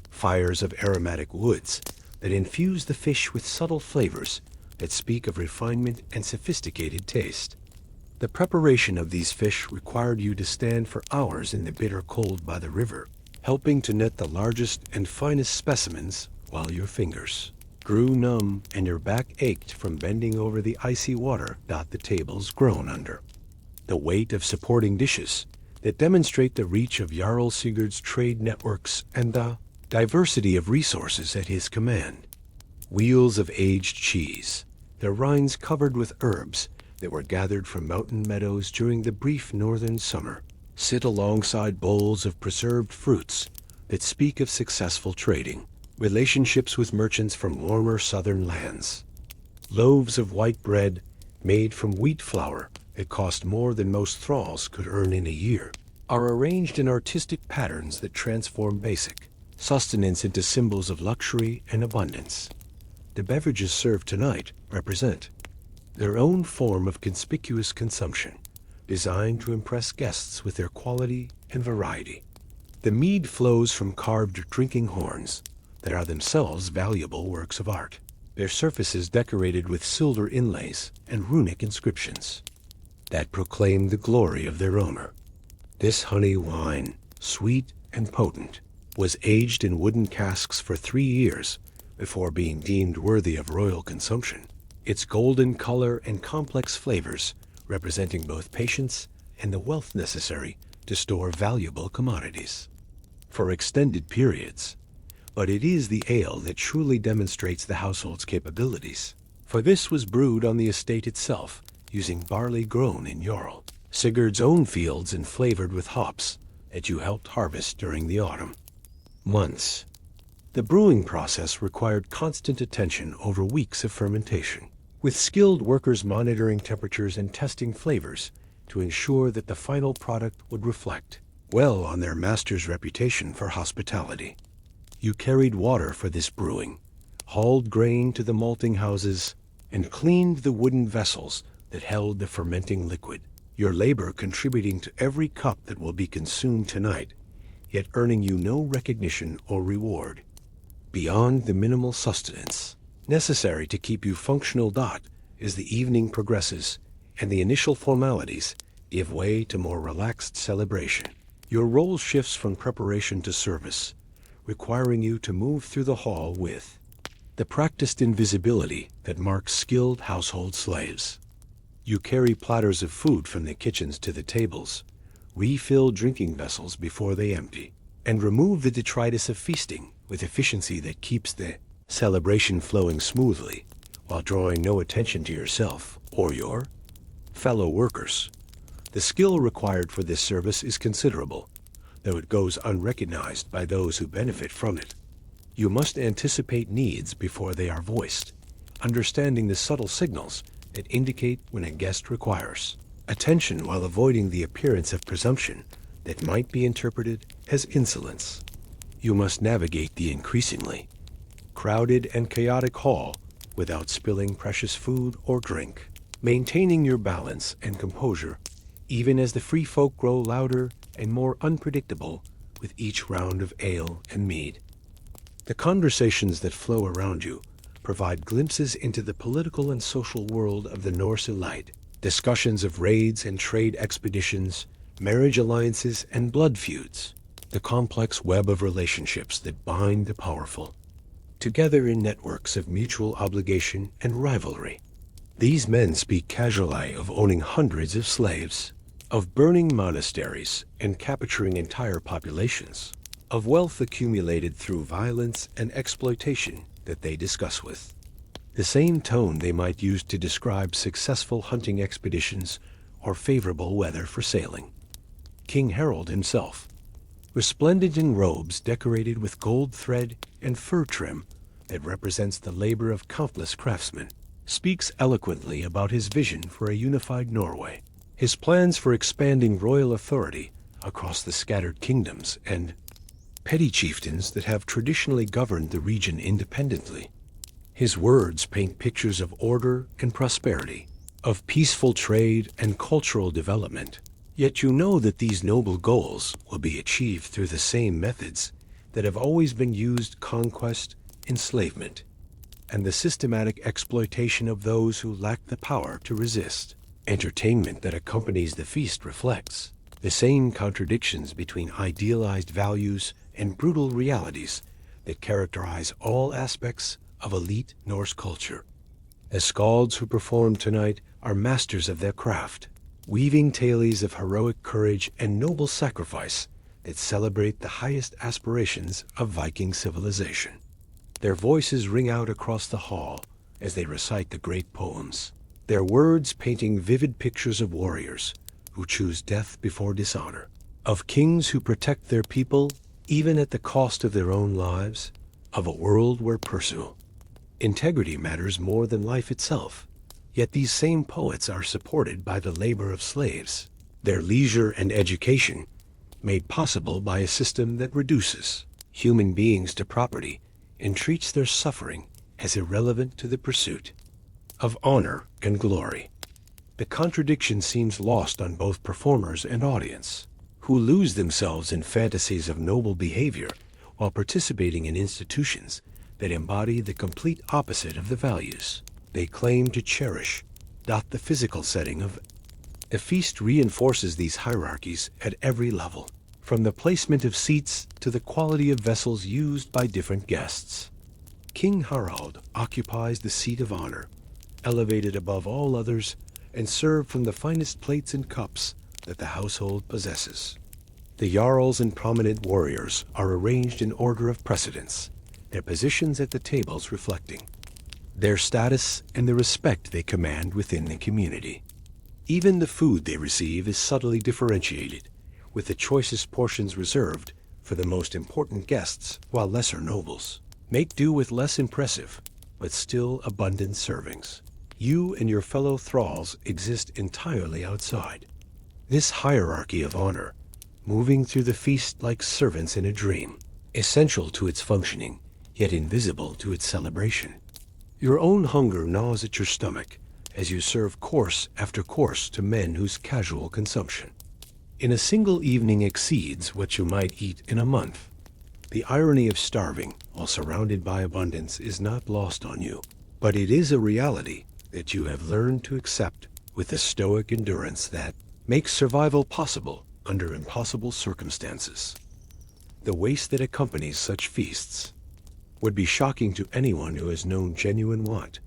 Fires of aromatic woods that infuse the fish with subtle flavors that speak of refinement and sophisticated taste. The preparation of these fish required you to stand for hours in the bitter cold by the river, helping to net the largest and finest specimens while your fingers grew numb and your back ached from bending over the icy water the tables groan under. The weight of supporting dishes that demonstrate the reach of Jarl Sigurd's trade networks and the diversity of resources at his command. Wheels of aged cheese, their rinds covered with herbs that were gathered from mountain meadows during the brief northern summer, sit alongside bowls of preserved fruits that speak of successful trading, relationships with merchants from warmer southern lands. Loaves of white bread made from wheat flour that cost more than most thralls could earn in a year are arranged in artistic patterns that transform basic sustenance into symbols of luxury and abundance. The beverages served tonight represent their own form of conspicuous consumption, designed to impress guests with their quality and variety. The mead flows from carved drinking horns that are themselves valuable works of art, their surfaces decorated with silver inlays and runic inscriptions that proclaim the glory of their owner. This honey wine, sweet and potent, was aged in wooden casks for 3 years before being deemed worthy of royal consumption, its golden color and complex flavors representing both patience and the wealth necessary to store valuable commodities for extended periods. But it is the ale that truly demonstrates the household's capabilities, for this was brewed on the estate itself using barley grown in Jarl Sigurd's own fields and flavored with hops that you helped harvest during the autumn months. The brewing process required constant attention over weeks of fermentation, with skilled workers monitoring temperatures and testing flavors to ensure that the final product would reflect well on their master's reputation for hospitality. You carried water for this brewing, hauled grain to the malting houses, and cleaned the wooden vessels that held the fermenting liquid, your labor contributing to every cup that will be consumed tonight, yet earning you no recognition or reward beyond the minimal sustenance necessary to keep you functional. As the evening progresses and the initial formalities give way to more relaxed celebration, your role shifts from preparation to service, requiring you to move through the hall with the practiced invisibility that marks skilled household slaves. You carry platters of food from the kitchens to the tables, refill drinking vessels before they empty, and remove the detritus of feasting with efficiency that keeps the celebration flowing smoothly while drawing no attention to yourself or your fellow workers. The skill required for this service is considerable, though it goes unrecognized by those who benefit from it. You must anticipate needs before they are voiced, understanding the subtle signals that indicate when a guest requires attention while avoiding the appearance of presumption that might be interpreted as insolence. You must navigate the increasingly crowded and chaotic hall without spilling precious food or drink, maintaining your balance and composure even as the free folk grow louder and more unpredictable with each round of ale and mead. The conversations that flow around you provide glimpses into the political and social world of the Norse elite, discussions of raids and trade expeditions, marriage alliances and blood feuds, the complex web of relationships that bind the powerful together in networks of mutual obligation and rivalry. These men speak casually of owning hundreds of slaves, of burning monasteries and capturing entire populations, of wealth accumulated through violence and exploitation that they discuss with the same tone they might use to describe successful hunting expeditions or favorable weather for sailing. King Harold himself, resplendent in robes decorated with gold thread and fur trim that represents the labor of countless craftsmen, speaks eloquently about his vision for a unified Norway, his plans for expanding royal authority across the scattered kingdoms and petty chieftains that have traditionally governed the region independently. His words paint pictures of order and prosperity, of peaceful trade and cultural development. Yet you know that these noble goals will be achieved through the same methods that have always been used: conquest, enslavement, and the systematic exploitation of those who lack the power to resist. Entertainment that accompanies the feast reflects the same contradictions between idealized values and brutal realities that characterize all aspects of elite Norse culture. The skalds who perform tonight are masters of their craft, weaving tales of heroic courage and noble sacrifice that celebrate the highest aspirations of Viking civilization. Their voices ring out across the hall as they recite the great poems, their words painting vivid pictures of warriors who choose death before dishonor, of kings who protect their people even at the cost of their own lives, of a world where integrity matters more than life itself. Yet these same poets are supported by the labor of slaves, their leisure and education made possible by a system that reduces human beings to property and treats their suffering as irrelevant to the pursuit of honor and glory. The contradiction seems lost on both performers and audience, who lose themselves in fantasies of noble behavior while participating in institutions that embody the complete opposite of the values they claim to cherish. The physical setting of a feast reinforces these hierarchies at every level, from the placement of seats to the quality of vessels used by different guests. King Harald occupies the seat of honor, elevated above all others and served from the finest plates and cups that the household possesses. The jarls and prominent warriors are arranged in order of precedence, their positions at the tables reflecting their status and the respect they command within the community. Even the food they receive is subtly differentiated, with the choicest portions reserved for the most important guests, while lesser nobles make do with less impressive but still abundant servings. You and your fellow thralls exist entirely outside this hierarchy of honor, moving through the feast like servants in a dream, essential to its functioning, yet invisible to its celebration. Your own hunger gnaws at your stomach as you serve course after course to men whose casual consumption in a single evening exceeds what you might eat in a month. The irony of starving while surrounded by abundance is not lost on you, but it is a reality that you have learned to accept with the stoic endurance that makes survival possible under impossible circumstances. The waste that accompanies such feasts would be shocking to anyone who has known genuine want,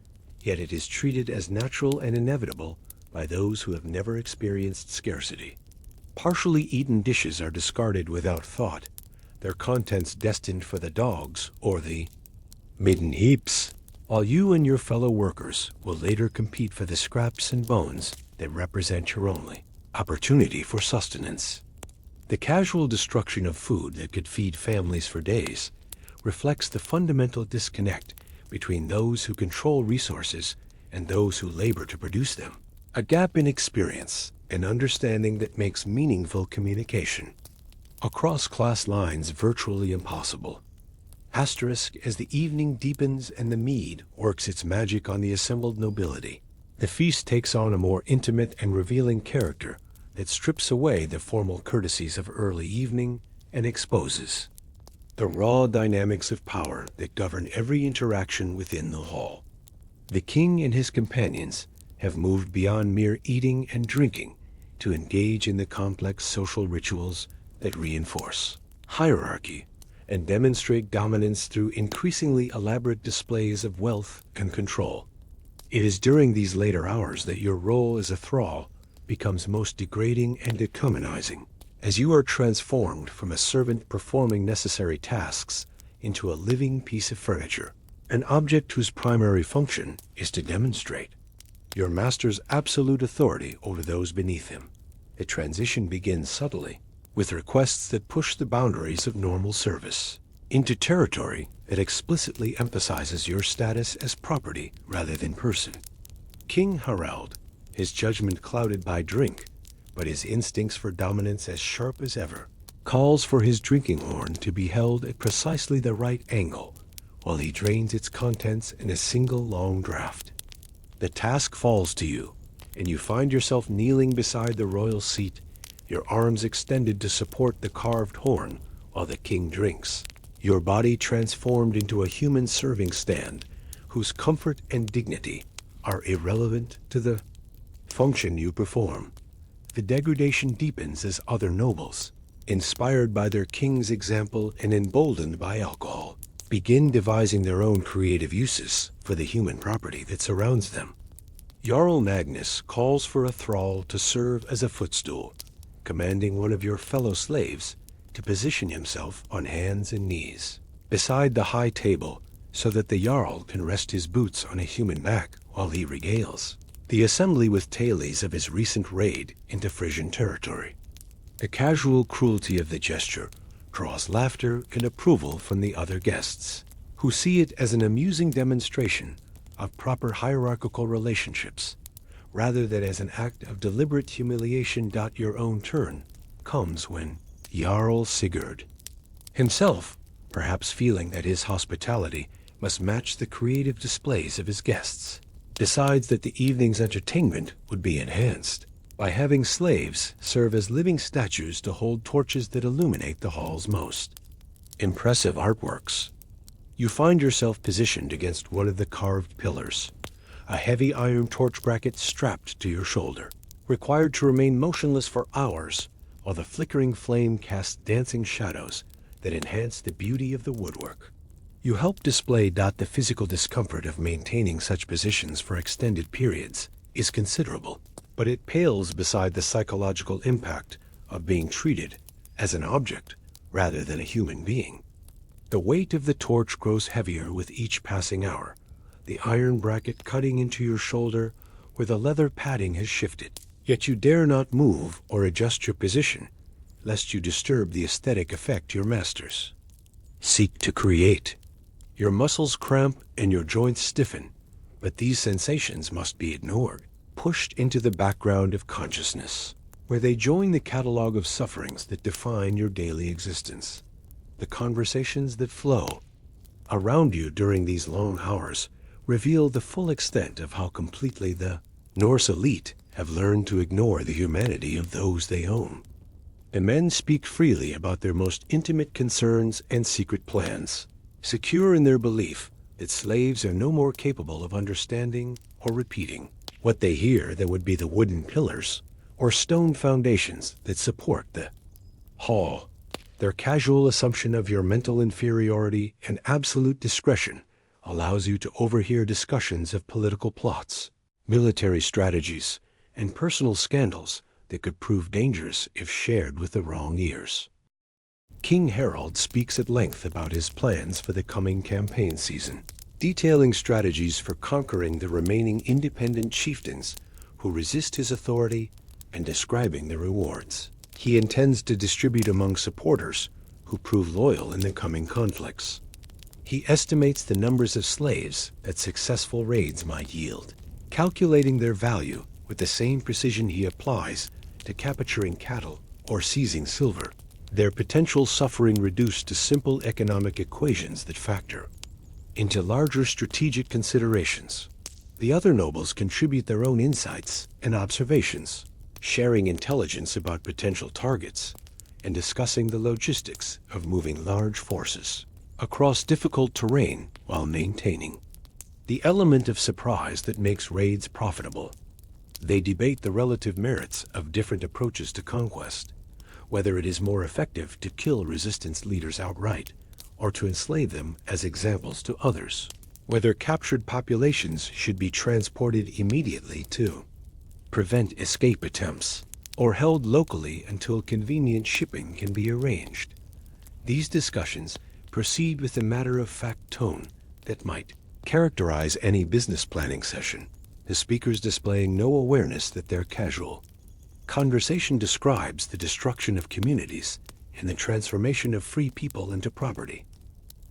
yet it is treated as natural and inevitable by those who have never experienced scarcity. Partially eaten dishes are discarded without thought, their contents destined for the dogs or the midden heaps, while you and your fellow workers will later compete for the scraps and bones that represent your only opportunity for sustenance. The casual destruction of food that could feed families for days reflects the fundamental disconnect between those who control resources and those who labor to produce them, a gap in experience an understanding that makes meaningful communication across class lines virtually impossible. Asterisk, as the evening deepens and the mead works its magic on the assembled nobility, the feast takes on a more intimate and revealing character that strips away the formal courtesies of early evening and exposes the raw dynamics of power that govern every interaction within the hall. The king and his companions have moved beyond mere eating and drinking to engage in the complex social rituals that reinforce hierarchy and demonstrate dominance through increasingly elaborate displays of wealth and control. It is during these later hours that your role as a thrall becomes most degrading and dehumanizing, as you are transformed from a servant performing necessary tasks into a living piece of furniture, an object whose primary function is to demonstrate your master's absolute authority over those beneath him. The transition begins subtly, with requests that push the boundaries of normal service into territory that explicitly emphasizes your status as property rather than person. King Harald, his judgment clouded by drink, but his instincts for dominance as sharp as ever, calls for his drinking horn to be held at precisely the right angle while he drains its contents in a single long draught. The task falls to you, and you find yourself kneeling beside the royal seat, your arms extended to support the carved horn while the king drinks, your body transformed into a human serving stand whose comfort and dignity are irrelevant to the function you perform. The degradation deepens as other nobles, inspired by their king's example and emboldened by alcohol, begin devising their own creative uses for the human property that surrounds them. Jarl Magnus calls for a thrall to serve as a footstool, commanding one of your fellow slaves to position himself on hands and knees beside the high table so that the Jarl can rest his boots on a human back while he regales the assembly with tales of his recent raid into Frisian territory. The casual cruelty of the gesture draws laughter and approval from the other guests, who see it as an amusing demonstration of proper hierarchical relationships, rather than as an act of deliberate humiliation. Your own turn comes when Jarl Sigurd, himself perhaps feeling that his hospitality must match the creative displays of his guests, decides that the evening's entertainment would be enhanced by having slaves serve as living statues to hold torches that illuminate the hall's most impressive artworks. You find yourself positioned against one of the carved pillars, a heavy iron torch bracket strapped to your shoulder, required to remain motionless for hours while the flickering flame casts dancing shadows that enhance the beauty of the woodwork. You help display. The physical discomfort of maintaining such positions for extended periods is considerable, but it pales beside the psychological impact of being treated as an object rather than a human being. The weight of the torch grows heavier with each passing hour, the iron bracket cutting into your shoulder where the leather padding has shifted. Yet you dare not move or adjust your position, lest you disturb the aesthetic effect your masters seek to create. Your muscles cramp and your joints stiffen, but these sensations must be ignored, pushed into the background of consciousness, where they join the catalog of sufferings that define your daily existence. The conversations that flow around you during these long hours reveal the full extent of how completely the Norse elite have learned to ignore the humanity of those they own. The men speak freely about their most intimate concerns and secret plans, secure in their belief that slaves are no more capable of understanding or repeating what they hear than would be the wooden pillars or stone foundations that support the hall. Their casual assumption of your mental inferiority and absolute discretion allows you to overhear discussions of political plots, military strategies, and personal scandals that could prove dangerous if shared with the wrong ears. King Harald speaks at length about his plans for the coming campaign season, detailing strategies for conquering the remaining independent chieftains who resist his authority and describing the rewards he intends to distribute among supporters who prove loyal in the coming conflicts. He estimates the numbers of slaves that successful raids might yield, calculating their value with the same precision he applies to capturing cattle or seizing silver, their potential suffering reduced to simple economic equations that factor into larger strategic considerations. The other nobles contribute their own insights and observations, sharing intelligence about potential targets and discussing the logistics of moving large forces across difficult terrain while maintaining the element of surprise that makes raids profitable. They debate the relative merits of different approaches to conquest, whether it is more effective to kill resistance leaders outright or to enslave them as examples to others, whether captured populations should be transported immediately to prevent escape attempts or held locally until convenient shipping can be arranged. These discussions proceed with a matter-of-fact tone that might characterize any business planning session, the speakers displaying no awareness that they're casual. Conversation describes the destruction of communities and the transformation of free people into property.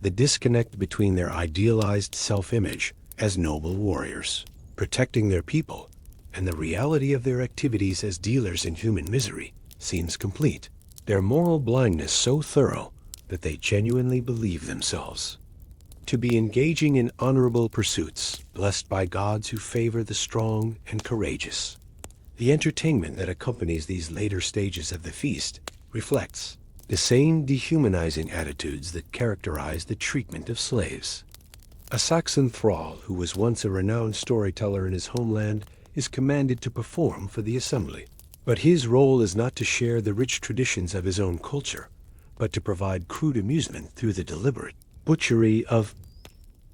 The disconnect between their idealized self-image as noble warriors, protecting their people, and the reality of their activities as dealers in human misery seems complete. Their moral blindness so thorough that they genuinely believe themselves to be engaging in honorable pursuits, blessed by gods who favor the strong and courageous. The entertainment that accompanies these later stages of the feast reflects the same dehumanizing attitudes that characterize the treatment of slaves. A Saxon thrall who was once a renowned storyteller in his homeland is commanded to perform for the assembly. But his role is not to share the rich traditions of his own culture, but to provide crude amusement through the deliberate butchery of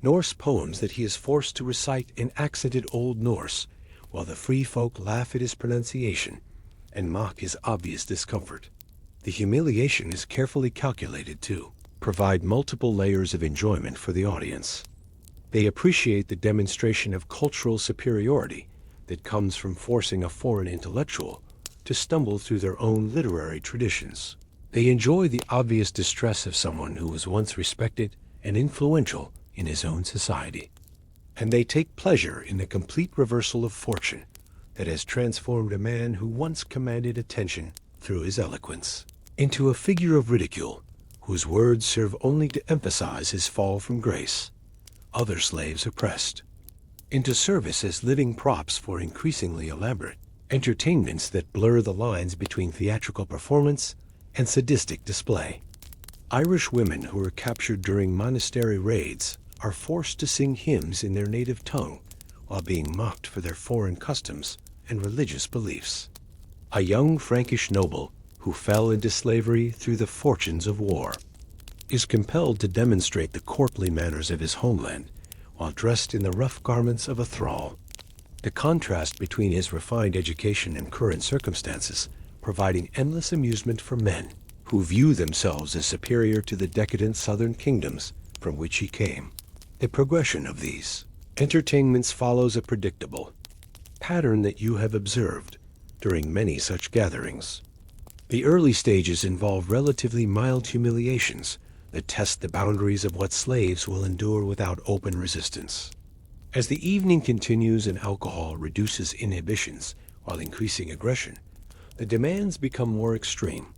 Norse poems that he is forced to recite in accented Old Norse, while the free folk laugh at his pronunciation and mock his obvious discomfort. The humiliation is carefully calculated to provide multiple layers of enjoyment for the audience. They appreciate the demonstration of cultural superiority that comes from forcing a foreign intellectual to stumble through their own literary traditions. They enjoy the obvious distress of someone who was once respected and influential in his own society. And they take pleasure in the complete reversal of fortune that has transformed a man who once commanded attention through his eloquence into a figure of ridicule whose words serve only to emphasize his fall from grace. Other slaves oppressed into service as living props for increasingly elaborate entertainments that blur the lines between theatrical performance and sadistic display. Irish women who were captured during monastery raids are forced to sing hymns in their native tongue while being mocked for their foreign customs and religious beliefs. A young Frankish noble who fell into slavery through the fortunes of war is compelled to demonstrate the courtly manners of his homeland while dressed in the rough garments of a thrall. The contrast between his refined education and current circumstances providing endless amusement for men who view themselves as superior to the decadent southern kingdoms from which he came. The progression of these entertainments follows a predictable pattern that you have observed during many such gatherings. The early stages involve relatively mild humiliations that test the boundaries of what slaves will endure without open resistance. As the evening continues and alcohol reduces inhibitions while increasing aggression, the demands become more extreme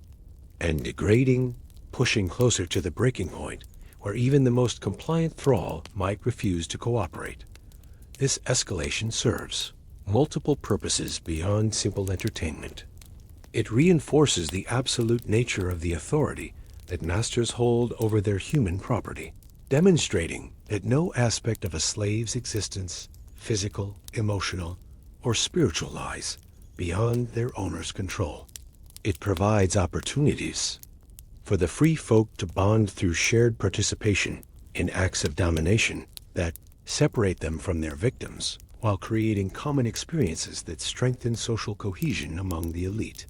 and degrading, pushing closer to the breaking point where even the most compliant thrall might refuse to cooperate. This escalation serves multiple purposes beyond simple entertainment. It reinforces the absolute nature of the authority that masters hold over their human property, demonstrating that no aspect of a slave's existence, physical, emotional, or spiritual, lies beyond their owner's control. It provides opportunities for the free folk to bond through shared participation in acts of domination that separate them from their victims, while creating common experiences that strengthen social cohesion among the elite.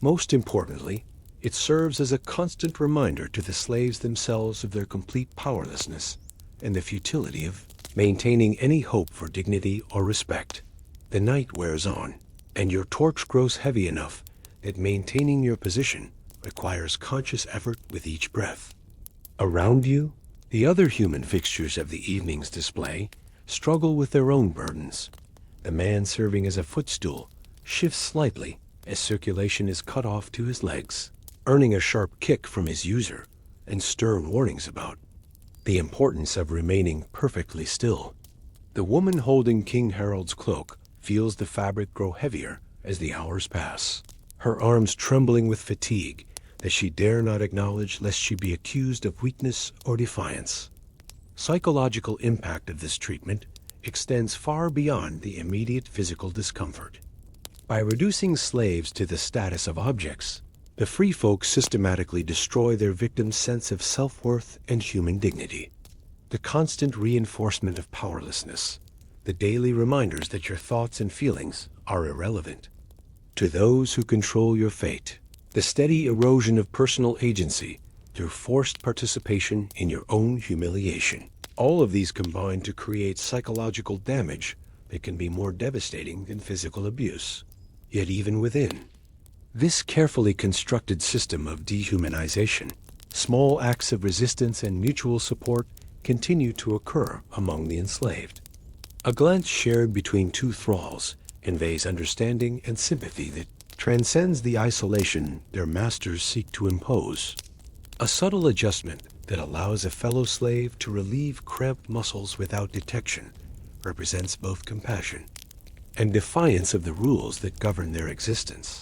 Most importantly, it serves as a constant reminder to the slaves themselves of their complete powerlessness and the futility of maintaining any hope for dignity or respect. The night wears on, and your torch grows heavy enough that maintaining your position requires conscious effort with each breath. Around you, the other human fixtures of the evening's display struggle with their own burdens. The man serving as a footstool shifts slightly as circulation is cut off to his legs, earning a sharp kick from his user and stern warnings about the importance of remaining perfectly still. The woman holding King Harold's cloak feels the fabric grow heavier as the hours pass, her arms trembling with fatigue that she dare not acknowledge lest she be accused of weakness or defiance. Psychological impact of this treatment extends far beyond the immediate physical discomfort. By reducing slaves to the status of objects, the free folk systematically destroy their victims' sense of self-worth and human dignity. The constant reinforcement of powerlessness, the daily reminders that your thoughts and feelings are irrelevant. To those who control your fate, the steady erosion of personal agency through forced participation in your own humiliation. All of these combine to create psychological damage that can be more devastating than physical abuse. Yet even within this carefully constructed system of dehumanization, small acts of resistance and mutual support continue to occur among the enslaved. A glance shared between two thralls conveys understanding and sympathy that transcends the isolation their masters seek to impose. A subtle adjustment that allows a fellow slave to relieve cramped muscles without detection represents both compassion and defiance of the rules that govern their existence.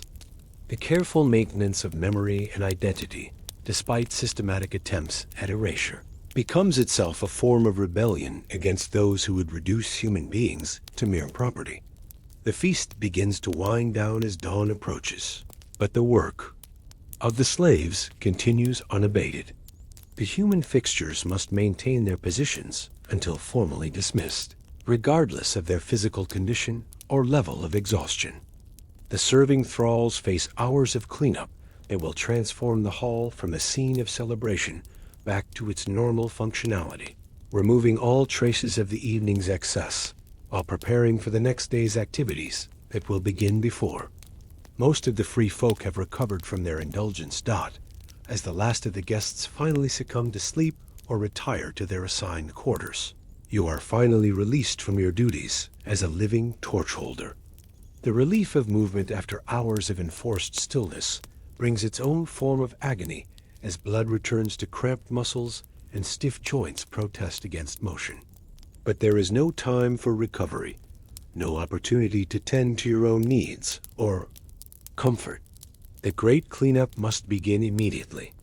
The careful maintenance of memory and identity, despite systematic attempts at erasure, becomes itself a form of rebellion against those who would reduce human beings to mere property. The feast begins to wind down as dawn approaches, but the work of the slaves continues unabated. The human fixtures must maintain their positions until formally dismissed, regardless of their physical condition or level of exhaustion. The serving thralls face hours of cleanup that will transform the hall from a scene of celebration back to its normal functionality, removing all traces of the evening's excess while preparing for the next day's activities that will begin before. Most of the free folk have recovered from their indulgence. As the last of the guests finally succumb to sleep or retire to their assigned quarters, you are finally released from your duties as a living torch holder. The relief of movement after hours of enforced stillness brings its own form of agony as blood returns to cramped muscles and stiff joints protest against motion. But there is no time for recovery, no opportunity to tend to your own needs or comfort. The great cleanup must begin immediately,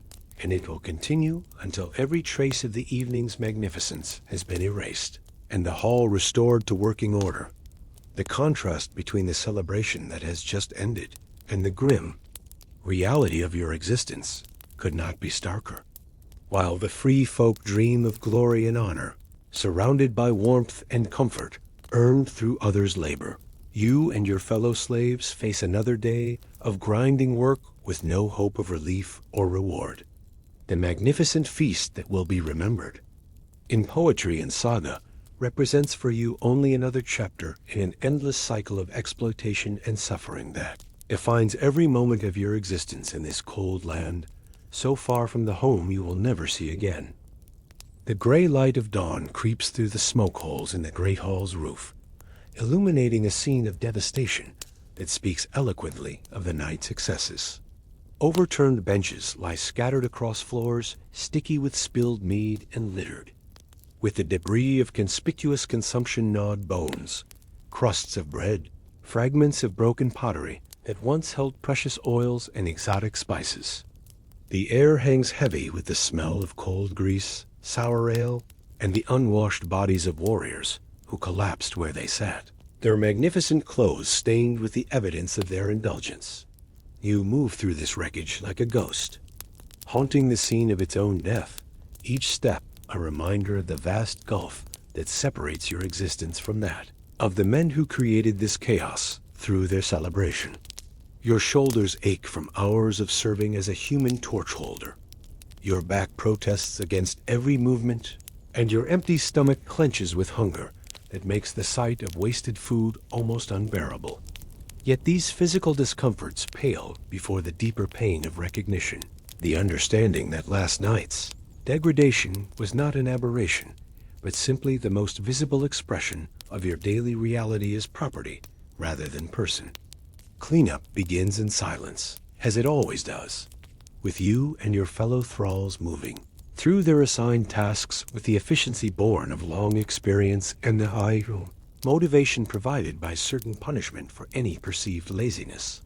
and it will continue until every trace of the evening's magnificence has been erased and the hall restored to working order. The contrast between the celebration that has just ended and the grim reality of your existence could not be starker. While the free folk dream of glory and honor, surrounded by warmth and comfort earned through others' labor, you and your fellow slaves face another day of grinding work with no hope of relief or reward. The magnificent feast that will be remembered in poetry and saga represents for you only another chapter in an endless cycle of exploitation and suffering that defines every moment of your existence in this cold land, so far from the home you will never see again. The gray light of dawn creeps through the smoke holes in the great hall's roof, illuminating a scene of devastation that speaks eloquently of the night's excesses. Overturned benches lie scattered across floors, sticky with spilled mead and littered with the debris of conspicuous consumption-gnawed bones, crusts of bread, fragments of broken pottery that once held precious oils and exotic spices. The air hangs heavy with the smell of cold grease, sour ale, and the unwashed bodies of warriors who collapsed where they sat, their magnificent clothes stained with the evidence of their indulgence. You move through this wreckage like a ghost, haunting the scene of its own death, each step a reminder of the vast gulf that separates your existence from that of the men who created this chaos through their celebration. Your shoulders ache from hours of serving as a human torch holder. Your back protests against every movement, and your empty stomach clenches with hunger that makes the sight of wasted food almost unbearable. Yet these physical discomforts pale before the deeper pain of recognition, the understanding that last night's degradation was not an aberration, but simply the most visible expression of your daily reality as property rather than person. Cleanup begins in silence, as it always does, with you and your fellow thralls moving through their assigned tasks with the efficiency born of long experience and the high motivation provided by certain punishment for any perceived laziness.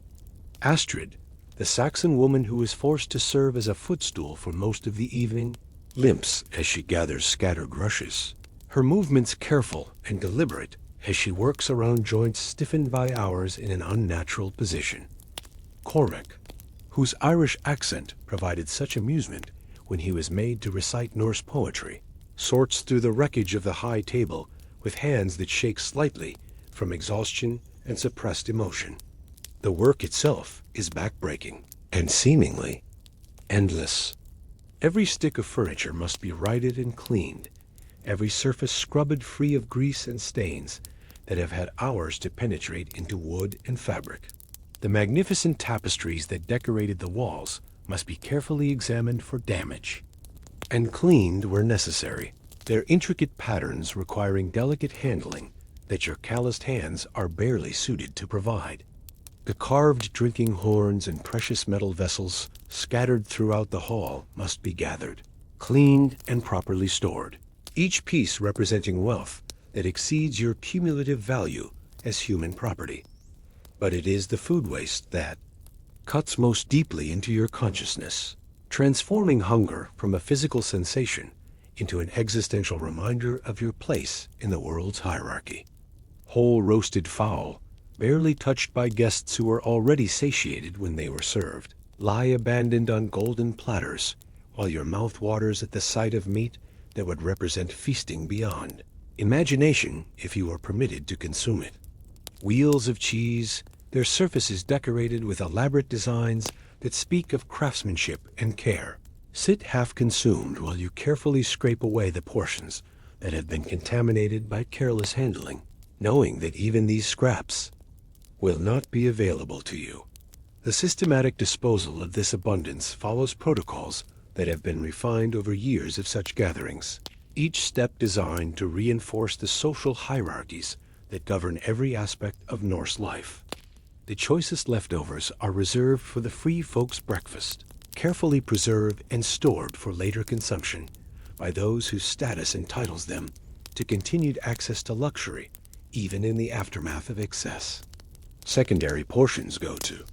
Astrid, the Saxon woman who is forced to serve as a footstool for most of the evening, limps as she gathers scattered rushes, her movements careful and deliberate as she works around joints stiffened by hours in an unnatural position. Cormac, whose Irish accent provided such amusement when he was made to recite Norse poetry, sorts through the wreckage of the high table with hands that shake slightly from exhaustion and suppressed emotion. The work itself is backbreaking and seemingly endless. Every stick of furniture must be righted and cleaned, every surface scrubbed free of grease and stains that have had hours to penetrate into wood and fabric. The magnificent tapestries that decorated the walls must be carefully examined for damage and cleaned where necessary, their intricate patterns requiring delicate handling that your calloused hands are barely suited to provide. The carved drinking horns and precious metal vessels scattered throughout the hall must be gathered, cleaned, and properly stored, each piece representing wealth that exceeds your cumulative value as human property. But it is the food waste that cuts most deeply into your consciousness, transforming hunger from a physical sensation into an existential reminder of your place in the world's hierarchy. Whole roasted fowl, barely touched by guests who were already satiated when they were served, lie abandoned on golden platters, while your mouth waters at the sight of meat that would represent feasting beyond imagination if you are permitted to consume it. Wheels of cheese, their surfaces decorated with elaborate designs that speak of craftsmanship and care, sit half-consumed while you carefully scrape away the portions that have been contaminated by careless handling, knowing that even these scraps will not be available to you. The systematic disposal of this abundance follows protocols that have been refined over years of such gatherings, each step designed to reinforce the social hierarchies that govern every aspect of Norse life. The choicest leftovers are reserved for the free folks' breakfast, carefully preserved and stored for later consumption by those whose status entitles them to continued access to luxury, even in the aftermath of excess. Secondary portions go to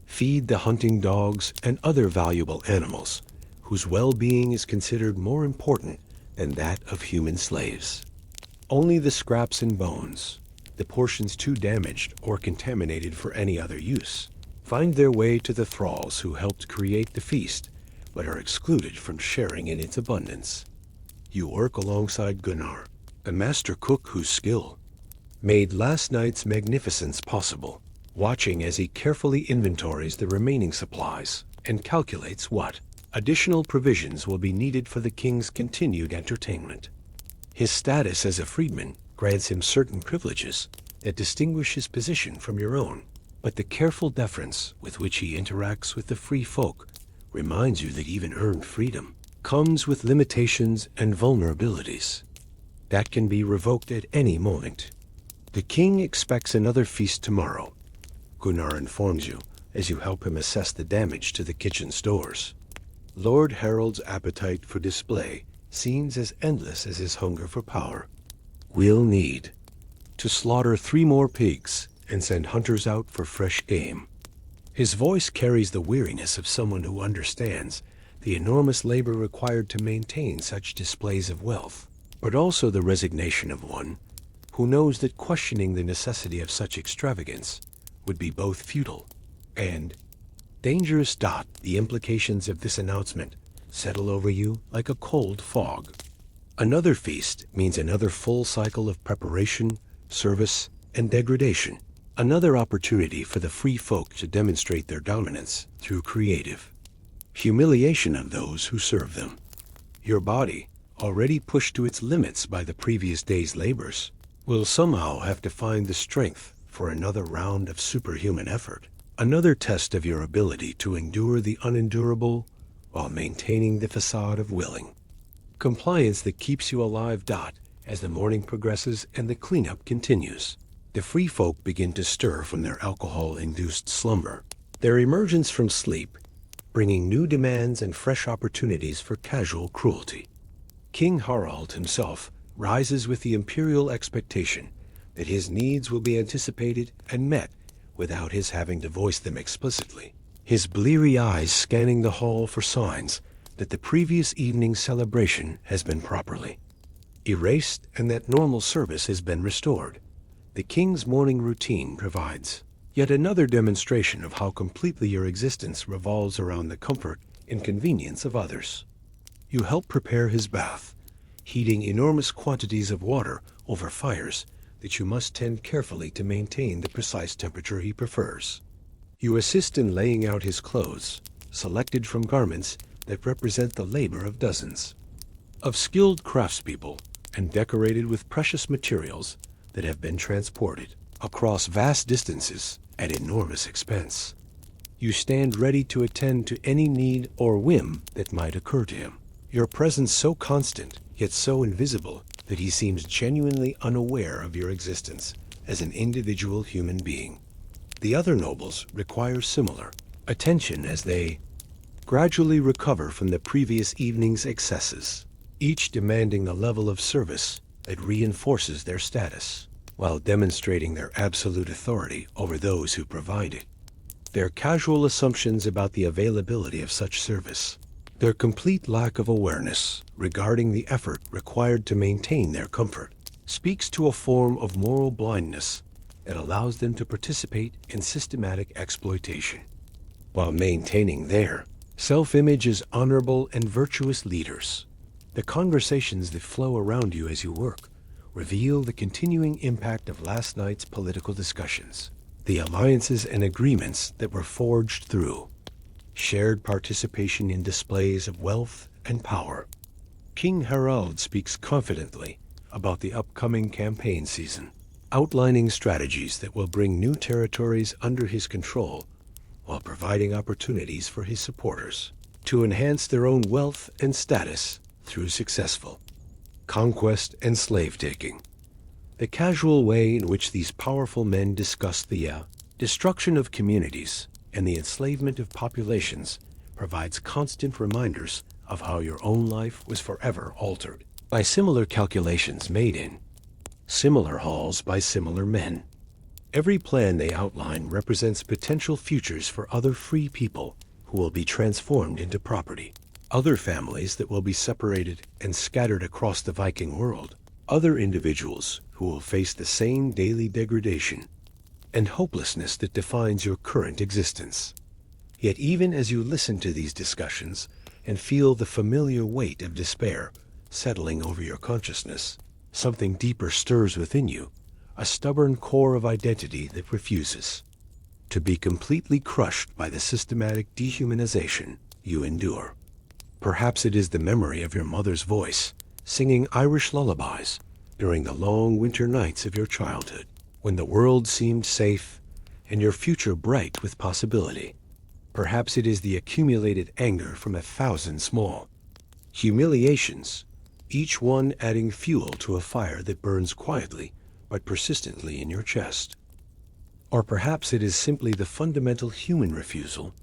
feed the hunting dogs and other valuable animals whose well-being is considered more important than that of human slaves. Only the scraps and bones, the portions too damaged or contaminated for any other use, find their way to the thralls who helped create the feast but are excluded from sharing in its abundance. You work alongside Gunnar, a master cook whose skill made last night's magnificence possible, watching as he carefully inventories the remaining supplies and calculates what additional provisions will be needed for the king's continued entertainment. His status as a freedman grants him certain privileges that distinguish his position from your own, but the careful deference with which he interacts with the free folk reminds you that even earned freedom comes with limitations and vulnerabilities that can be revoked at any moment. The king expects another feast tomorrow, Gunnar informs you as you help him assess the damage to the kitchen stores. Lord Harold's appetite for display seems as endless as his hunger for power. We'll need to slaughter 3 more pigs and send hunters out for fresh game. His voice carries the weariness of someone who understands the enormous labor required to maintain such displays of wealth, but also the resignation of one who knows that questioning the necessity of such extravagance would be both futile and dangerous. The implications of this announcement settle over you like a cold fog. Another feast means another full cycle of preparation, service, and degradation. Another opportunity for the free folk to demonstrate their dominance through creative humiliation of those who serve them. Your body, already pushed to its limits by the previous day's labors, will somehow have to find the strength for another round of superhuman effort. Another test of your ability to endure the unendurable while maintaining the facade of willing compliance that keeps you alive. As the morning progresses and the cleanup continues, The free folk begin to stir from their alcohol-induced slumber, their emergence from sleep, bringing new demands and fresh opportunities for casual cruelty. King Harald himself rises with the imperial expectation that his needs will be anticipated and met without his having to voice them explicitly, his bleary eyes scanning the hall for signs that the previous evening's celebration has been properly erased and that normal service has been restored. The king's morning routine provides yet another demonstration of how completely your existence revolves around the comfort and convenience of others. You help prepare his bath, heating enormous quantities of water over fires that you must tend carefully to maintain the precise temperature he prefers. You assist in laying out his clothes, selected from garments that represent the labor of dozens of skilled craftspeople and decorated with precious materials that have been transported across vast distances at enormous expense. You stand ready to attend to any need or whim that might occur to him, your presence so constant yet so invisible that he seems genuinely unaware of your existence as an individual human being. The other nobles require similar attention as they gradually recover from the previous evening's excesses, each demanding a level of service that reinforces their status, while demonstrating their absolute authority over those who provide it. Their casual assumptions about the availability of such service, their complete lack of awareness regarding the effort required to maintain their comfort, speaks to a form of moral blindness that allows them to participate in systematic exploitation, while maintaining their self-image as honorable and virtuous leaders. The conversations that flow around you as you work reveal the continuing impact of last night's political discussions, the alliances and agreements that were forged through shared participation in displays of wealth and power. King Harald speaks confidently about the upcoming campaign season, outlining strategies that will bring new territories under his control while providing opportunities for his supporters to enhance their own wealth and status through successful conquest and slave-taking. The casual way in which these powerful men discuss the destruction of communities and the enslavement of populations provides constant reminders of how your own life was forever altered by similar calculations made in similar halls by similar men. Every plan they outline represents potential futures for other free people who will be transformed into property, other families that will be separated and scattered across the Viking world, other individuals who will face the same daily degradation and hopelessness that defines your current existence. Yet even as you listen to these discussions and feel the familiar weight of despair settling over your consciousness, something deeper stirs within you, a stubborn core of identity that refuses to be completely crushed by the systematic dehumanization you endure. Perhaps it is the memory of your mother's voice singing Irish lullabies during the long winter nights of your childhood, when the world seemed safe and your future bright with possibility. Perhaps it is the accumulated anger from 1,000 small humiliations, each one adding fuel to a fire that burns quietly but persistently in your chest. Or perhaps it is simply the fundamental human refusal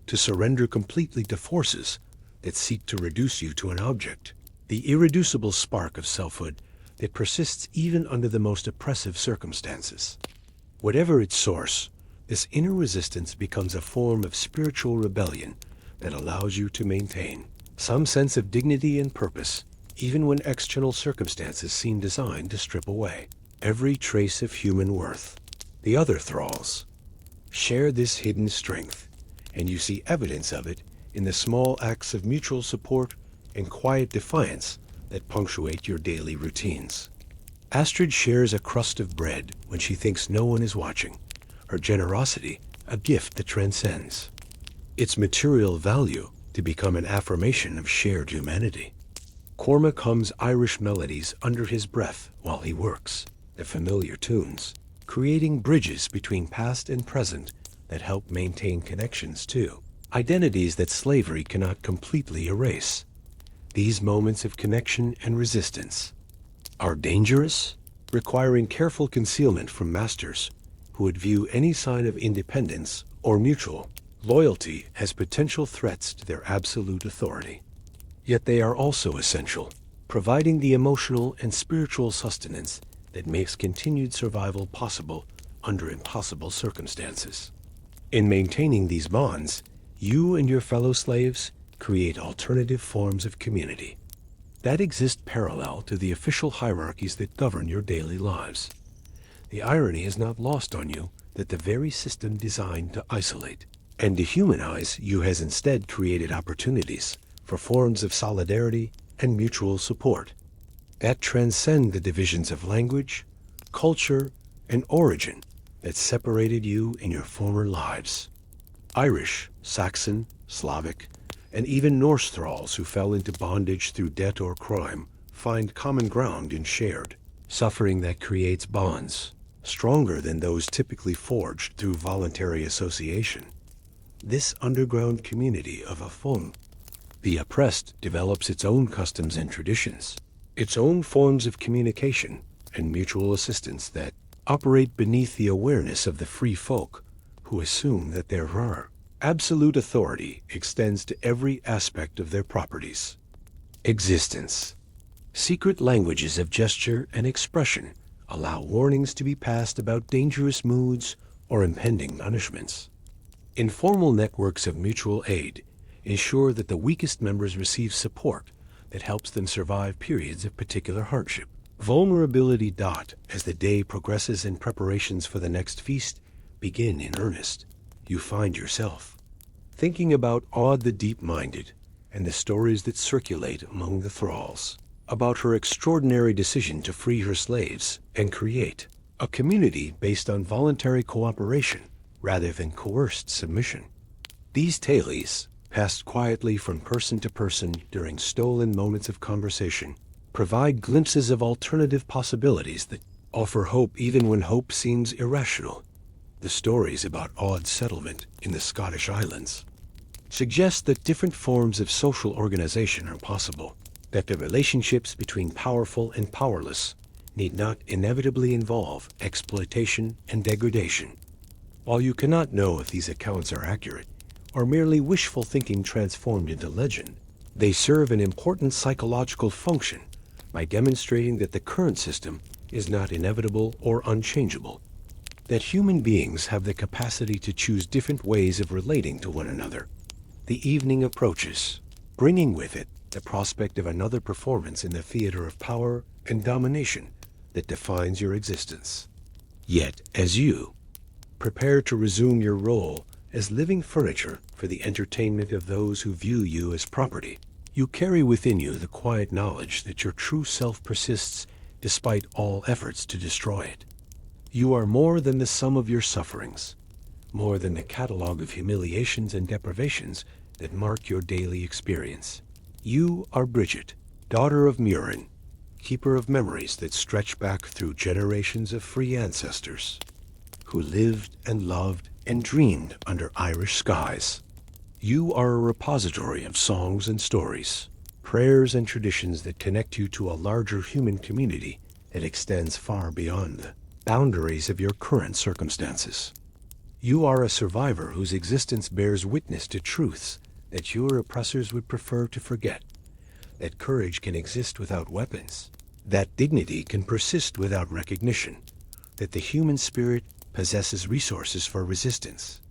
to surrender completely to forces that seek to reduce you to an object, the irreducible spark of selfhood that persists even under the most oppressive circumstances. Whatever its source, this inner resistance becomes a form of spiritual rebellion that allows you to maintain some sense of dignity and purpose, even when external circumstances seem designed to strip away every trace of human worth. The other thralls share this hidden strength, and you see evidence of it in the small acts of mutual support and quiet defiance that punctuate your daily routines. Astrid shares a crust of bread when she thinks no one is watching, her generosity a gift that transcends its material value to become an affirmation of shared humanity. Cormac hums Irish melodies under his breath while he works, the familiar tunes, creating bridges between past and present that help maintain connections too, identities that slavery cannot completely erase. These moments of connection and resistance are dangerous requiring careful concealment from masters who would view any sign of independence or mutual loyalty as potential threats to their absolute authority. Yet they are also essential, providing the emotional and spiritual sustenance that makes continued survival possible under impossible circumstances. In maintaining these bonds, you and your fellow slaves create alternative forms of community that exist parallel to the official hierarchies that govern your daily lives. The irony is not lost on you that the very system designed to isolate and dehumanize you has instead created opportunities for forms of solidarity and mutual support that transcend the divisions of language, culture, and origin that separated you in your former lives. Irish, Saxon, Slavic, and even Norse thralls who fell into bondage through debt or crime find common ground in shared suffering that creates bonds stronger than those typically forged through voluntary association. This underground community of Afon, the oppressed, develops its own customs and traditions, its own forms of communication and mutual assistance that operate beneath the awareness of the free folk who assume that their absolute authority extends to every aspect of their properties. Existence. Secret languages of gesture and expression allow warnings to be passed about dangerous moods or impending punishments. Informal networks of mutual aid ensure that the weakest members receive support that helps them survive periods of particular hardship. Vulnerability. As the day progresses and preparations for the next feast begin in earnest, you find yourself thinking about Aud the Deep-Minded and the stories that circulate among the thralls, about her extraordinary decision to free her slaves and create a community based on voluntary cooperation rather than coerced submission. These tales, passed quietly from person to person during stolen moments of conversation, provide glimpses of alternative possibilities that offer hope even when hope seems irrational. The stories about Aud's settlement in the Scottish Islands suggest that different forms of social organization are possible, that the relationships between powerful and powerless need not inevitably involve exploitation and degradation. While you cannot know if these accounts are accurate or merely wishful thinking transformed into legend, they serve an important psychological function by demonstrating that the current system is not inevitable or unchangeable, that human beings have the capacity to choose different ways of relating to one another. The evening approaches, bringing with it the prospect of another performance in the theater of power and domination that defines your existence. Yet, as you prepare to resume your role as living furniture for the entertainment of those who view you as property, you carry within you the quiet knowledge that your true self persists despite all efforts to destroy it. You are more than the sum of your sufferings, more than the catalog of humiliations and deprivations that mark your daily experience. You are Bridget, daughter of Murin, keeper of memories that stretch back through generations of free ancestors who lived and loved and dreamed under Irish skies. You are a repository of songs and stories, prayers and traditions that connect you to a larger human community that extends far beyond the boundaries of your current circumstances. You are a survivor whose existence bears witness to truths that your oppressors would prefer to forget, that courage can exist without weapons, that dignity can persist without recognition, that the human spirit possesses resources for resistance,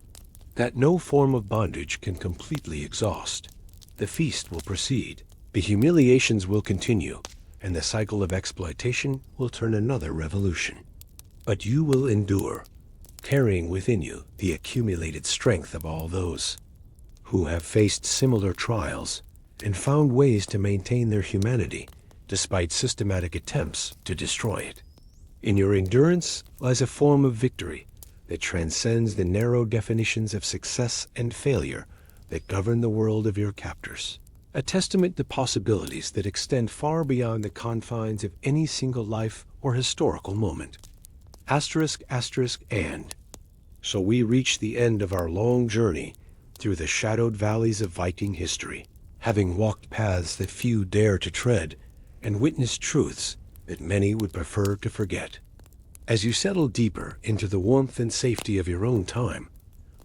that no form of bondage can completely exhaust. The feast will proceed, the humiliations will continue, and the cycle of exploitation will turn another revolution. But you will endure, carrying within you the accumulated strength of all those who have faced similar trials and found ways to maintain their humanity despite systematic attempts to destroy it. In your endurance lies a form of victory that transcends the narrow definitions of success and failure that govern the world of your captors, a testament to possibilities that extend far beyond the confines of any single life or historical moment. And so we reach the end of our long journey through the shadowed valleys of Viking history, having walked paths that few dare to tread and witnessed truths that many would prefer to forget. As you settle deeper into the warmth and safety of your own time,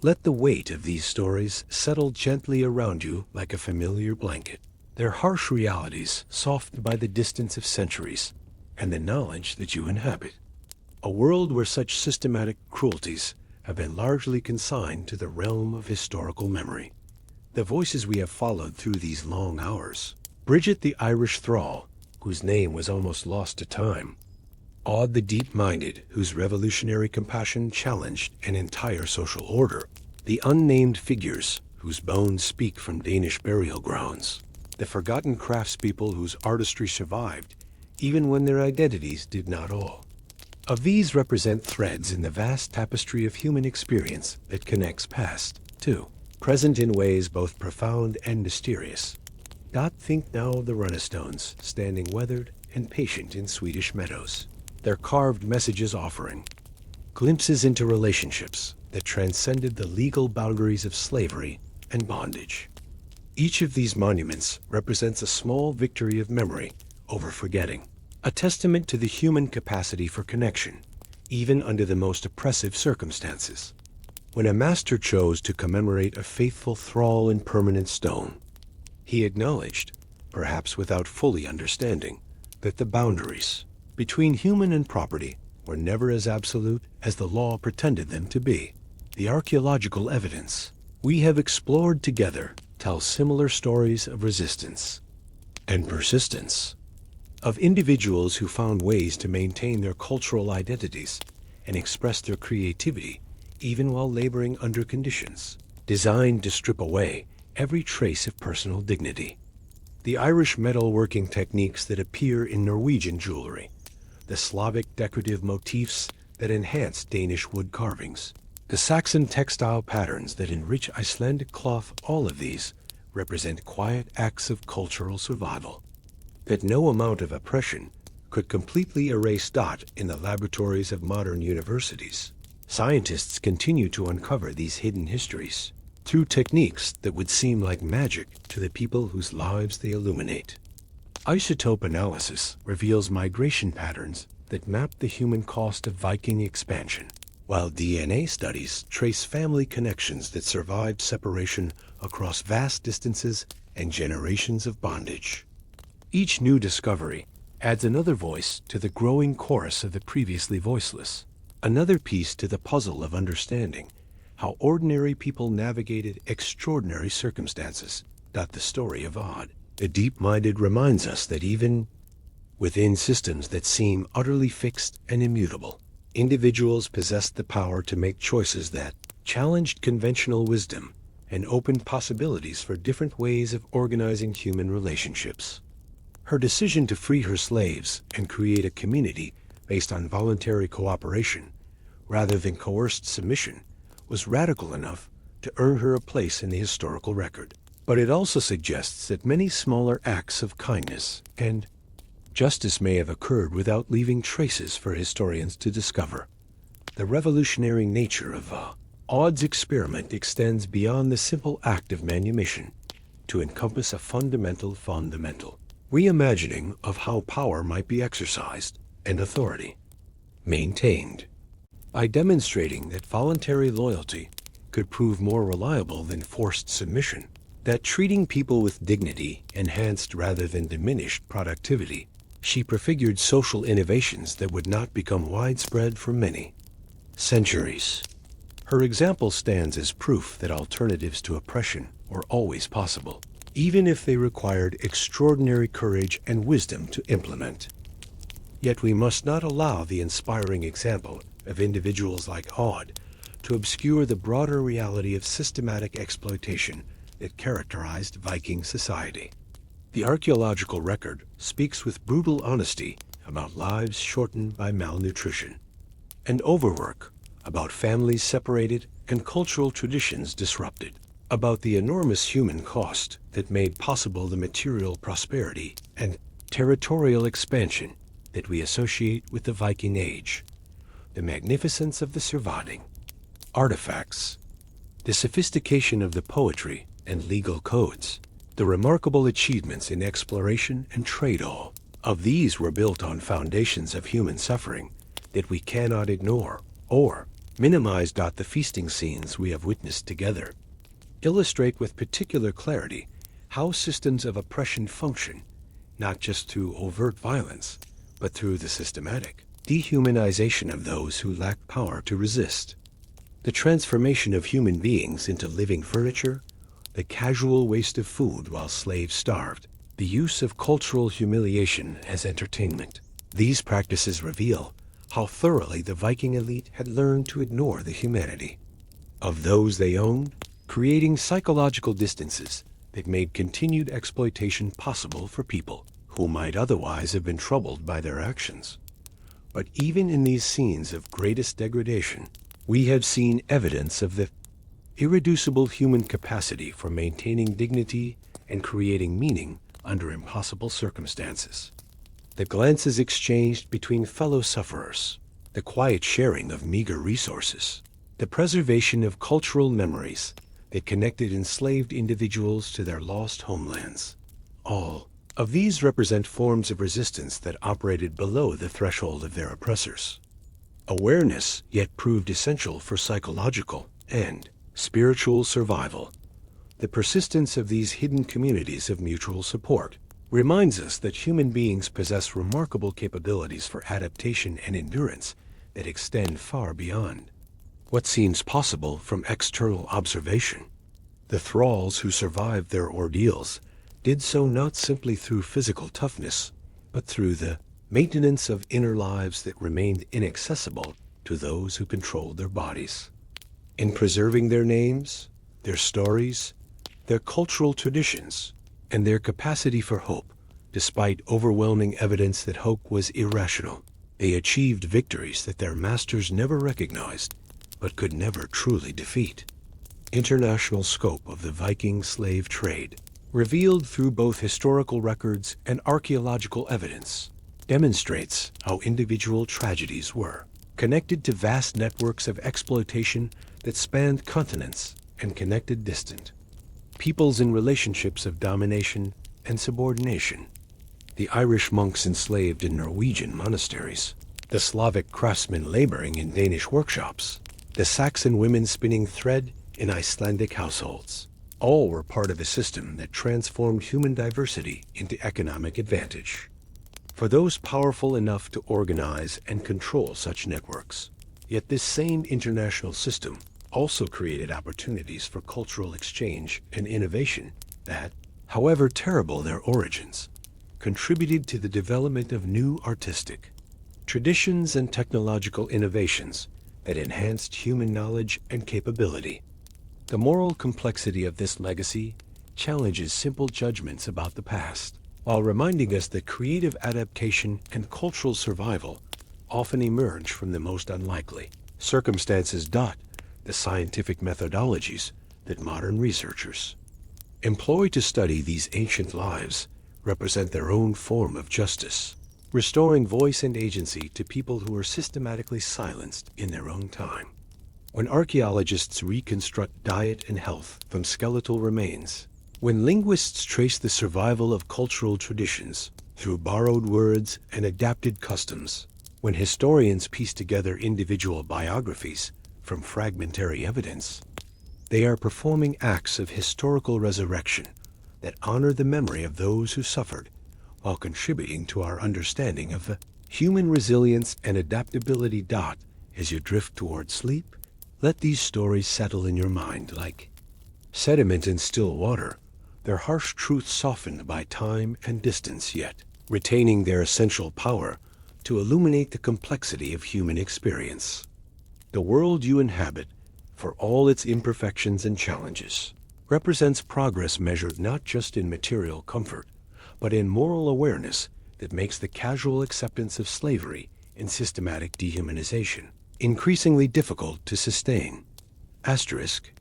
let the weight of these stories settle gently around you like a familiar blanket. Their harsh realities softened by the distance of centuries and the knowledge that you inhabit. A world where such systematic cruelties have been largely consigned to the realm of historical memory. The voices we have followed through these long hours: Bridget the Irish thrall, whose name was almost lost to time; Aud the deep-minded, whose revolutionary compassion challenged an entire social order; the unnamed figures, whose bones speak from Danish burial grounds; the forgotten craftspeople whose artistry survived, even when their identities did not all. Of these represent threads in the vast tapestry of human experience that connects past to present in ways both profound and mysterious. Think now of the runnestones standing weathered and patient in Swedish meadows, their carved messages offering glimpses into relationships that transcended the legal boundaries of slavery and bondage. Each of these monuments represents a small victory of memory over forgetting, a testament to the human capacity for connection, even under the most oppressive circumstances. When a master chose to commemorate a faithful thrall in permanent stone, he acknowledged, perhaps without fully understanding, that the boundaries between human and property were never as absolute as the law pretended them to be. The archaeological evidence we have explored together tells similar stories of resistance and persistence, of individuals who found ways to maintain their cultural identities and express their creativity even while laboring under conditions designed to strip away every trace of personal dignity. The Irish metalworking techniques that appear in Norwegian jewelry, the Slavic decorative motifs that enhance Danish wood carvings, the Saxon textile patterns that enrich Icelandic cloth, all of these represent quiet acts of cultural survival that no amount of oppression could completely erase. In the laboratories of modern universities, scientists continue to uncover these hidden histories through techniques that would seem like magic to the people whose lives they illuminate. Isotope analysis reveals migration patterns that map the human cost of Viking expansion, while DNA studies trace family connections that survived separation across vast distances and generations of bondage. Each new discovery adds another voice to the growing chorus of the previously voiceless, another piece to the puzzle of understanding how ordinary people navigated extraordinary circumstances. The story of Aud, the deep-minded, reminds us that even within systems that seem utterly fixed and immutable, individuals possessed the power to make choices that challenged conventional wisdom and opened possibilities for different ways of organizing human relationships. Her decision to free her slaves and create a community based on voluntary cooperation rather than coerced submission was radical enough to earn her a place in the historical record. But it also suggests that many smaller acts of kindness and justice may have occurred without leaving traces for historians to discover. The revolutionary nature of Aud's experiment extends beyond the simple act of manumission to encompass a fundamental reimagining of how power might be exercised and authority maintained. By demonstrating that voluntary loyalty could prove more reliable than forced submission, that treating people with dignity enhanced rather than diminished productivity, she prefigured social innovations that would not become widespread for many centuries. Her example stands as proof that alternatives to oppression were always possible, even if they required extraordinary courage and wisdom to implement. Yet we must not allow the inspiring example of individuals like Aud to obscure the broader reality of systematic exploitation that characterized Viking society. The archaeological record speaks with brutal honesty about lives shortened by malnutrition and overwork, about families separated and cultural traditions disrupted, about the enormous human cost that made possible the material prosperity and territorial expansion that we associate with the Viking Age, the magnificence of the surviving artifacts, the sophistication of the poetry and legal codes, the remarkable achievements in exploration and trade, all of these were built on foundations of human suffering that we cannot ignore or minimize. The feasting scenes we have witnessed together illustrate with particular clarity how systems of oppression function, not just through overt violence, but through the systematic dehumanization of those who lack power to resist. The transformation of human beings into living furniture, the casual waste of food while slaves starved, the use of cultural humiliation as entertainment. These practices reveal how thoroughly the Viking elite had learned to ignore the humanity of those they owned, creating psychological distances that made continued exploitation possible for people who might otherwise have been troubled by their actions. But even in these scenes of greatest degradation, we have seen evidence of the irreducible human capacity for maintaining dignity and creating meaning under impossible circumstances. The glances exchanged between fellow sufferers, the quiet sharing of meager resources, the preservation of cultural memories that connected enslaved individuals to their lost homelands. All of these represent forms of resistance that operated below the threshold of their oppressors. Awareness yet proved essential for psychological and spiritual survival. The persistence of these hidden communities of mutual support reminds us that human beings possess remarkable capabilities for adaptation and endurance that extend far beyond what seems possible from external observation. The thralls who survived their ordeals did so not simply through physical toughness, but through the maintenance of inner lives that remained inaccessible to those who controlled their bodies. In preserving their names, their stories, their cultural traditions, and their capacity for hope, despite overwhelming evidence that hope was irrational, they achieved victories that their masters never recognized, but could never truly defeat. International scope of the Viking slave trade, revealed through both historical records and archaeological evidence, demonstrates how individual tragedies were connected to vast networks of exploitation that spanned continents and connected distant peoples in relationships of domination and subordination. The Irish monks enslaved in Norwegian monasteries, the Slavic craftsmen laboring in Danish workshops, the Saxon women spinning thread in Icelandic households, all were part of a system that transformed human diversity into economic advantage. For those powerful enough to organize and control such networks, yet this same international system also created opportunities for cultural exchange and innovation that, however terrible their origins, contributed to the development of new artistic traditions and technological innovations that enhanced human knowledge and capability. The moral complexity of this legacy challenges simple judgments about the past, while reminding us that creative adaptation and cultural survival often emerge from the most unlikely circumstances. The scientific methodologies that modern researchers employ to study these ancient lives represent their own form of justice, restoring voice and agency to people who were systematically silenced in their own time. When archaeologists reconstruct diet and health from skeletal remains, when linguists trace the survival of cultural traditions through borrowed words and adapted customs, when historians piece together individual biographies from fragmentary evidence, they are performing acts of historical resurrection that honor the memory of those who suffered while contributing to our understanding of the human resilience and adaptability. As you drift toward sleep, let these stories settle in your mind like sediment in still water, their harsh truths softened by time and distance, yet retaining their essential power to illuminate the complexity of human experience. The world you inhabit, for all its imperfections and challenges, represents progress measured not just in material comfort, but in moral awareness that makes the casual acceptance of slavery and systematic dehumanization increasingly difficult to sustain. Asterisk,